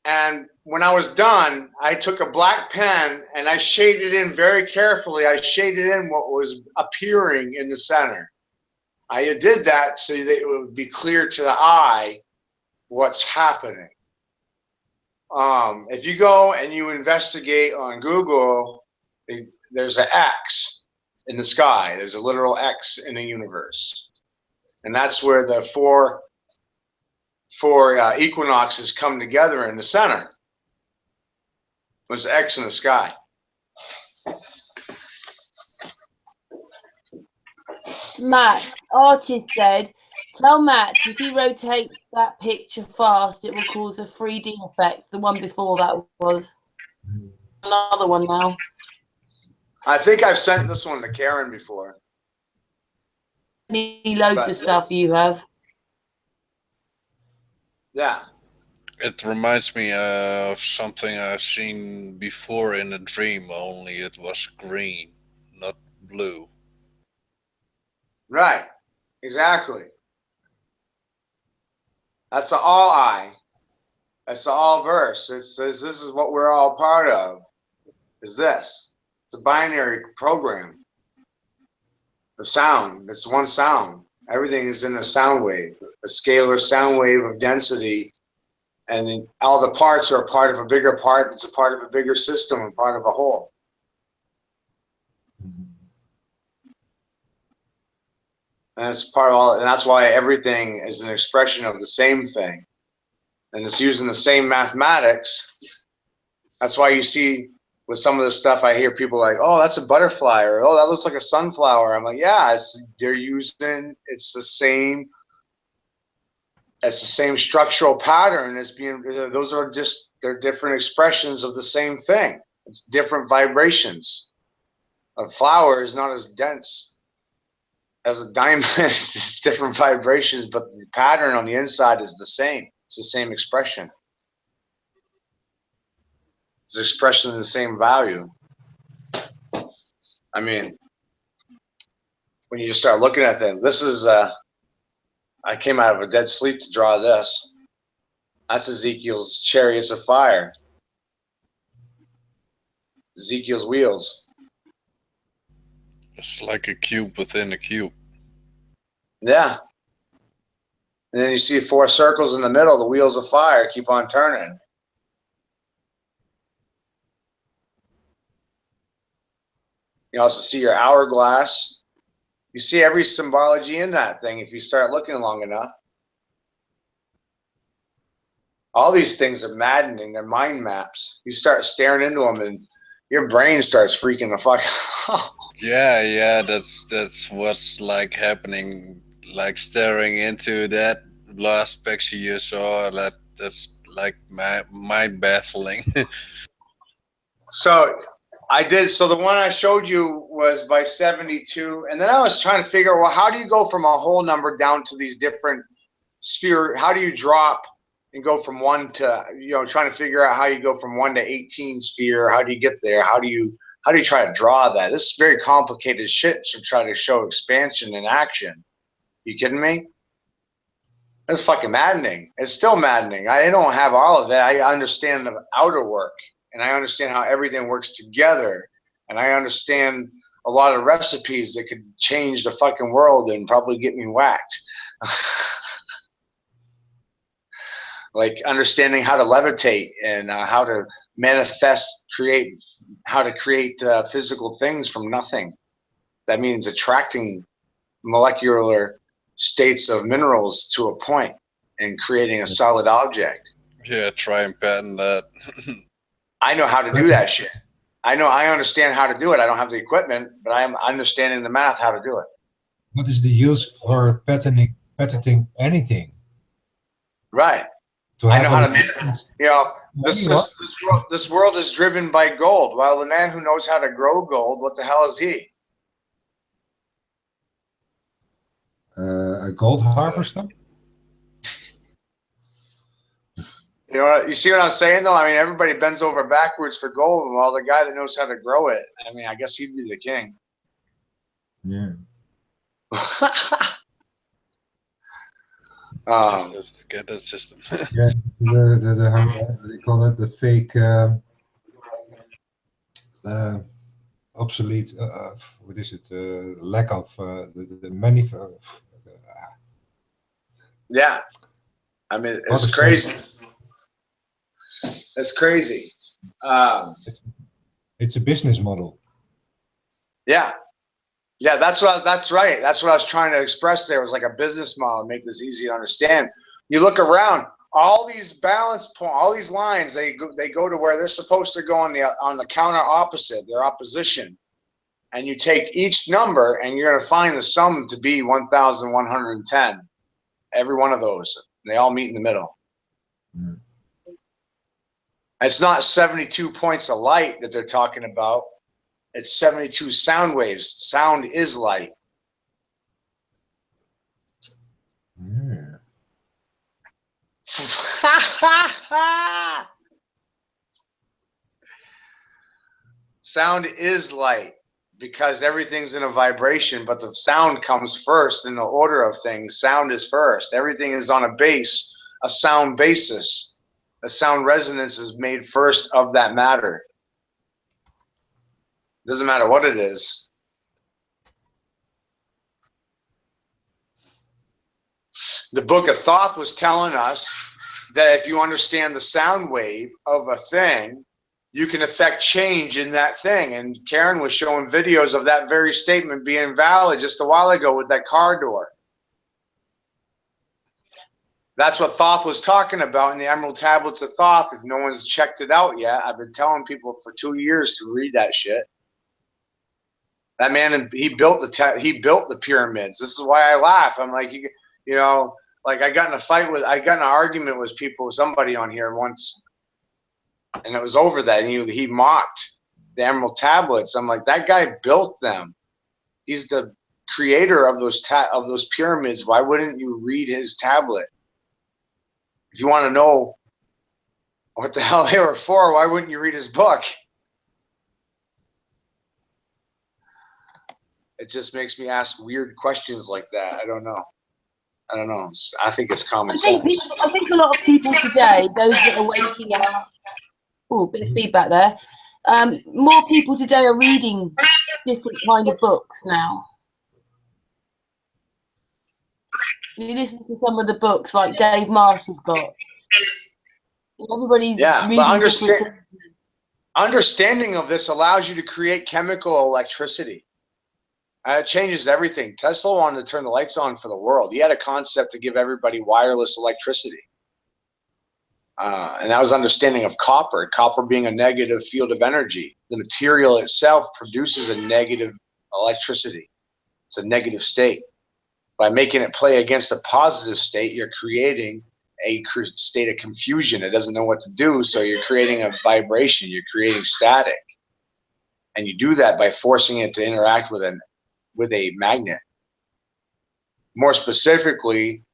And when I was done, I took a black pen and I shaded in very carefully. I shaded in what was appearing in the center. I did that so that it would be clear to the eye what's happening. If you go and you investigate on Google there's an X in the sky. There's a literal X in the universe, and that's where the four equinoxes come together in the center. There's an X in the sky. Matt, artist said, tell Matt if he rotates that picture fast, it will cause a 3D effect. The one before that was another one now. I think I've sent this one to Karen before. Loads of stuff you have. Yeah. It reminds me of something I've seen before in a dream, only it was green, not blue. Right. Exactly. That's the all I. That's the all verse. It says this is what we're all part of. Is this. It's a binary program. The sound. It's one sound. Everything is in a sound wave. A scalar sound wave of density. And then all the parts are a part of a bigger part. It's a part of a bigger system and part of a whole. And that's part of all, and that's why everything is an expression of the same thing. And it's using the same mathematics. That's why you see with some of the stuff I hear people like, oh, that's a butterfly, or oh, that looks like a sunflower. I'm like, yeah, they're using, it's the same structural pattern as being, those are just, they're different expressions of the same thing. It's different vibrations. A flower is not as dense as a diamond. It's different vibrations, but the pattern on the inside is the same. It's the same expression. It's expression of the same value. I mean, when you just start looking at things, this is, I came out of a dead sleep to draw this. That's Ezekiel's chariots of fire. Ezekiel's wheels. It's like a cube within a cube. Yeah. And then you see 4 circles in the middle, the wheels of fire keep on turning. You also see your hourglass. You see every symbology in that thing if you start looking long enough. All these things are maddening. They're mind maps. You start staring into them and your brain starts freaking the fuck out. Yeah, that's what's like happening. Like staring into that last picture you saw. That's like mind baffling. So I did. So the one I showed you was by 72, and then I was trying to figure out, well, how do you go from a whole number down to these different sphere? How do you drop and go from 1 to, trying to figure out how you go from 1 to 18 sphere? How do you get there? How do you try to draw that? This is very complicated shit to try to show expansion in action. You kidding me? It's fucking maddening. It's still maddening. I don't have all of that. I understand the outer work, and I understand how everything works together, and I understand a lot of recipes that could change the fucking world and probably get me whacked. Like understanding how to levitate and how to manifest, how to create physical things from nothing. That means attracting molecular states of minerals to a point and creating a solid object. Yeah, try and patent that. I know how to do that shit. I understand how to do it. I don't have the equipment, but I am understanding the math how to do it. What is the use for patenting anything? Right. I know how to make it. This world is driven by gold. While the man who knows how to grow gold, what the hell is he? A gold harvester? You see what I'm saying, though? I mean, everybody bends over backwards for gold, while the guy that knows how to grow it, I mean, I guess he'd be the king. Yeah. Forget that system. Yeah, how do you call it? The fake, obsolete. What is it? Lack of the many. Yeah, I mean, it's crazy. It's crazy. It's a business model. Yeah. Yeah, that's right. That's what I was trying to express there. It was like a business model, make this easy to understand. You look around, all these balance points, all these lines, they go to where they're supposed to go on the counter opposite, their opposition. And you take each number and you're going to find the sum to be 1,110. Every one of those. They all meet in the middle. Mm. It's not 72 points of light that they're talking about. It's 72 sound waves. Sound is light. Yeah. Sound is light because everything's in a vibration, but the sound comes first in the order of things. Sound is first. Everything is on a base, a sound basis. A sound resonance is made first of that matter. Doesn't matter what it is. The Book of Thoth was telling us that if you understand the sound wave of a thing, you can affect change in that thing. And Karen was showing videos of that very statement being valid just a while ago with that car door. That's what Thoth was talking about in the Emerald Tablets of Thoth. If no one's checked it out yet, I've been telling people for 2 years to read that shit. That man, he built the pyramids. This is why I laugh. I'm like, you know, like I got in an argument with somebody on here once, and it was over that. And he mocked the Emerald Tablets. I'm like, that guy built them. He's the creator of those pyramids. Why wouldn't you read his tablet? If you want to know what the hell they were for, why wouldn't you read his book? It just makes me ask weird questions like that. I don't know. I think it's common sense. I think a lot of people today, those that are waking up, oh, bit of feedback there. More people today are reading different kind of books now. You listen to some of the books like Dave Marshall's got. Everybody's reading different things. Understanding of this allows you to create chemical electricity. It changes everything. Tesla wanted to turn the lights on for the world. He had a concept to give everybody wireless electricity. And that was understanding of copper being a negative field of energy. The material itself produces a negative electricity. It's a negative state. By making it play against a positive state, you're creating a state of confusion. It doesn't know what to do, so you're creating a vibration. You're creating static. And you do that by forcing it to interact with a magnet. More specifically,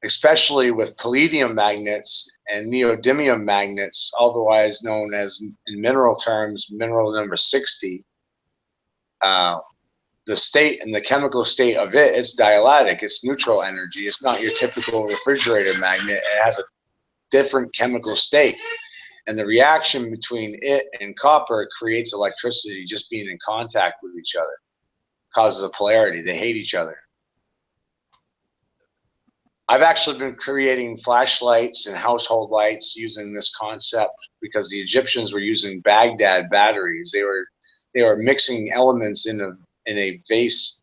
especially with palladium magnets and neodymium magnets, otherwise known as, in mineral terms, mineral number 60, the state and the chemical state of it's dialectic. It's neutral energy. It's not your typical refrigerator magnet. It has a different chemical state. And the reaction between it and copper creates electricity just being in contact with each other. Causes a polarity. They hate each other. I've actually been creating flashlights and household lights using this concept because the Egyptians were using Baghdad batteries. They were mixing elements in a vase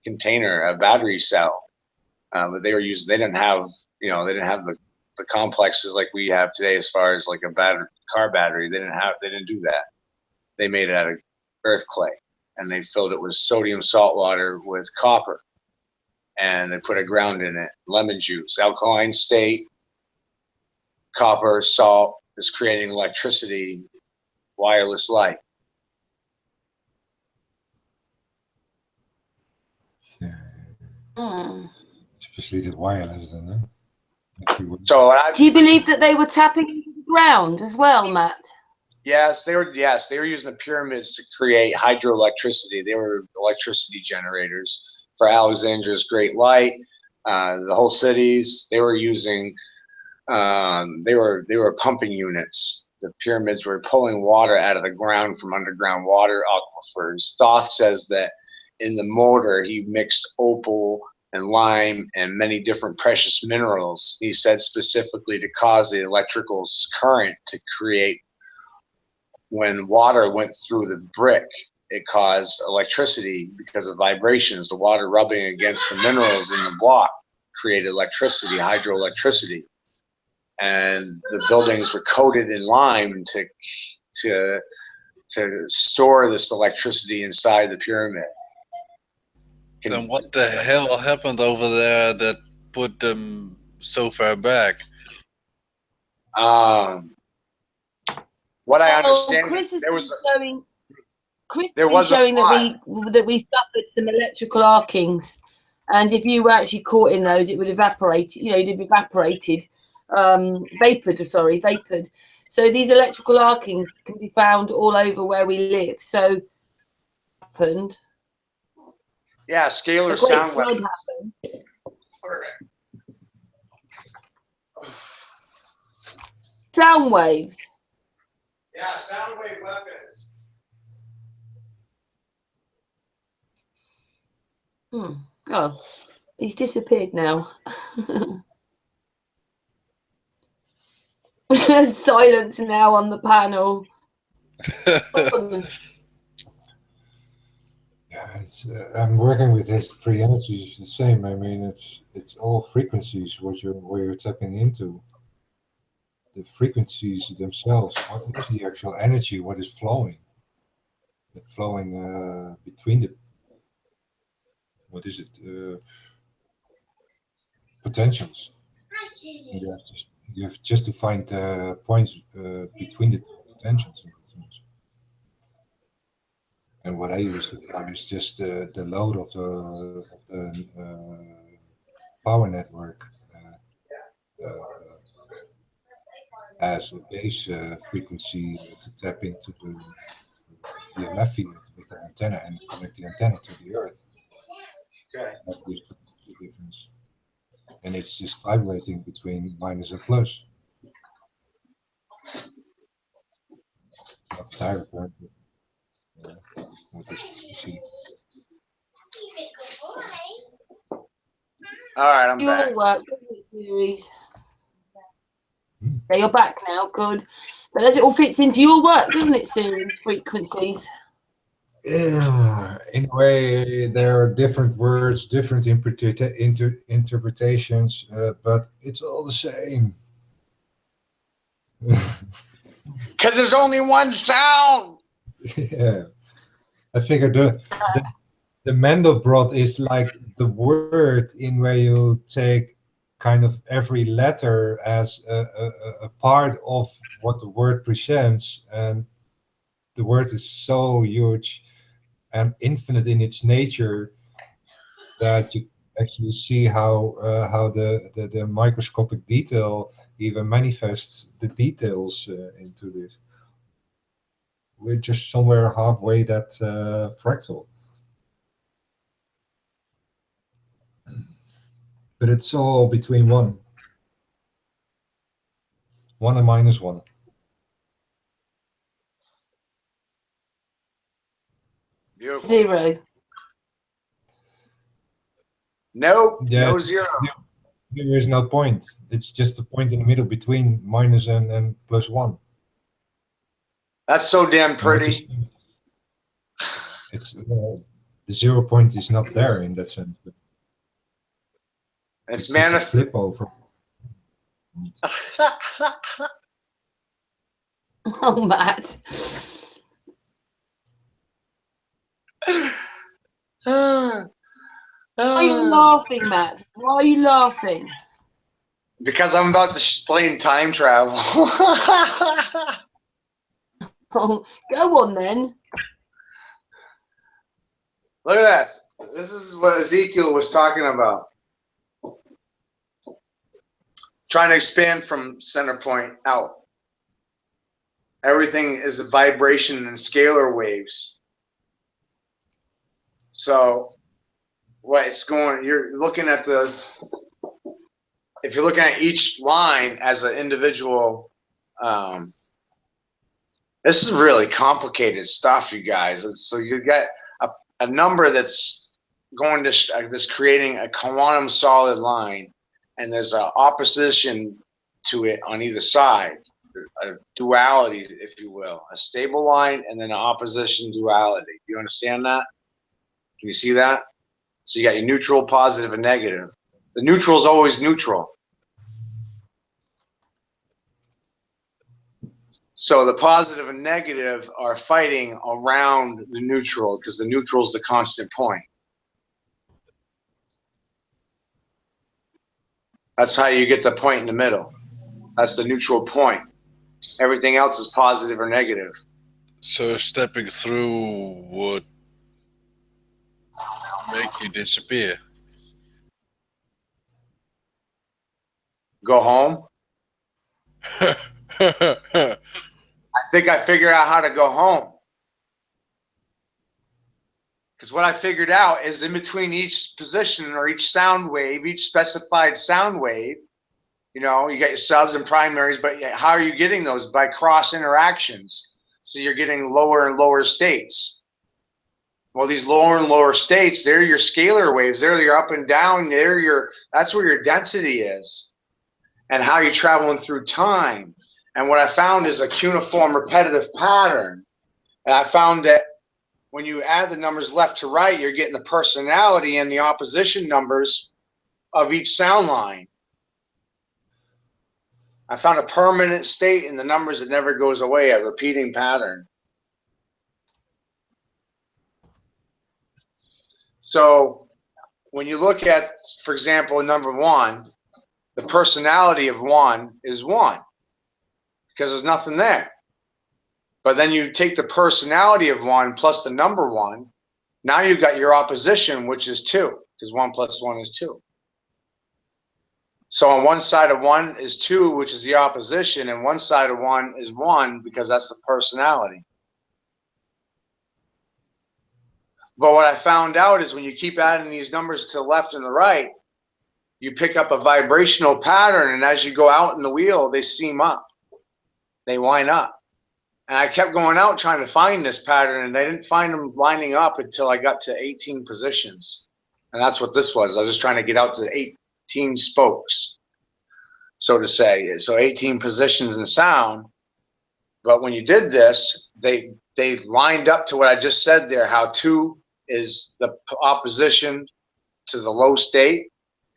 container, a battery cell. But they didn't have the complexes like we have today as far as like a car battery. They didn't do that. They made it out of earth clay. And they filled it with sodium salt water with copper. And they put a ground in it, lemon juice, alkaline state, copper, salt is creating electricity, wireless light. Especially the wireless, then. So do you believe that they were tapping into the ground as well, Matt? Yes, they were using the pyramids to create hydroelectricity. They were electricity generators for Alexander's Great Light. The whole cities, they were using they were pumping units. The pyramids were pulling water out of the ground from underground water aquifers. Thoth says that in the mortar he mixed opal and lime and many different precious minerals. He said specifically to cause the electrical current to create when water went through the brick it caused electricity because of vibrations. The water rubbing against the minerals in the block created electricity, hydroelectricity. And the buildings were coated in lime to store this electricity inside the pyramid. Then what the hell happened over there that put them so far back? What I understand, Chris is there was showing. Chris there is was a showing that plot. we suffered some electrical arkings, and if you were actually caught in those, it would evaporate. You know, it'd have evaporated, vapored. Sorry, vapored. So these electrical arkings can be found all over where we live. So happened. Yeah, scalar A great sound flood weapons. happened. Sound waves. Yeah, sound wave weapons. Oh, he's disappeared now. Silence now on the panel. Yeah, I'm working with this free energy. It's the same. I mean, it's all frequencies where you're tapping into. The frequencies themselves. What is the actual energy? What is flowing? The flowing between the. What is it? Potentials. You have just to find points between the two potentials. And what I use to find is just the load of the power network as a base frequency to tap into the EMF field with an antenna and connect the antenna to the earth. Okay. That gives the difference. And it's just vibrating between minus and plus. Not direct current, but what is see. All right, I'm Your back. work, series. Yeah, you're back now. Good. But as it all fits into your work, doesn't it, series frequencies? Yeah, in a way, there are different words, different interpretations, but it's all the same. Because there's only one sound. Yeah, I figured the Mandelbrot is like the word in where you take kind of every letter as a part of what the word presents, and the word is so huge and infinite in its nature that you actually see how the microscopic detail even manifests the details into this. We're just somewhere halfway that fractal. But it's all between 1 and -1. Beautiful. 0. Nope, Yeah, no zero. there is no point. It's just a point in the middle between minus and +1. That's so damn And what you pretty. see, it's the 0 point is not there in that sense. But It's it's just a manifest. flip over. Oh, Matt. Why are you laughing, Matt? Why are you laughing? Because I'm about to explain time travel. Oh, go on then. Look at that. This is what Ezekiel was talking about. Trying to expand from center point out. Everything is a vibration and scalar waves. So what it's going, you're looking at if you're looking at each line as an individual, this is really complicated stuff, you guys. So you get a number that's going to that's creating a quantum solid line, and there's an opposition to it on either side. a duality, if you will, a stable line and then an opposition duality. Do you understand that? Can you see that? So you got your neutral, positive, and negative. The neutral is always neutral. So the positive and negative are fighting around the neutral because the neutral is the constant point. That's how you get the point in the middle. That's the neutral point. Everything else is positive or negative. So stepping through would make you disappear. Go home. I think I figured out how to go home. Because what I figured out is in between each position or each sound wave, each specified sound wave, you know, you get your subs and primaries, but how are you getting those? By cross interactions. So you're getting lower and lower states. Well, these lower and lower states, they're your scalar waves. They're your up and down. That's where your density is and how you're traveling through time. And what I found is a cuneiform repetitive pattern. And I found that when you add the numbers left to right, you're getting the personality and the opposition numbers of each sound line. I found a permanent state in the numbers that never goes away, a repeating pattern. So when you look at, for example, number 1, the personality of 1 is 1 because there's nothing there. But then you take the personality of 1 plus the number 1. Now you've got your opposition, which is 2, because 1 plus 1 is 2. So on one side of 1 is 2, which is the opposition, and one side of 1 is 1 because that's the personality. But what I found out is when you keep adding these numbers to the left and the right, you pick up a vibrational pattern, and as you go out in the wheel, they seam up. They line up. And I kept going out trying to find this pattern, and I didn't find them lining up until I got to 18 positions. And that's what this was. I was just trying to get out to 18 spokes, so to say. So 18 positions in sound. But when you did this, they lined up to what I just said there, how 2 is the opposition to the low state,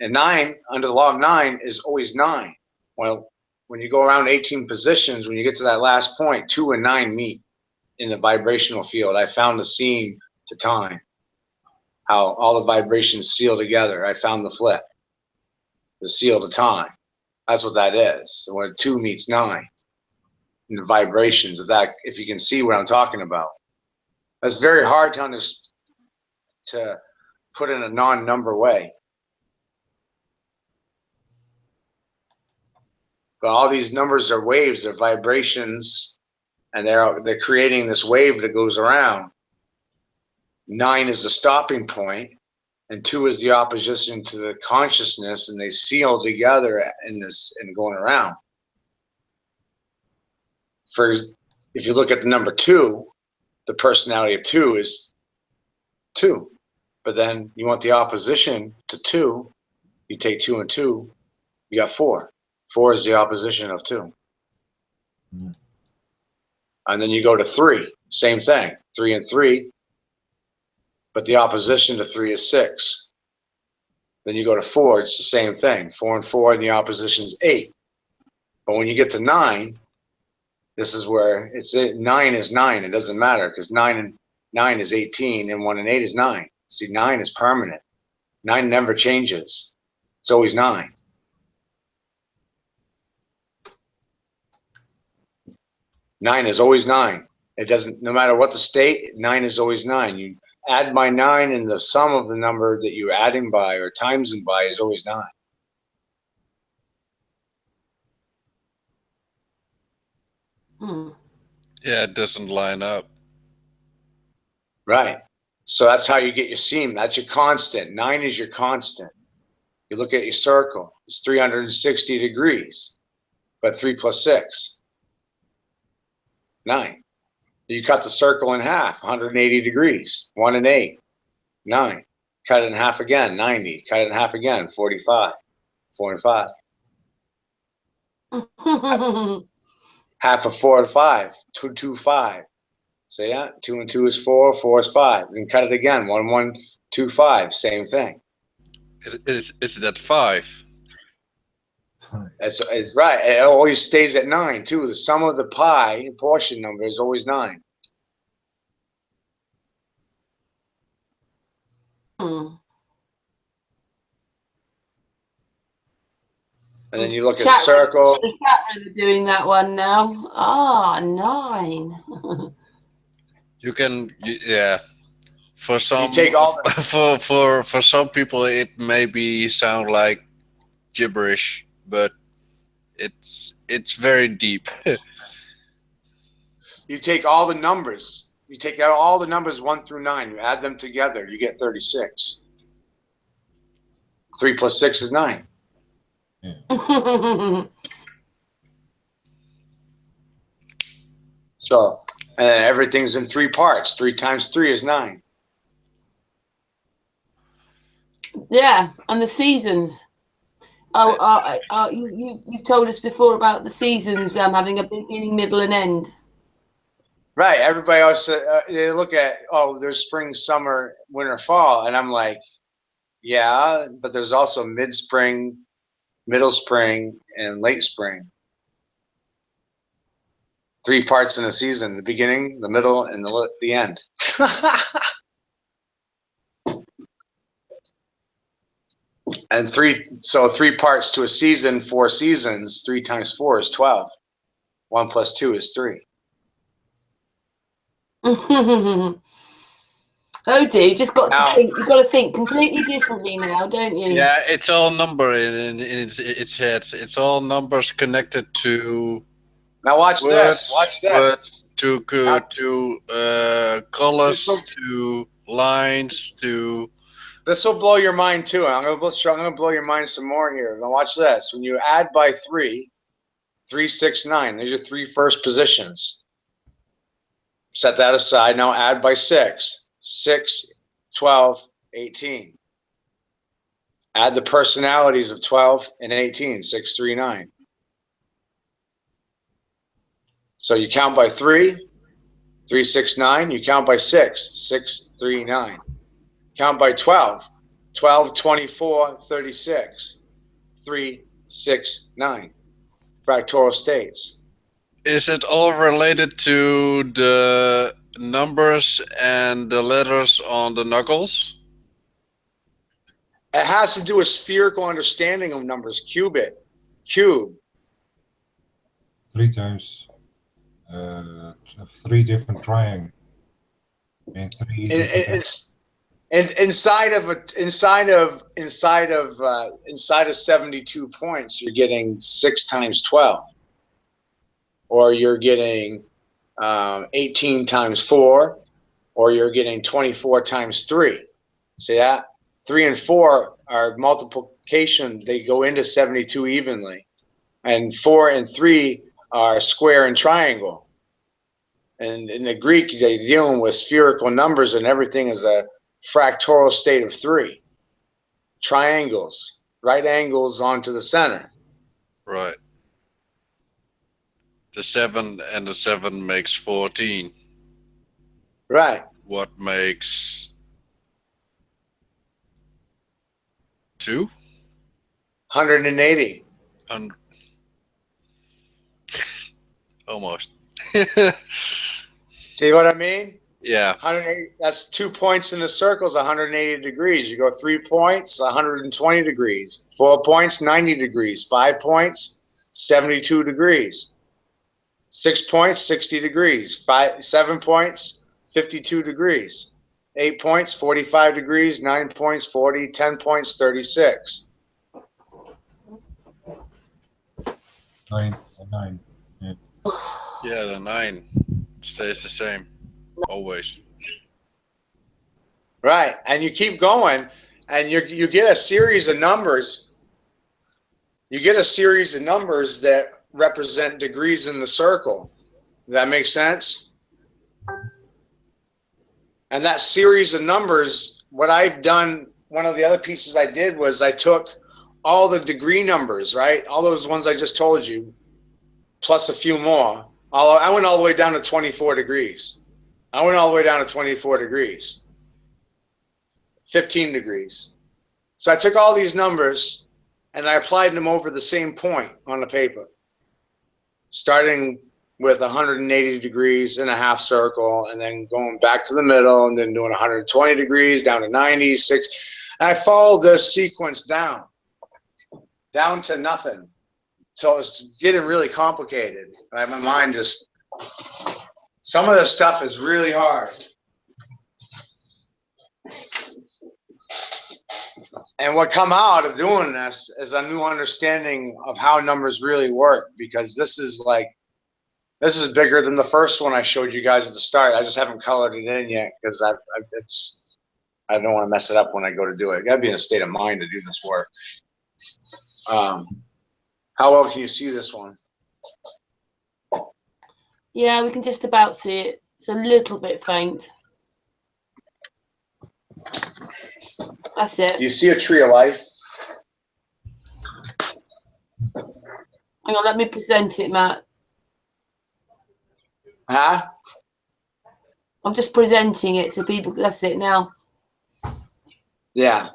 and 9, under the law of 9, is always 9. Well, when you go around 18 positions, when you get to that last point, 2 and 9 meet in the vibrational field. I found the seam to time, how all the vibrations seal together. I found the flip, the seal to time. That's what that is. When 2 meets 9, and the vibrations of that, if you can see what I'm talking about. That's very hard to put in a non-number way. But all these numbers are waves, they're vibrations, and they're creating this wave that goes around. 9 is the stopping point, and 2 is the opposition to the consciousness, and they seal together in this and going around. If you look at the number 2, the personality of 2 is 2. But then you want the opposition to 2, you take 2 and 2, you got 4. 4 is the opposition of 2. Mm. And then you go to 3, same thing, 3 and 3, but the opposition to 3 is 6. Then you go to 4, it's the same thing, 4 and 4, and the opposition is 8. But when you get to 9, this is where 9 is 9. It doesn't matter because 9 and 9 is 18, and 1 and 8 is 9. See, 9 is permanent. 9 never changes. It's always 9. Nine is always 9. It doesn't, no matter what the state, 9 is always 9. You add by 9, and the sum of the number that you're adding by or timesing by is always 9. Yeah, it doesn't line up. Right. So that's how you get your seam. That's your constant. 9 is your constant. You look at your circle. It's 360 degrees, but 3 plus 6. 9. You cut the circle in half, 180 degrees, 1 and 8, 9. Cut it in half again, 90. Cut it in half again, 45, 4 and 5. Half of 4 is 5. 2, 2, 5. See that? 2 and 2 is 4. 4 is 5. You can cut it again. 1, 1, 2, 5. Same thing. Is that 5? It's right. It always stays at 9 too. The sum of the pi portion number is always 9. Hmm. And then you look at the circle. The chat room are doing that one now. Ah, 9. You can, yeah. For some, You take all the, for some people, it maybe sound like gibberish, but it's very deep. you take all the numbers. You take out all the numbers 1 through 9. You add them together. You get 36. 3 plus 6 is 9. So, and then everything's in 3 parts. 3 times 3 is 9. Yeah, and the seasons. You've told us before about the seasons having a beginning, middle, and end. Right. Everybody else, they look at, oh, there's spring, summer, winter, fall. And I'm like, yeah, but there's also mid-spring, middle spring, and late spring. 3 parts in a season: the beginning, the middle, and the end. And 3 parts to a season, 4 seasons. 3 times 4 is 12. 1 plus 2 is 3. Oh dear, you just got to think. You've got to think completely differently now, don't you? Yeah, it's all number in its head. It's all numbers connected to. Now watch words, this. Watch this. Words, to colors, to lines, to. This will blow your mind too. I'm gonna blow your mind some more here. Now watch this. When you add by 3, 3, 6, 9. These are 3 first positions. Set that aside. Now add by 6. 6, 12, 18. Add the personalities of 12 and 18. 6, 3, 9. So you count by 3, 3, 6, 9. You count by 6, 6, 3, 9. Count by 12, 12, 24, 36. 3, 6, 9. Fractal states. Is it all related to the numbers and the letters on the knuckles? It has to do with spherical understanding of numbers. Cube. 3 times 3 different triangles. And 3 different. And inside of 72 points, you're getting 6 times 12, or you're getting 18 times 4, or you're getting 24 times 3. See that? 3 and 4 are multiplication. They go into 72 evenly, and 4 and 3 are square and triangle. And in the Greek, they're dealing with spherical numbers, and everything is a fractal state of 3. Triangles, right angles onto the center. Right. The 7 and the 7 makes 14. Right. What makes 2? 180. Almost. See what I mean? Yeah. 180. That's 2 points in the circle is 180 degrees. You go 3 points, 120 degrees. 4 points, 90 degrees. 5 points, 72 degrees. 6 points, 60 degrees. 7 points, 52 degrees. 8 points, 45 degrees. 9 points, 40. 10 points, 36. 9 and 9. Yeah, the 9 stays the same. Always. Right, and you keep going, and you get a series of numbers. You get a series of numbers that represent degrees in the circle. Does that make sense? And that series of numbers, what I've done, one of the other pieces I did was I took all the degree numbers, right? All those ones I just told you, plus a few more, I went all the way down to 24 degrees. I went all the way down to 24 degrees. 15 degrees. So I took all these numbers and I applied them over the same point on the paper. Starting with 180 degrees in a half circle, and then going back to the middle, and then doing 120 degrees down to 96. And I followed this sequence down to nothing. So it's getting really complicated. My mind just, some of this stuff is really hard. And what come out of doing this is a new understanding of how numbers really work, because this is bigger than the first one I showed you guys at the start. I just haven't colored it in yet because I don't want to mess it up when I go to do it. I got to be in a state of mind to do this work. How well can you see this one? Yeah, we can just about see it. It's a little bit faint. That's it. Do you see a tree of life? Hang on, let me present it, Matt. Huh? I'm just presenting it so people, that's it now. Yeah.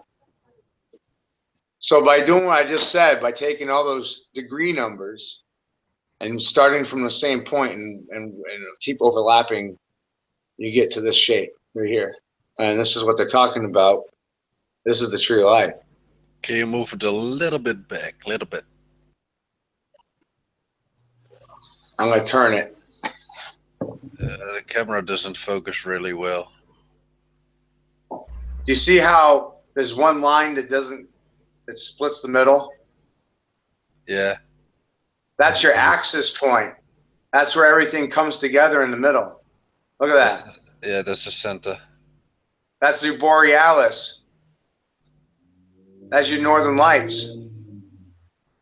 So by doing what I just said, by taking all those degree numbers and starting from the same point and keep overlapping, you get to this shape right here. And this is what they're talking about. This is the tree of life. Can you move it a little bit back? A little bit. I'm going to turn it. The camera doesn't focus really well. Do you see how there's one line that splits the middle? Yeah. That's your axis point. That's where everything comes together in the middle. Look at that. Yeah, that's the center. That's the borealis. That's your northern lights.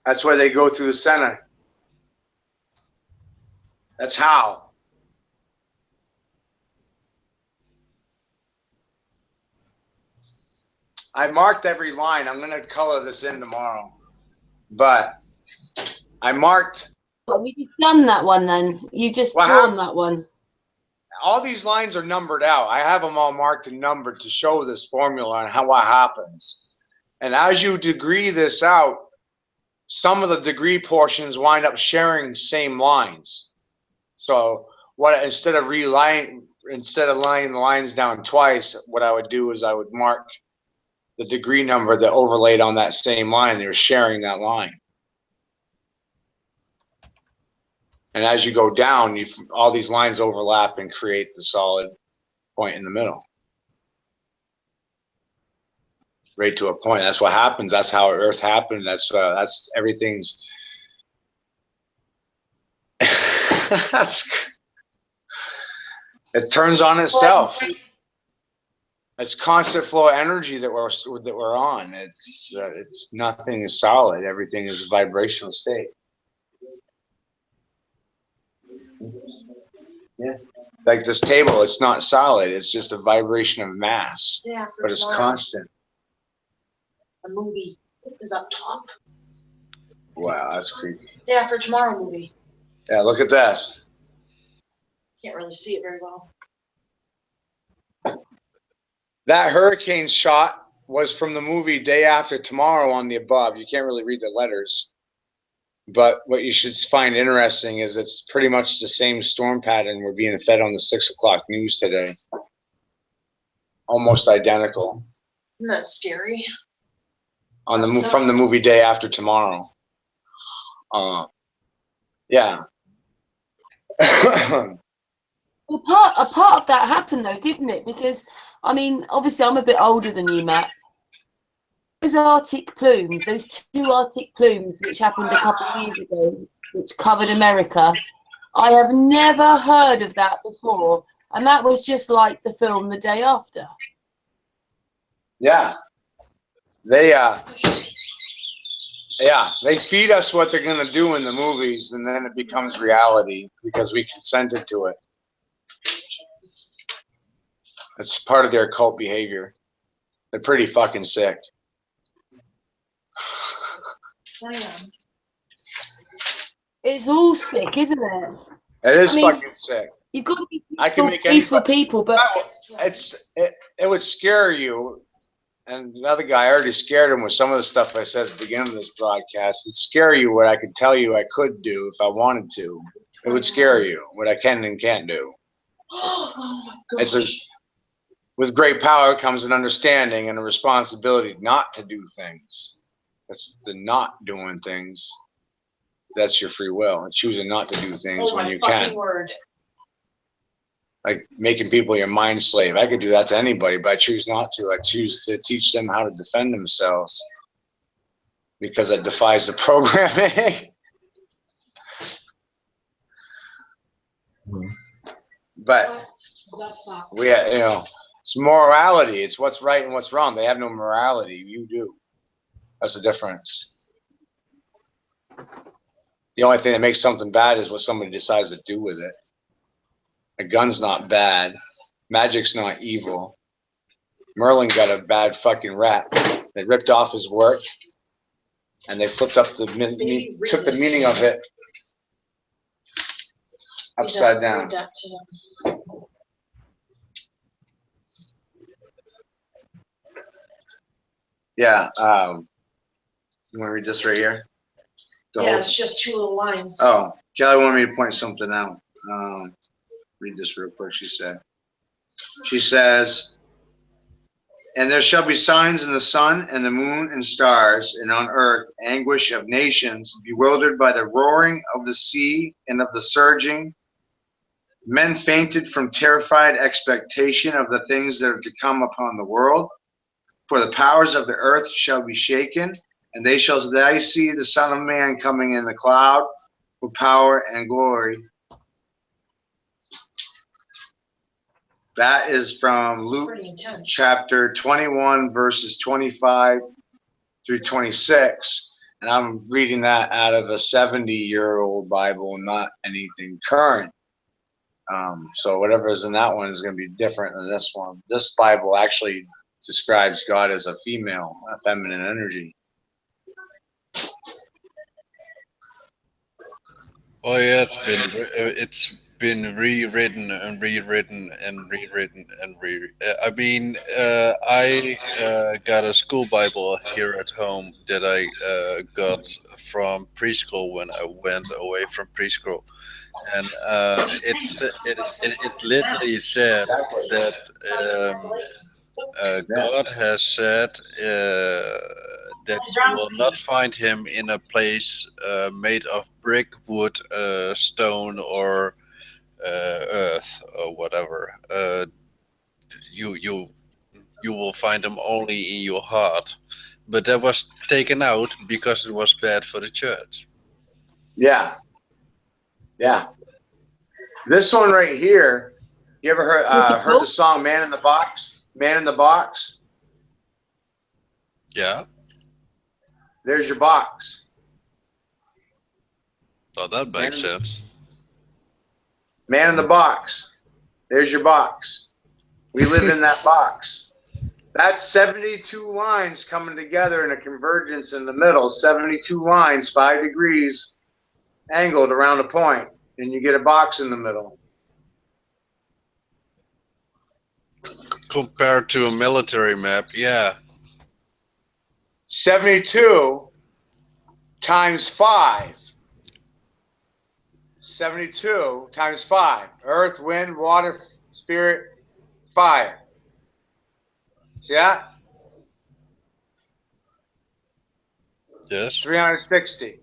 That's where they go through the center. That's how. I marked every line. I'm going to color this in tomorrow. But I marked. Well, we just done that one then. You just drawn that one. All these lines are numbered out. I have them all marked and numbered to show this formula and what happens. And as you degree this out, some of the degree portions wind up sharing the same lines. So instead of laying the lines down twice, what I would do is I would mark the degree number that overlaid on that same line. They were sharing that line. And as you go down, all these lines overlap and create the solid point in the middle. Right to a point. That's what happens. That's how Earth happened. That's everything's. It turns on itself. It's constant flow of energy that we're on. It's nothing is solid. Everything is a vibrational state. Yeah. Like this table, it's not solid. It's just a vibration of mass, but it's constant. The movie is up top. Wow, that's creepy. Day After Tomorrow movie. Yeah, look at this. Can't really see it very well. That hurricane shot was from the movie Day After Tomorrow on the above. You can't really read the letters. But what you should find interesting is it's pretty much the same storm pattern we're being fed on the 6 o'clock news today. Almost identical. Isn't that scary? From the movie Day After Tomorrow. Yeah. Well, a part of that happened though, didn't it? Because I mean, obviously, I'm a bit older than you, Matt. Those Arctic plumes, those 2 Arctic plumes, which happened a couple of years ago, which covered America, I have never heard of that before, and that was just like the film The Day After. Yeah. They feed us what they're going to do in the movies, and then it becomes reality because we consented to it. It's part of their occult behavior. They're pretty fucking sick. It's all sick, isn't it? It is I mean, fucking sick. You've got to be I can make peaceful anybody. people, but It would scare you. And another guy, I already scared him with some of the stuff I said at the beginning of this broadcast. It'd scare you what I could tell you I could do if I wanted to. It would scare you what I can and can't do. Oh my gosh. With great power comes an understanding and a responsibility not to do things. That's the not doing things. That's your free will. And choosing not to do things when you can. Word. Like making people your mind slave. I could do that to anybody, but I choose not to. I choose to teach them how to defend themselves because it defies the programming. But it's morality. It's what's right and what's wrong. They have no morality. You do. That's the difference. The only thing that makes something bad is what somebody decides to do with it. A gun's not bad. Magic's not evil. Merlin got a bad fucking rap. They ripped off his work, and they flipped up took the meaning of it upside down. Yeah. You want to read this right here? It's just 2 little lines. Oh, Kelly wanted me to point something out. Read this real quick. She says, and there shall be signs in the sun and the moon and stars, and on earth anguish of nations, bewildered by the roaring of the sea and of the surging. Men fainted from terrified expectation of the things that are to come upon the world. For the powers of the earth shall be shaken, and they shall see the Son of Man coming in the cloud with power and glory. That is from Luke chapter 21, verses 25 through 26. And I'm reading that out of a 70-year-old Bible, not anything current. So whatever is in that one is going to be different than this one. This Bible actually describes God as a female, a feminine energy. Oh yeah, it's been rewritten and rewritten and rewritten and I mean, I got a school Bible here at home that I got from preschool when I went away from preschool, and it literally said that God has said that you will not find him in a place made of brick, wood, stone, or earth, or whatever. You will find him only in your heart. But that was taken out because it was bad for the church. Yeah. This one right here. You ever heard the song "Man in the Box"? Man in the Box. Yeah. There's your box. Oh, that makes sense. Man in the box. There's your box. We live in that box. That's 72 lines coming together in a convergence in the middle. 72 lines, 5 degrees, angled around a point, and you get a box in the middle. Compared to a military map, yeah. 72 times 5. 72 times 5. Earth, wind, water, spirit, fire. See that? Yes. 360.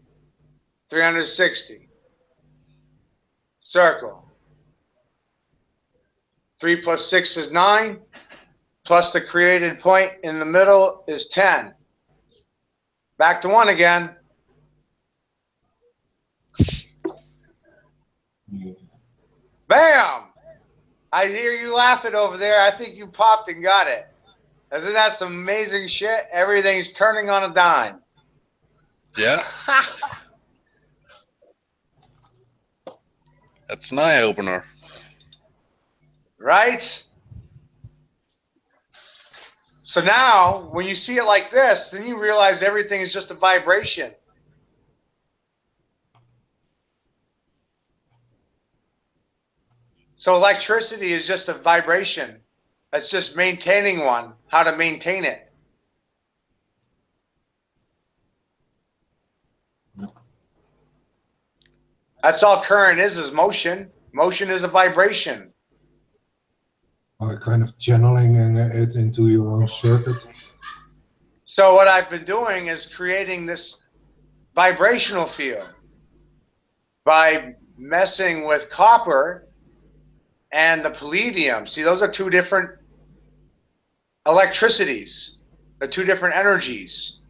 360. Circle. 3 plus 6 is 9. Plus the created point in the middle is 10. Back to 1 again. Bam! I hear you laughing over there. I think you popped and got it. Isn't that some amazing shit? Everything's turning on a dime. Yeah. That's an eye opener. Right? So now, when you see it like this, then you realize everything is just a vibration. So electricity is just a vibration. That's just maintaining one, how to maintain it. That's all current is motion. Motion is a vibration. Kind of channeling it into your own circuit. So what I've been doing is creating this vibrational field by messing with copper and the palladium. See, those are two different electricities. They're two different energies.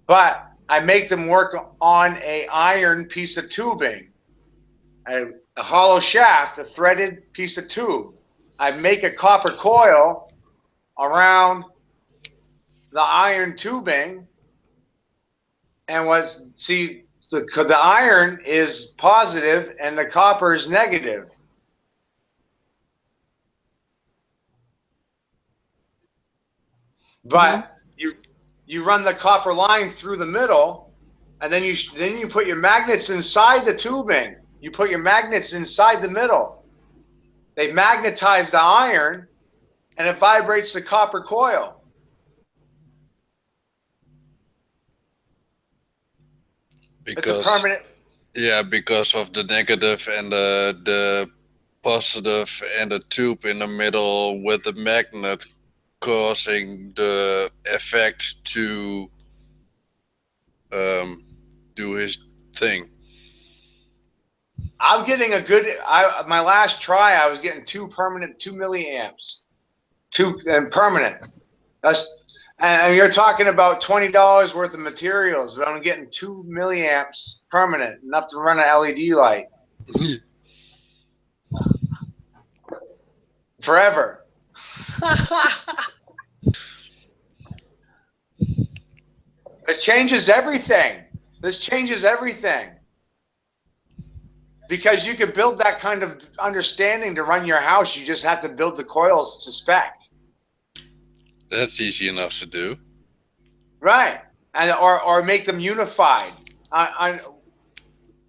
But I make them work on a iron piece of tubing, a hollow shaft, a threaded piece of tube. I make a copper coil around the iron tubing, and the iron is positive and the copper is negative. But you run the copper line through the middle, and then you put your magnets inside the tubing. You put your magnets inside the middle. They magnetize the iron, and it vibrates the copper coil. Because, it's a permanent. Yeah, because of the negative and the positive and the tube in the middle with the magnet causing the effect to do his thing. I'm getting a good. My last try, I was getting 2 milliamps, permanent. And you're talking about $20 worth of materials, but I'm getting 2 milliamps permanent, enough to run an LED light forever. It changes everything. This changes everything. Because you could build that kind of understanding to run your house. You just have to build the coils to spec. That's easy enough to do. Right. Or make them unified.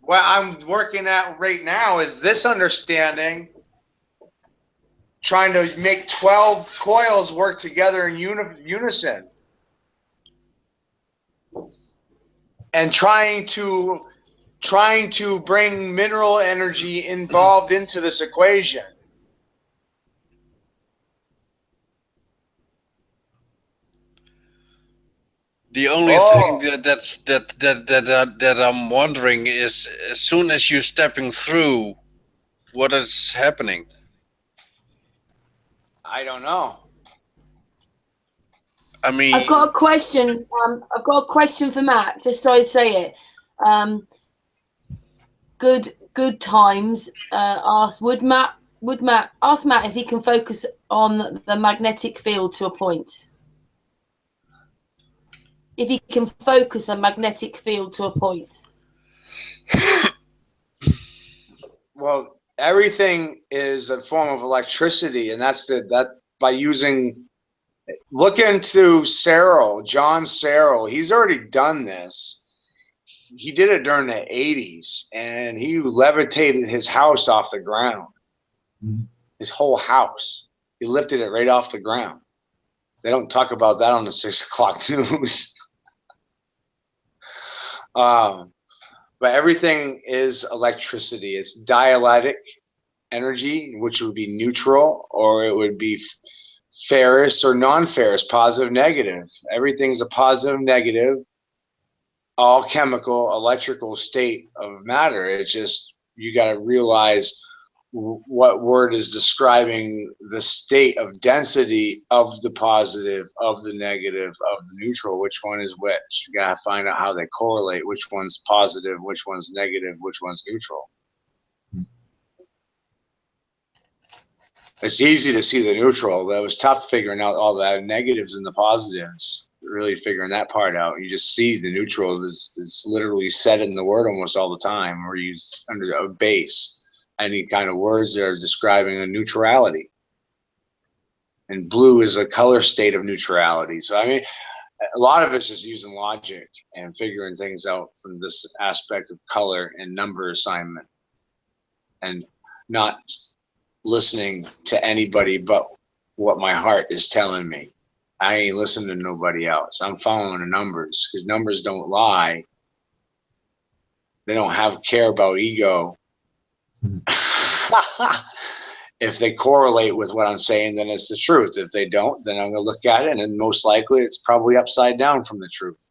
What I'm working at right now is this understanding, trying to make 12 coils work together in unison. And trying to bring mineral energy involved into this equation. The only thing that I'm wondering is, as soon as you're stepping through, what is happening? I don't know. I mean, I've got a question. I've got a question for Matt. Just so I say it. Good times. Asked ask Matt if he can focus on the magnetic field to a point. If he can focus a magnetic field to a point. Well, everything is a form of electricity, and that's by using. Look into John Searle. He's already done this. He did it during the 80s, and he levitated his house off the ground. Mm-hmm. His whole house. He lifted it right off the ground. They don't talk about that on the 6 o'clock news. But everything is electricity. It's dielectric energy, which would be neutral, or it would be ferrous or non-ferrous, positive, negative. Everything's a positive, negative, all chemical, electrical state of matter. It's just, you got to realize what word is describing the state of density of the positive, of the negative, of the neutral. Which one is which? You got to find out how they correlate. Which one's positive, which one's negative, which one's neutral. It's easy to see the neutral. That was tough figuring out all the negatives and the positives, really figuring that part out. You just see the neutral is literally said in the word almost all the time, or used under a base. Any kind of words that are describing a neutrality. And blue is a color state of neutrality. So, I mean, a lot of it's just using logic and figuring things out from this aspect of color and number assignment. And not listening to anybody but what my heart is telling me. I ain't listening to nobody else. I'm following the numbers because numbers don't lie. They don't care about ego. If they correlate with what I'm saying, then it's the truth. If they don't, then I'm going to look at it, and most likely it's probably upside down from the truth.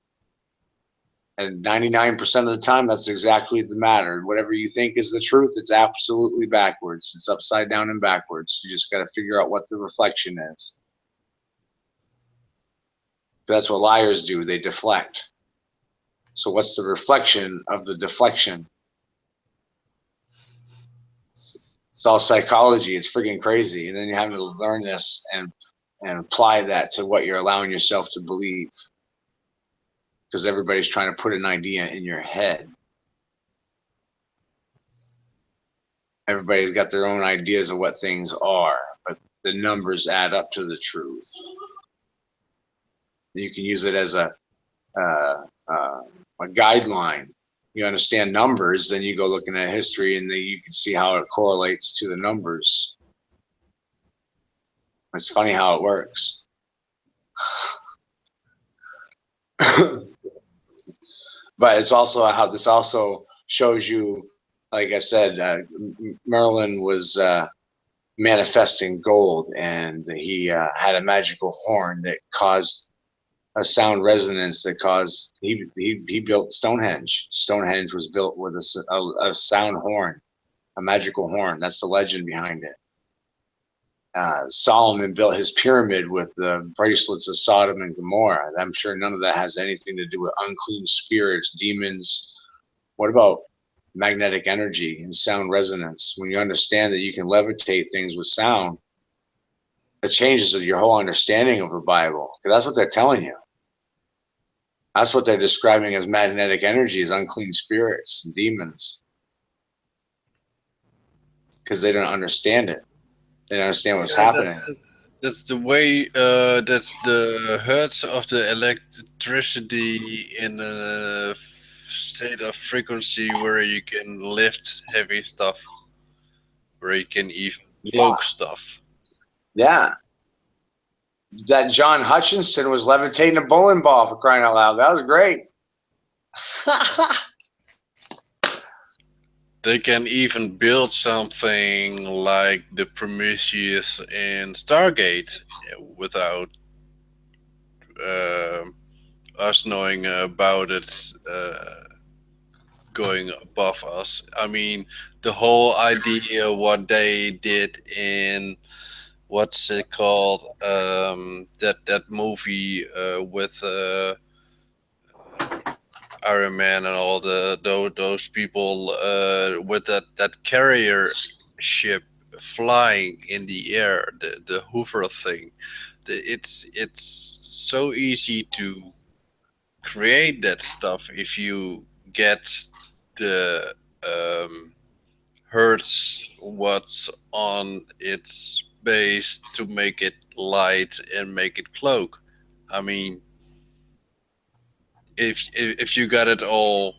And 99% of the time, that's exactly the matter. Whatever you think is the truth, it's absolutely backwards. It's upside down and backwards. You just got to figure out what the reflection is. That's what liars do. They deflect. So what's the reflection of the deflection? It's all psychology. It's freaking crazy. And then you have to learn this and apply that to what you're allowing yourself to believe. Because everybody's trying to put an idea in your head. Everybody's got their own ideas of what things are, but the numbers add up to the truth. You can use it as a guideline. You understand numbers, then you go looking at history, and then you can see how it correlates to the numbers. It's funny how it works. But it's also how this also shows you, like I said, Merlin was manifesting gold, and he had a magical horn that caused a sound resonance that caused, he built Stonehenge. Stonehenge was built with a sound horn, a magical horn. That's the legend behind it. Solomon built his pyramid with the bracelets of Sodom and Gomorrah. I'm sure none of that has anything to do with unclean spirits, demons. What about magnetic energy and sound resonance? When you understand that you can levitate things with sound, it changes your whole understanding of the Bible. Because that's what they're telling you. That's what they're describing as magnetic energy, as unclean spirits and demons. Because they don't understand it. They don't understand what's happening. That's the way. That's the hertz of the electricity in a state of frequency where you can lift heavy stuff, where you can even poke stuff. Yeah. That John Hutchinson was levitating a bowling ball, for crying out loud. That was great. They can even build something like the Prometheus in Stargate without us knowing about it going above us. I mean, the whole idea what they did in what's it called? That movie with Iron Man and all those people with that carrier ship flying in the air, the Hoover thing. It's so easy to create that stuff if you get the hertz what's on its base to make it light and make it cloak. I mean, if you got it all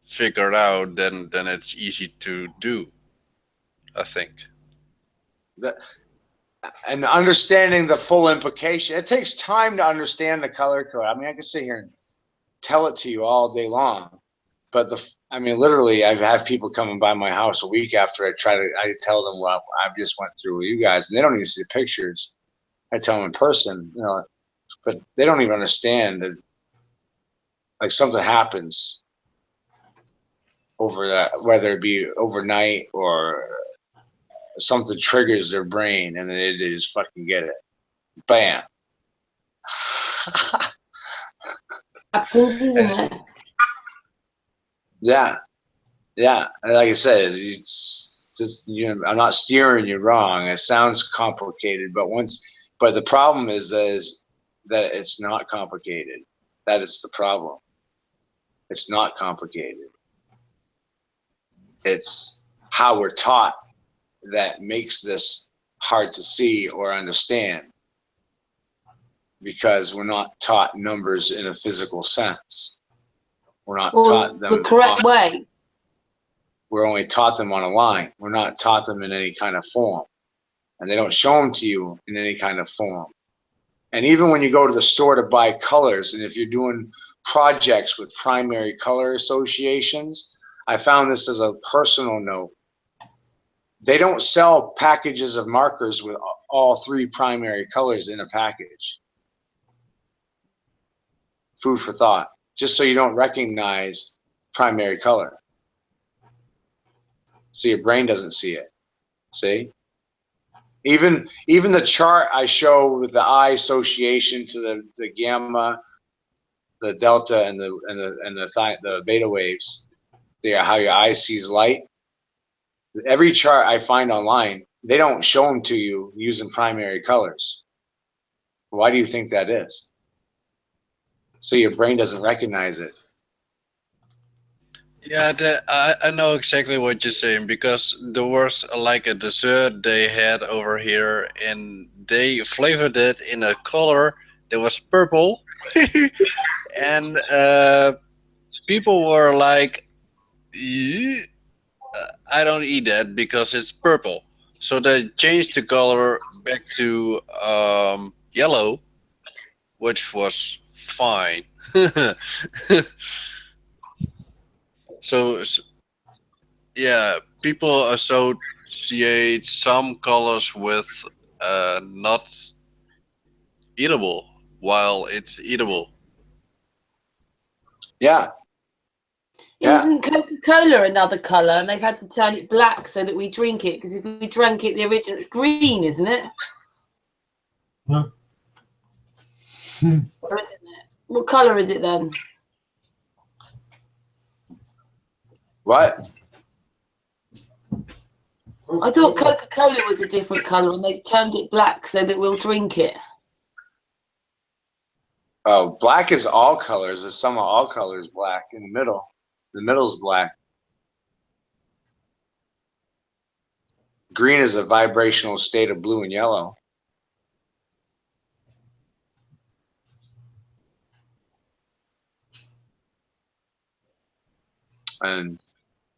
figured out, then it's easy to do, I think. And understanding the full implication, it takes time to understand the color code. I mean, I can sit here and tell it to you all day long, but literally, I've had people coming by my house a week after I tell them what I just went through with you guys, and they don't even see the pictures. I tell them in person, but they don't even understand that, like, something happens over that, whether it be overnight or something triggers their brain, and then they just fucking get it. Bam. Happens, isn't it? Yeah. And like I said, it's just, I'm not steering you wrong. It sounds complicated, but the problem is that it's not complicated. That is the problem. It's not complicated. It's how we're taught that makes this hard to see or understand, because we're not taught numbers in a physical sense. We're not taught them the correct way. We're only taught them on a line. We're not taught them in any kind of form. And they don't show them to you in any kind of form. And even when you go to the store to buy colors, and if you're doing projects with primary color associations, I found this as a personal note. They don't sell packages of markers with all 3 primary colors in a package. Food for thought, just so you don't recognize primary color. So your brain doesn't see it. See? Even the chart I show with the eye association to the gamma, the delta, and the beta waves, how your eye sees light. Every chart I find online, they don't show them to you using primary colors. Why do you think that is? So your brain doesn't recognize it. Yeah, I know exactly what you're saying, because there was like a dessert they had over here, and they flavored it in a color that was purple, and people were like, "Ew, I don't eat that because it's purple." So they changed the color back to yellow, which was fine. So yeah, people associate some colors with not eatable, while it's eatable. Yeah. Yeah. Isn't Coca-Cola another colour, and they've had to turn it black so that we drink it? Because if we drank it, the original, it's green, isn't it? No. Or isn't it? What colour is it then? What? I thought Coca-Cola was a different colour, and they've turned it black so that we'll drink it. Oh, black is all colors. The sum of all colors black in the middle. The middle's black. Green is a vibrational state of blue and yellow. And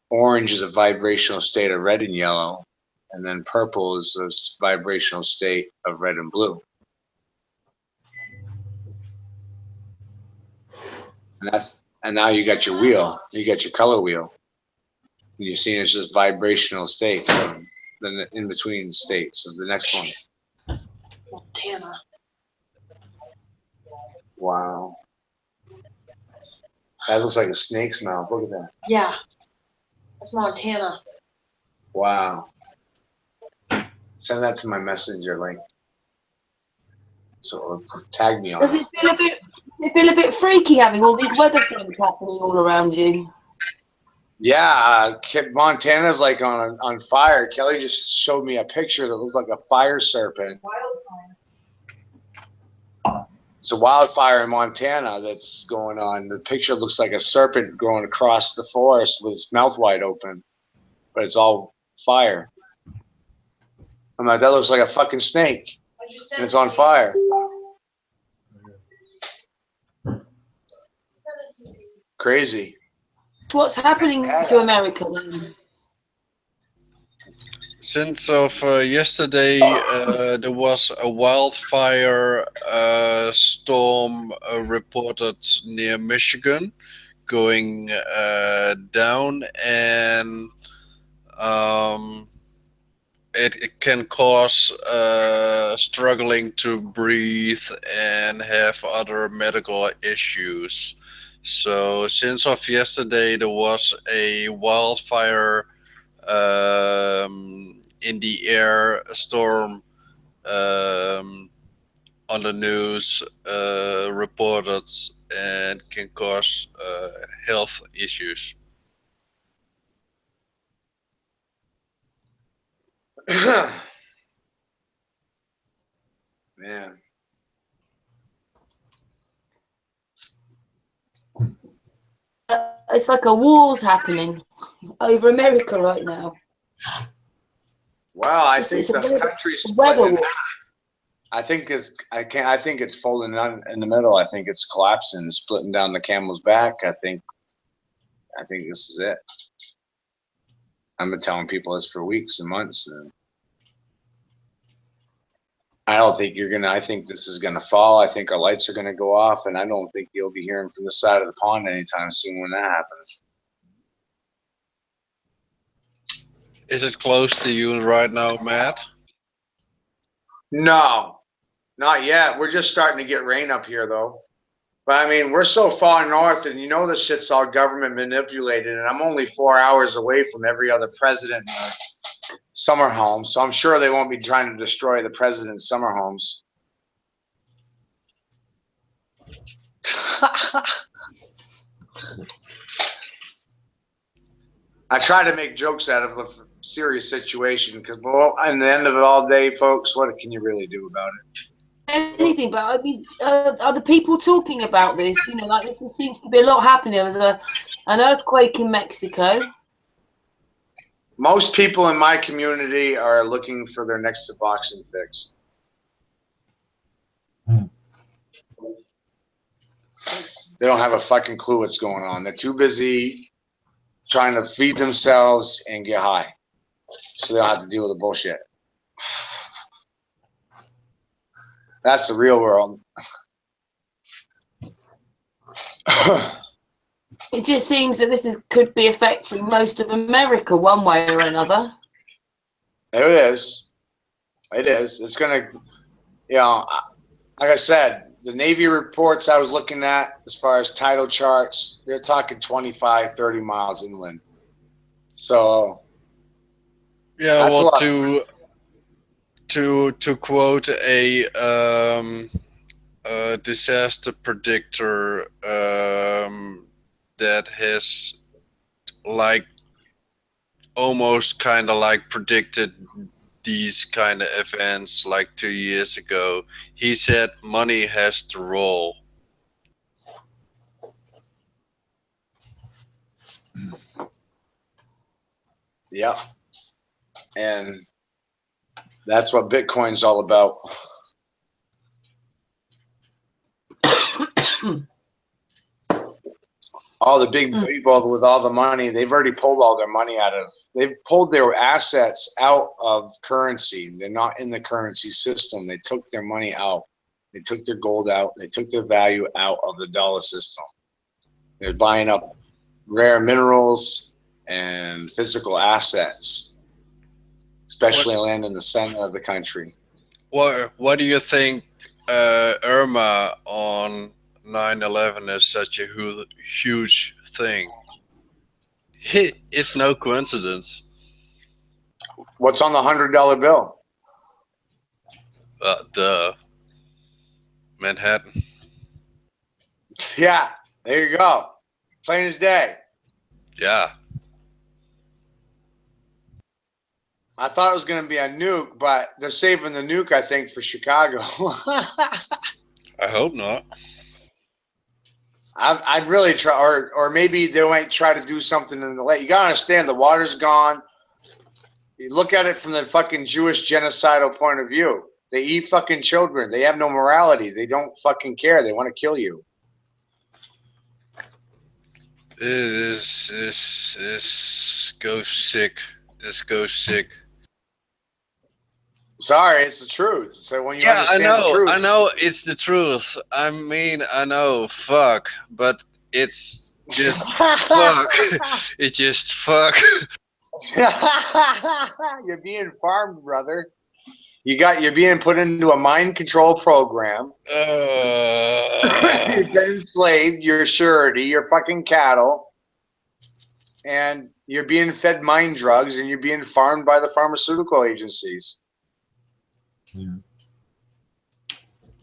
orange is a vibrational state of red and yellow. And then purple is a vibrational state of red and blue. And now you got your wheel. You got your color wheel. And you're seeing it's just vibrational states. And then the in between states of the next one. Montana. Wow. That looks like a snake's mouth. Look at that. Yeah. That's Montana. Wow. Send that to my messenger link. So tag me on Does it feel a bit freaky having all these weather things happening all around you? Yeah, Montana's like on fire. Kelly just showed me a picture that looks like a fire serpent. It's a wildfire in Montana that's going on. The picture looks like a serpent growing across the forest with its mouth wide open, but it's all fire. I'm like, that looks like a fucking snake, and it's on fire. Crazy. What's happening to America then? Since of yesterday, there was a wildfire storm reported near Michigan, going down, and it can cause struggling to breathe and have other medical issues. So since of yesterday, there was a wildfire in the air, a storm on the news reported, and can cause health issues. Man. It's like a war's happening over America right now. Well, I think It's a the country's weather splitting. war. I think it's folding on in the middle. I think it's collapsing, splitting down the camel's back. I think this is it. I've been telling people this for weeks and months. And I don't think I think this is gonna fall. I think our lights are gonna go off, and I don't think you'll be hearing from the side of the pond anytime soon when that happens. Is it close to you right now, Matt? No, not yet. We're just starting to get rain up here, though. But I mean, we're so far north, and this shit's all government manipulated, and I'm only 4 hours away from every other president in their summer home, so I'm sure they won't be trying to destroy the president's summer homes. I try to make jokes out of the serious situation because, well, in the end of it all day, folks, what can you really do about it? Anything, but I mean, are the people talking about this? Like this, there seems to be a lot happening. There was an earthquake in Mexico. Most people in my community are looking for their next Suboxone fix. They don't have a fucking clue what's going on. They're too busy trying to feed themselves and get high, so they don't have to deal with the bullshit. That's the real world. It just seems that this could be affecting most of America one way or another. It is. It is. It's going to, like I said, the Navy reports I was looking at as far as tidal charts, they're talking 25, 30 miles inland. So, yeah, that's well, to quote a disaster predictor that has almost kind of predicted these kind of events 2 years ago. He said money has to roll. Yep. And that's what Bitcoin's all about. All the big people with all the money, they've already pulled all their money they've pulled their assets out of currency. They're not in the currency system. They took their money out. They took their gold out. They took their value out of the dollar system. They're buying up rare minerals and physical assets, especially land in the center of the country. What do you think Irma on 9/11 is such a huge thing? It's no coincidence. What's on the $100 bill? Duh. Manhattan. Yeah, there you go. Plain as day. Yeah. I thought it was going to be a nuke, but they're saving the nuke, I think, for Chicago. I hope not. I'd really try, or maybe they might try to do something in the lake. You gotta understand, the water's gone. You look at it from the fucking Jewish genocidal point of view. They eat fucking children. They have no morality. They don't fucking care. They want to kill you. This goes sick. This goes sick. Sorry, it's the truth. So when you understand the truth, I know it's the truth. I mean, I know, fuck, but it's just fuck. It's just fuck. You're being farmed, brother. You're being put into a mind control program. You've been enslaved. You're surety. You're fucking cattle, and you're being fed mind drugs, and you're being farmed by the pharmaceutical agencies. Yeah.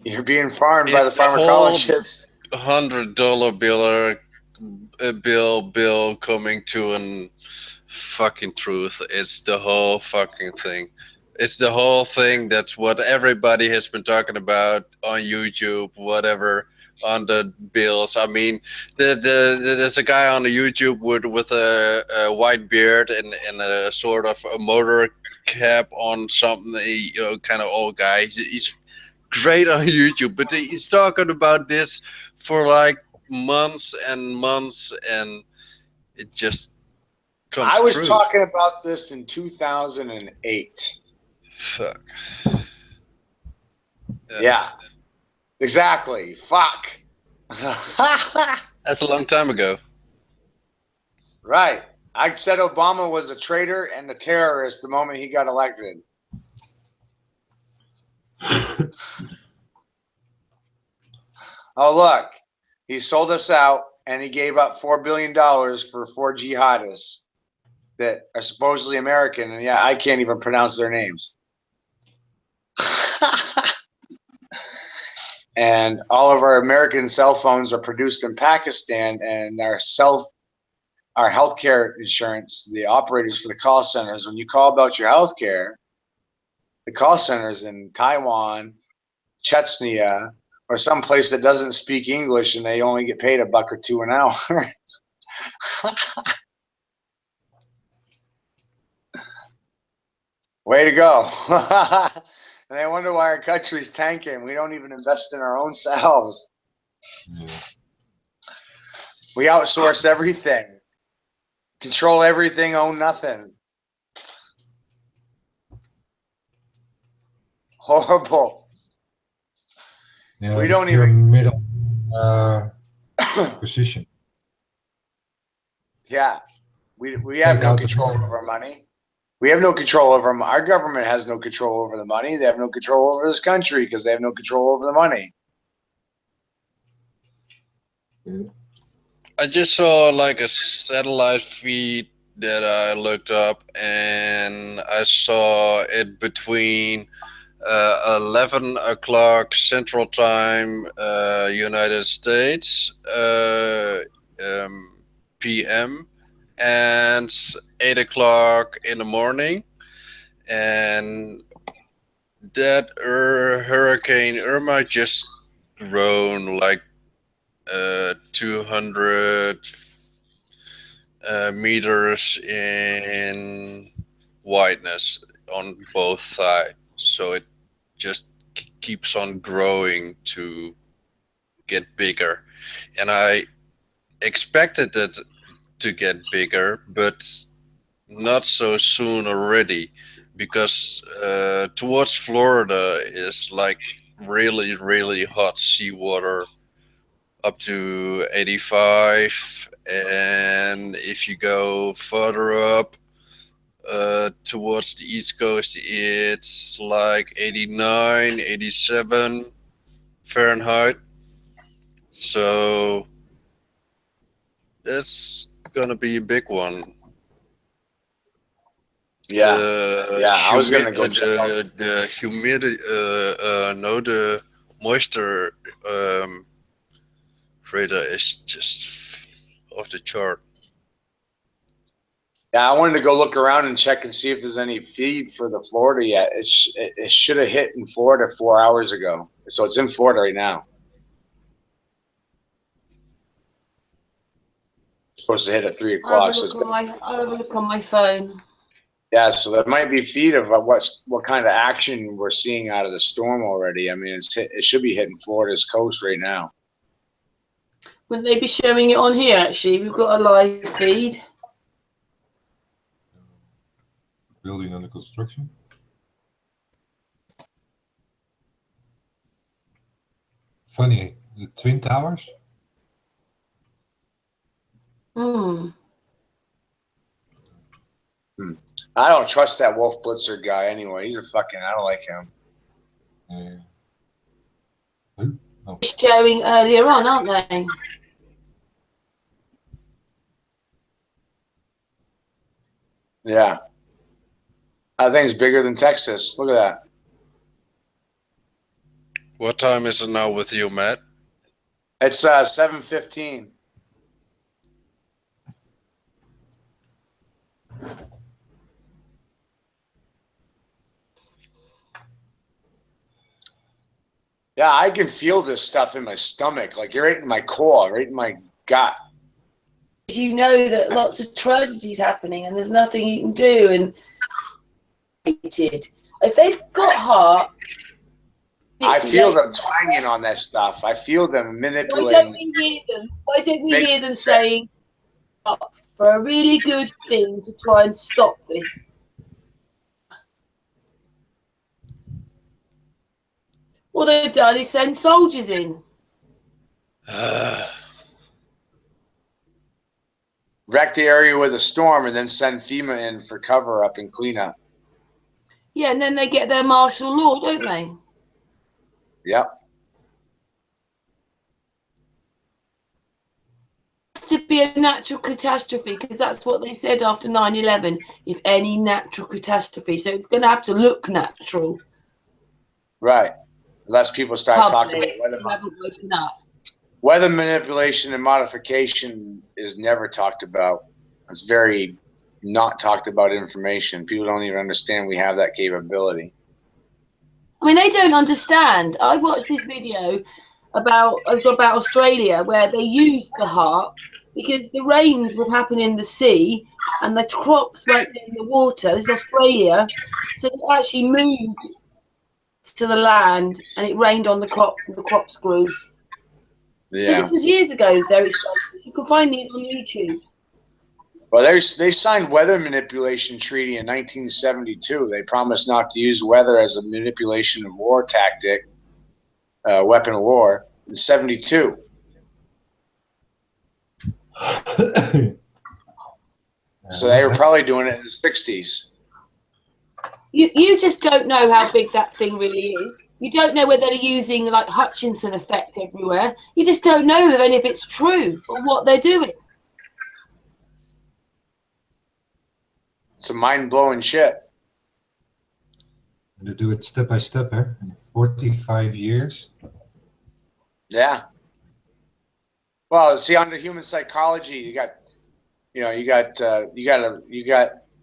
You're being farmed by the pharmacologists. $100 bill coming to an fucking truth. It's the whole fucking thing. It's the whole thing. That's what everybody has been talking about on YouTube, whatever, on the bills. I mean, there's a guy on the YouTube with a white beard and a sort of a motor cap on something, kind of old guy. He's great on YouTube, but he's talking about this for months and months, and it just comes I was true. talking about this in 2008. Fuck. Yeah. Exactly. Fuck. That's a long time ago. Right. I said Obama was a traitor and a terrorist the moment he got elected. Oh, look. He sold us out and he gave up $4 billion for 4 jihadists that are supposedly American. And yeah, I can't even pronounce their names. And all of our American cell phones are produced in Pakistan, and our healthcare insurance, the operators for the call centers, when you call about your healthcare, the call centers in Taiwan, Chechnya, or some place that doesn't speak English, and they only get paid $1 or $2 an hour. Way to go. And I wonder why our country's tanking. We don't even invest in our own selves. Yeah. We outsource everything. Control everything, own nothing. Horrible. Yeah, We don't you're even- middle position. Yeah. We have Take no out the control money. over money. We have no control over them. Our government has no control over the money. They have no control over this country because they have no control over the money. Yeah. I just saw like a satellite feed that I looked up, and I saw it between 11 o'clock Central Time, United States, PM, and 8 o'clock in the morning. And that Hurricane Irma just grown like 200 meters in wideness on both sides. So it just keeps on growing to get bigger. And I expected it to get bigger, but not so soon already, because towards Florida is like really, really hot seawater, up to 85, and if you go further up towards the East Coast, it's like 89, 87 Fahrenheit. So that's gonna be a big one. Yeah. I was gonna go check out. The humidity, no, the moisture radar is just off the chart. Yeah, I wanted to go look around and check and see if there's any feed for the Florida yet. It should have hit in Florida 4 hours ago. So it's in Florida right now. It's supposed to hit at 3 o'clock. I'll have a look on my phone. Yeah, so there might be feed of what kind of action we're seeing out of the storm already. I mean, it should be hitting Florida's coast right now. Wouldn't they be showing it on here, actually? We've got a live feed. Building under construction. Funny, the Twin Towers. Hmm. I don't trust that Wolf Blitzer guy anyway. He's I don't like him. Yeah. Who? Oh. Showing earlier on, aren't they? Yeah. That thing's bigger than Texas. Look at that. What time is it now with you, Matt? It's 7:15. Yeah, I can feel this stuff in my stomach, like right in my core, right in my gut. You know that lots of tragedies happening, and there's nothing you can do. And if they've got heart, I feel them twanging on that stuff. I feel them manipulating. Why don't we hear them? Why don't we hear them saying, for a really good thing to try and stop this. What they've done is send soldiers in. Wreck the area with a storm and then send FEMA in for cover up and cleanup. Yeah, and then they get their martial law, don't they? Yep. To be a natural catastrophe, because that's what they said after 9/11, if any natural catastrophe. So it's going to have to look natural. Right. Unless people start talking about weather. You haven't woken up. Weather manipulation and modification is never talked about. It's very not talked about information. People don't even understand we have that capability. I mean, they don't understand. I watched this video about Australia where they used the HARP because the rains would happen in the sea and the crops weren't in the water. This is Australia. So it actually moved to the land and it rained on the crops and the crops grew. Yeah. So this was years ago. You can find these on YouTube. Well, they signed weather manipulation treaty in 1972. They promised not to use weather as a manipulation of war tactic, weapon of war, in 72. So they were probably doing it in the 60s. You just don't know how big that thing really is. You don't know whether they're using like Hutchinson effect everywhere. You just don't know if it's true or what they're doing. It's a mind-blowing shit. And to do it step by step, in 45 years. Yeah. Well, see, under human psychology, you got.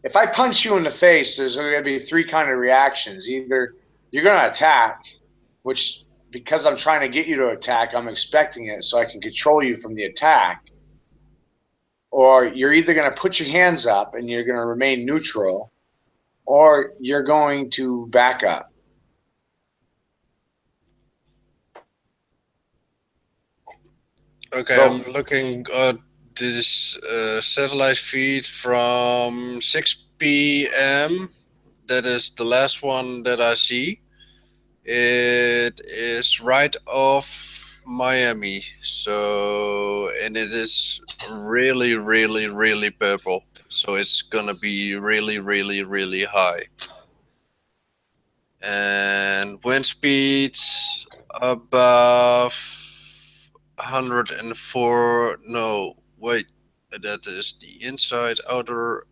If I punch you in the face, there's going to be three kind of reactions. Either you're going to attack, which because I'm trying to get you to attack, I'm expecting it so I can control you from the attack. Or you're either going to put your hands up and you're going to remain neutral, or you're going to back up. Okay, I'm looking at this satellite feed from 6 p.m. That is the last one that I see. It is right off Miami. So, and it is really, really, really purple. So it's gonna be really, really, really high. And wind speeds above 104. No, wait, that is the inside outer.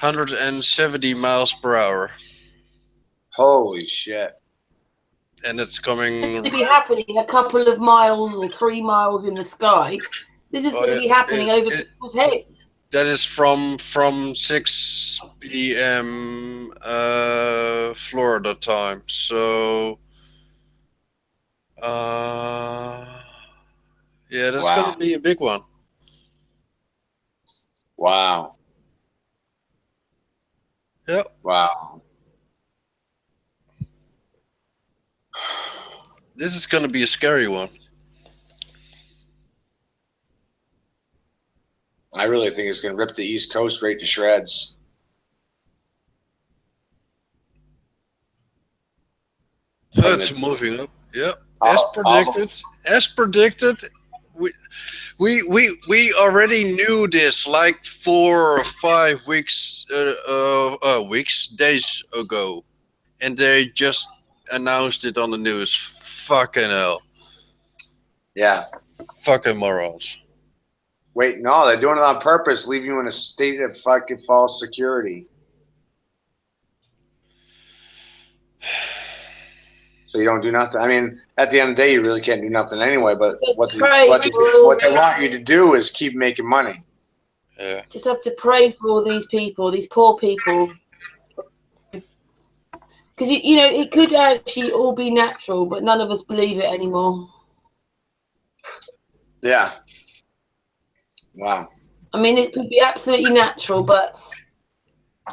170 miles per hour. Holy shit. And it's coming. It's going to be happening a couple of miles or 3 miles in the sky. This is going to be happening over people's heads. That is from 6 p.m. Florida time. So, yeah, that's going to be a big one. Wow. Yep. Wow. This is going to be a scary one. I really think it's going to rip the East Coast right to shreds. It's moving up. Yep. As predicted, we already knew this like 4 or 5 days ago, and they just announced it on the news. Fucking hell. Yeah. Fucking morons. Wait, no, they're doing it on purpose, leaving you in a state of fucking false security. So you don't do nothing. I mean, at the end of the day, you really can't do nothing anyway. But what they want you to do is keep making money. Yeah. Just have to pray for all these people, these poor people. Because, you know, it could actually all be natural, but none of us believe it anymore. Yeah. Wow. I mean, it could be absolutely natural, but...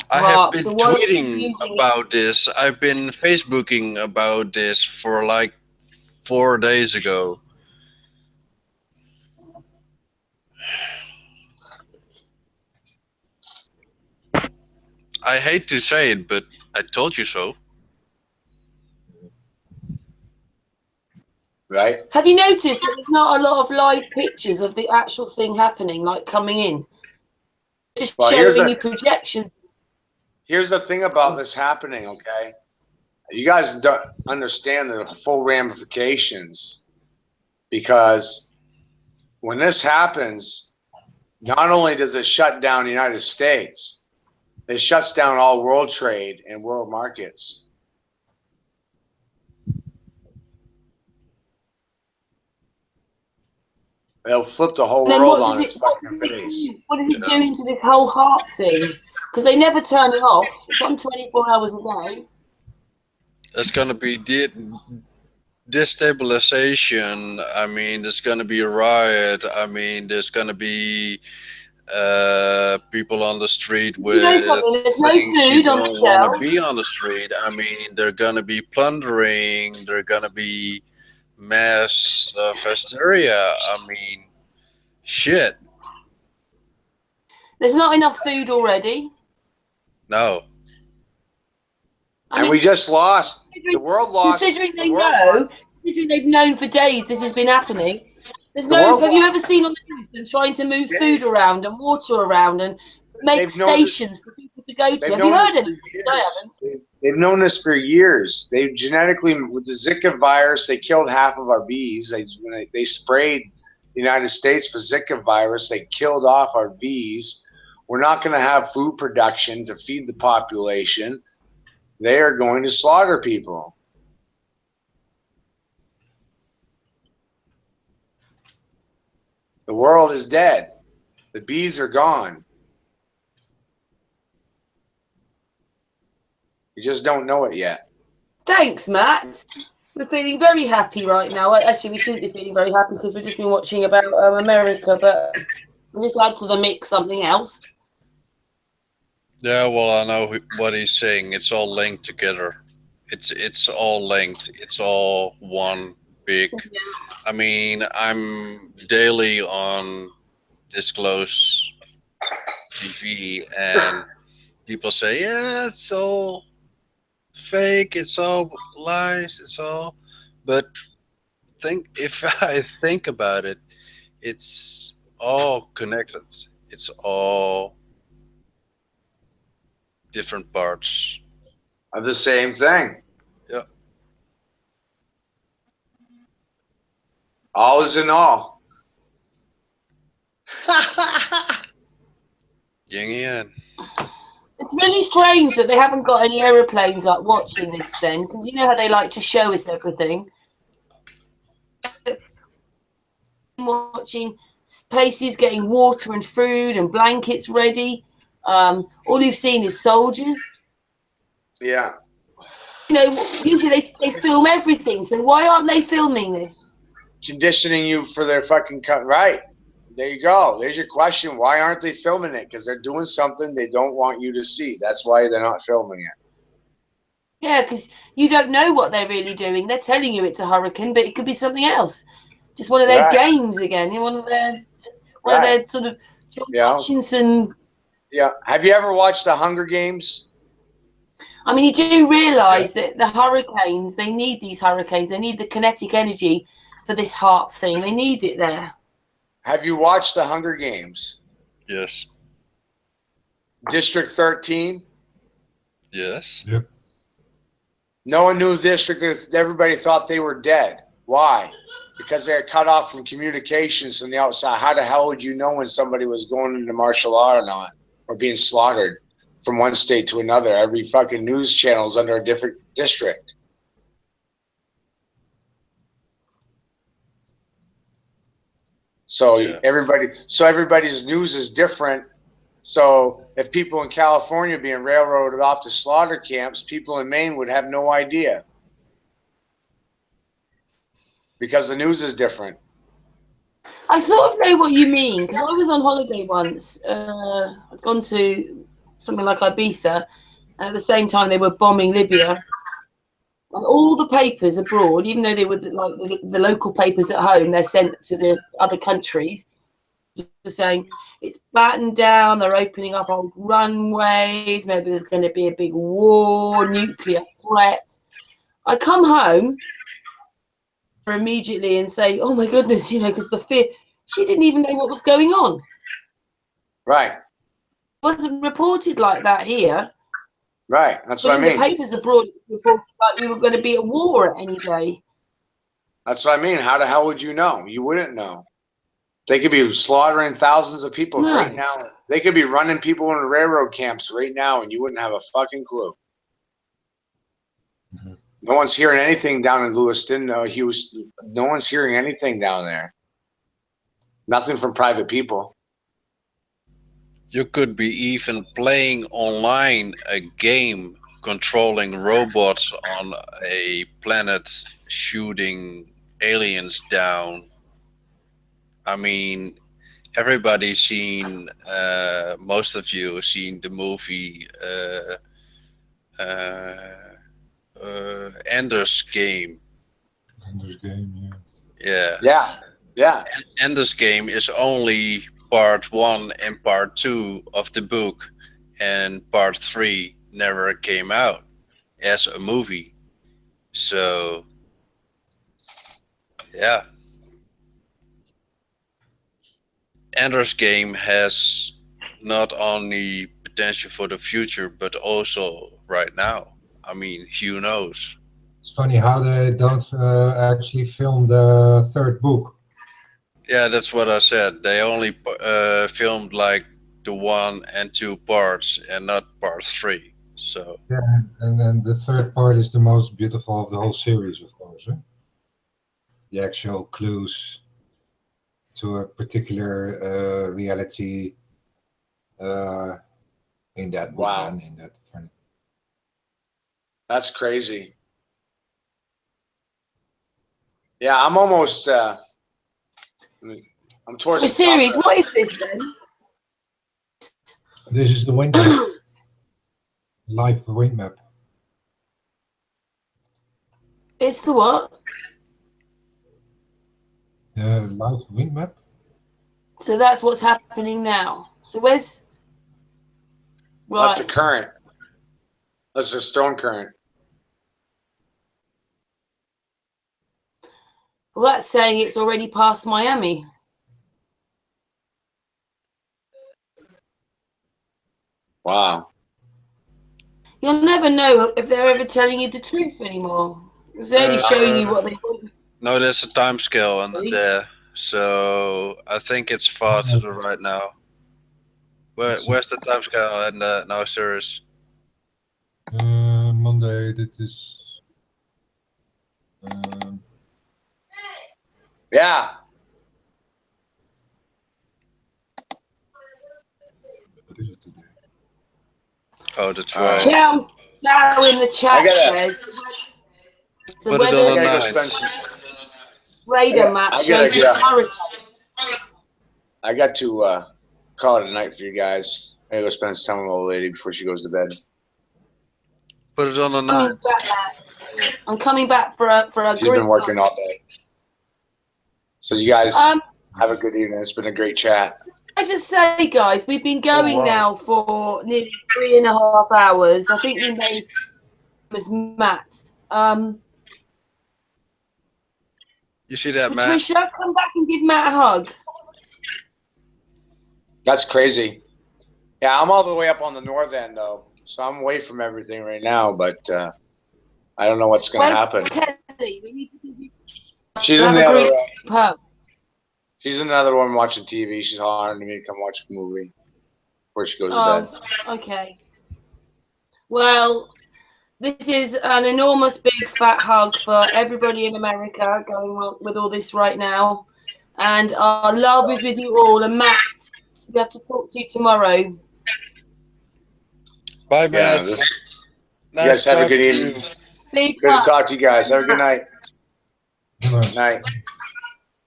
I have been tweeting about this. I've been Facebooking about this for like 4 days ago. I hate to say it, but I told you so. Right? Have you noticed that there's not a lot of live pictures of the actual thing happening, like coming in? Just Well, showing you projections. Here's the thing about this happening, okay? You guys don't understand the full ramifications, because when this happens, not only does it shut down the United States, it shuts down all world trade and world markets. They'll flip the whole world on its fucking face. What is it doing to this whole heart thing? Because they never turn it off. It's on 24 hours a day. There's gonna be destabilization. I mean, there's gonna be a riot. I mean, there's gonna be people on the street with There's no things you food on don't the want to shelves. be on the street. I mean, they're gonna be plundering. They're gonna be mass hysteria. I mean, shit. There's not enough food already. No. And we just lost. The world lost. Considering they've known for days this has been happening. Have you ever seen on the news them trying to move food around and water around and make stations for people to go to? Have you heard anything? I haven't. They've known this for years. They genetically, with the Zika virus, they killed half of our bees. They sprayed the United States with Zika virus. They killed off our bees. We're not going to have food production to feed the population. They are going to slaughter people. The world is dead. The bees are gone. You just don't know it yet. Thanks, Matt. We're feeling very happy right now. Actually, we shouldn't be feeling very happy because we've just been watching about America, but we'll just add to the mix something else. Yeah, well, I know what he's saying. It's all linked together. It's all linked. It's all one big. Yeah. I mean, I'm daily on Disclose TV, and people say, "Yeah, it's all fake. It's all lies. It's all." But if I think about it, it's all connected. It's all different parts of the same thing. Yeah. All is in all. Yin yang. It's really strange that they haven't got any aeroplanes up watching this then, because you know how they like to show us everything. Watching places getting water and food and blankets ready. All you've seen is soldiers. Yeah. You know, usually they film everything, so why aren't they filming this? Conditioning you for their fucking cut. Right. There you go. There's your question. Why aren't they filming it? Because they're doing something they don't want you to see. That's why they're not filming it. Yeah, because you don't know what they're really doing. They're telling you it's a hurricane, but it could be something else. Just one of their games again. One of their sort of Hutchinson. Yeah. Have you ever watched the Hunger Games? I mean, you do realise that the hurricanes, they need these hurricanes. They need the kinetic energy for this HARP thing. They need it there. Have you watched the Hunger Games? Yes. District 13? Yes. Yep. No one knew District. Everybody thought they were dead. Why? Because they're cut off from communications from the outside. How the hell would you know when somebody was going into martial law or not, or being slaughtered from one state to another? Every fucking news channel is under a different district. So everybody's news is different. So if people in California are being railroaded off to slaughter camps, people in Maine would have no idea. Because the news is different. I sort of know what you mean, because I was on holiday once. I'd gone to something like Ibiza, and at the same time they were bombing Libya. And all the papers abroad, even though they were like the local papers at home, they're sent to the other countries. Just saying it's battened down. They're opening up old runways. Maybe there's going to be a big war, nuclear threat. I come home immediately and say, "Oh my goodness," because the fear. She didn't even know what was going on. Right. It wasn't reported like that here. Right. That's But what I mean. in the papers abroad, it was reported like we were going to be at war at any day. That's what I mean. How the hell would you know? You wouldn't know. They could be slaughtering thousands of people right now. They could be running people in railroad camps right now, and you wouldn't have a fucking clue. Mhm. No one's hearing anything down in Lewiston. No one's hearing anything down there. Nothing from private people. You could be even playing online a game controlling robots on a planet shooting aliens down. I mean, everybody's seen, most of you have seen the movie Ender's Game. Ender's Game, yeah. Yeah. Yeah. Yeah. Ender's Game is only part 1 and part 2 of the book, and part 3 never came out as a movie. So, yeah. Ender's Game has not only potential for the future, but also right now. I mean, who knows? It's funny how they don't actually film the third book. Yeah, that's what I said. They only filmed like the 1 and 2 parts and not part 3. So Yeah, and then the third part is the most beautiful of the whole series, of course. The actual clues to a particular reality in that book. Wow. In that front. That's crazy. Yeah, I'm almost. I'm towards So, the series, top. what is this then? This is the wind map. Live wind map. It's the what? Live wind map. So that's what's happening now. So where's That's the right? current. That's the storm current. Well, that's saying it's already past Miami. Wow. You'll never know if they're ever telling you the truth anymore. It's only showing you what they want. no, there's a time scale on there. So I think it's far to the right now. Where's the time scale in the now series? Monday. Dit is. Yeah. What is it today? Oh, the 12th. Charles now in the chat says the Put it weather on the I gotta go 9th. spend some. radar map I shows gotta- the hurricane. I got to call it a night for you guys. I gotta go spend some time with my old lady before she goes to bed. Put it on the Coming 9th. back. I'm coming back for a She's group. been working all day. So you guys have a good evening. It's been a great chat. I just say, guys, we've been going wow. now for nearly 3.5 hours. I think we made was Matt. You see that, Matt? Patricia, come back and give Matt a hug. That's crazy. Yeah, I'm all the way up on the north end though, so I'm away from everything right now. But I don't know what's going to happen. Kelly? We need to give you She's in have the a other. group hug. She's in another one watching TV. She's hollering to me to come watch a movie before she goes to bed. Okay. Well, this is an enormous, big, fat hug for everybody in America going on with all this right now. And our love is with you all. And Matt, we have to talk to you tomorrow. Bye, Yeah, Matt. you Nice guys have a talking good to evening. you. Big Good to hugs. talk to you guys. Have a good night. Nice. Night.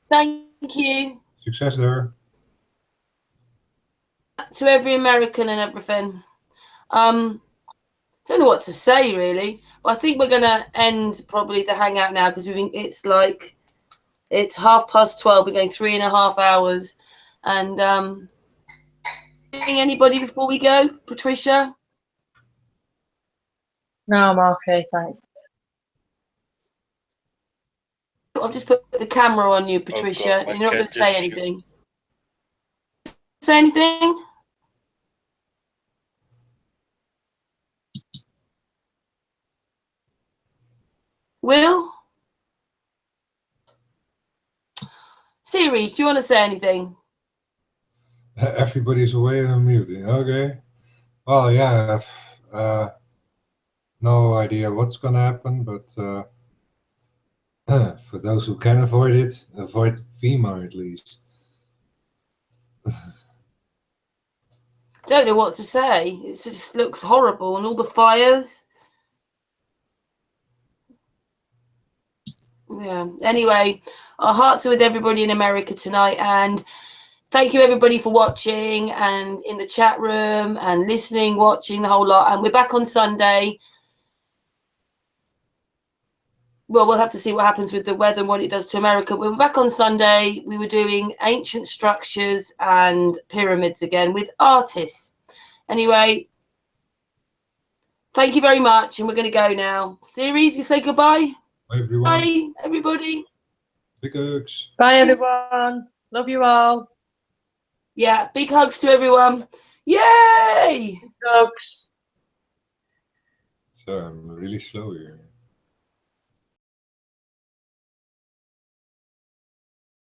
Thank you Succes there. to every American and everything. Don't know what to say really, but I think we're gonna end probably the hangout now because it's 12:30. We're going 3.5 hours. And anybody before we go? Patricia? No, I'm okay, thanks. I'll just put the camera on you, Patricia. Oh God, You're not going to say anything. Say anything? Will? Series, do you want to say anything? Everybody's away and I'm muting. Okay. Well, yeah. No idea what's gonna happen, but for those who can avoid it, avoid FEMA at least. Don't know what to say. It just looks horrible, and all the fires. Yeah. Anyway, our hearts are with everybody in America tonight, and thank you everybody for watching and in the chat room and listening, watching the whole lot. And we're back on Sunday. Well, we'll have to see what happens with the weather and what it does to America. We were back on Sunday. We were doing ancient structures and pyramids again with artists. Anyway, thank you very much, and we're going to go now. Series, you say goodbye? Bye, everyone. Bye, everybody. Big hugs. Bye, everyone. Love you all. Yeah, big hugs to everyone. Yay! Hugs. So I'm really slow here.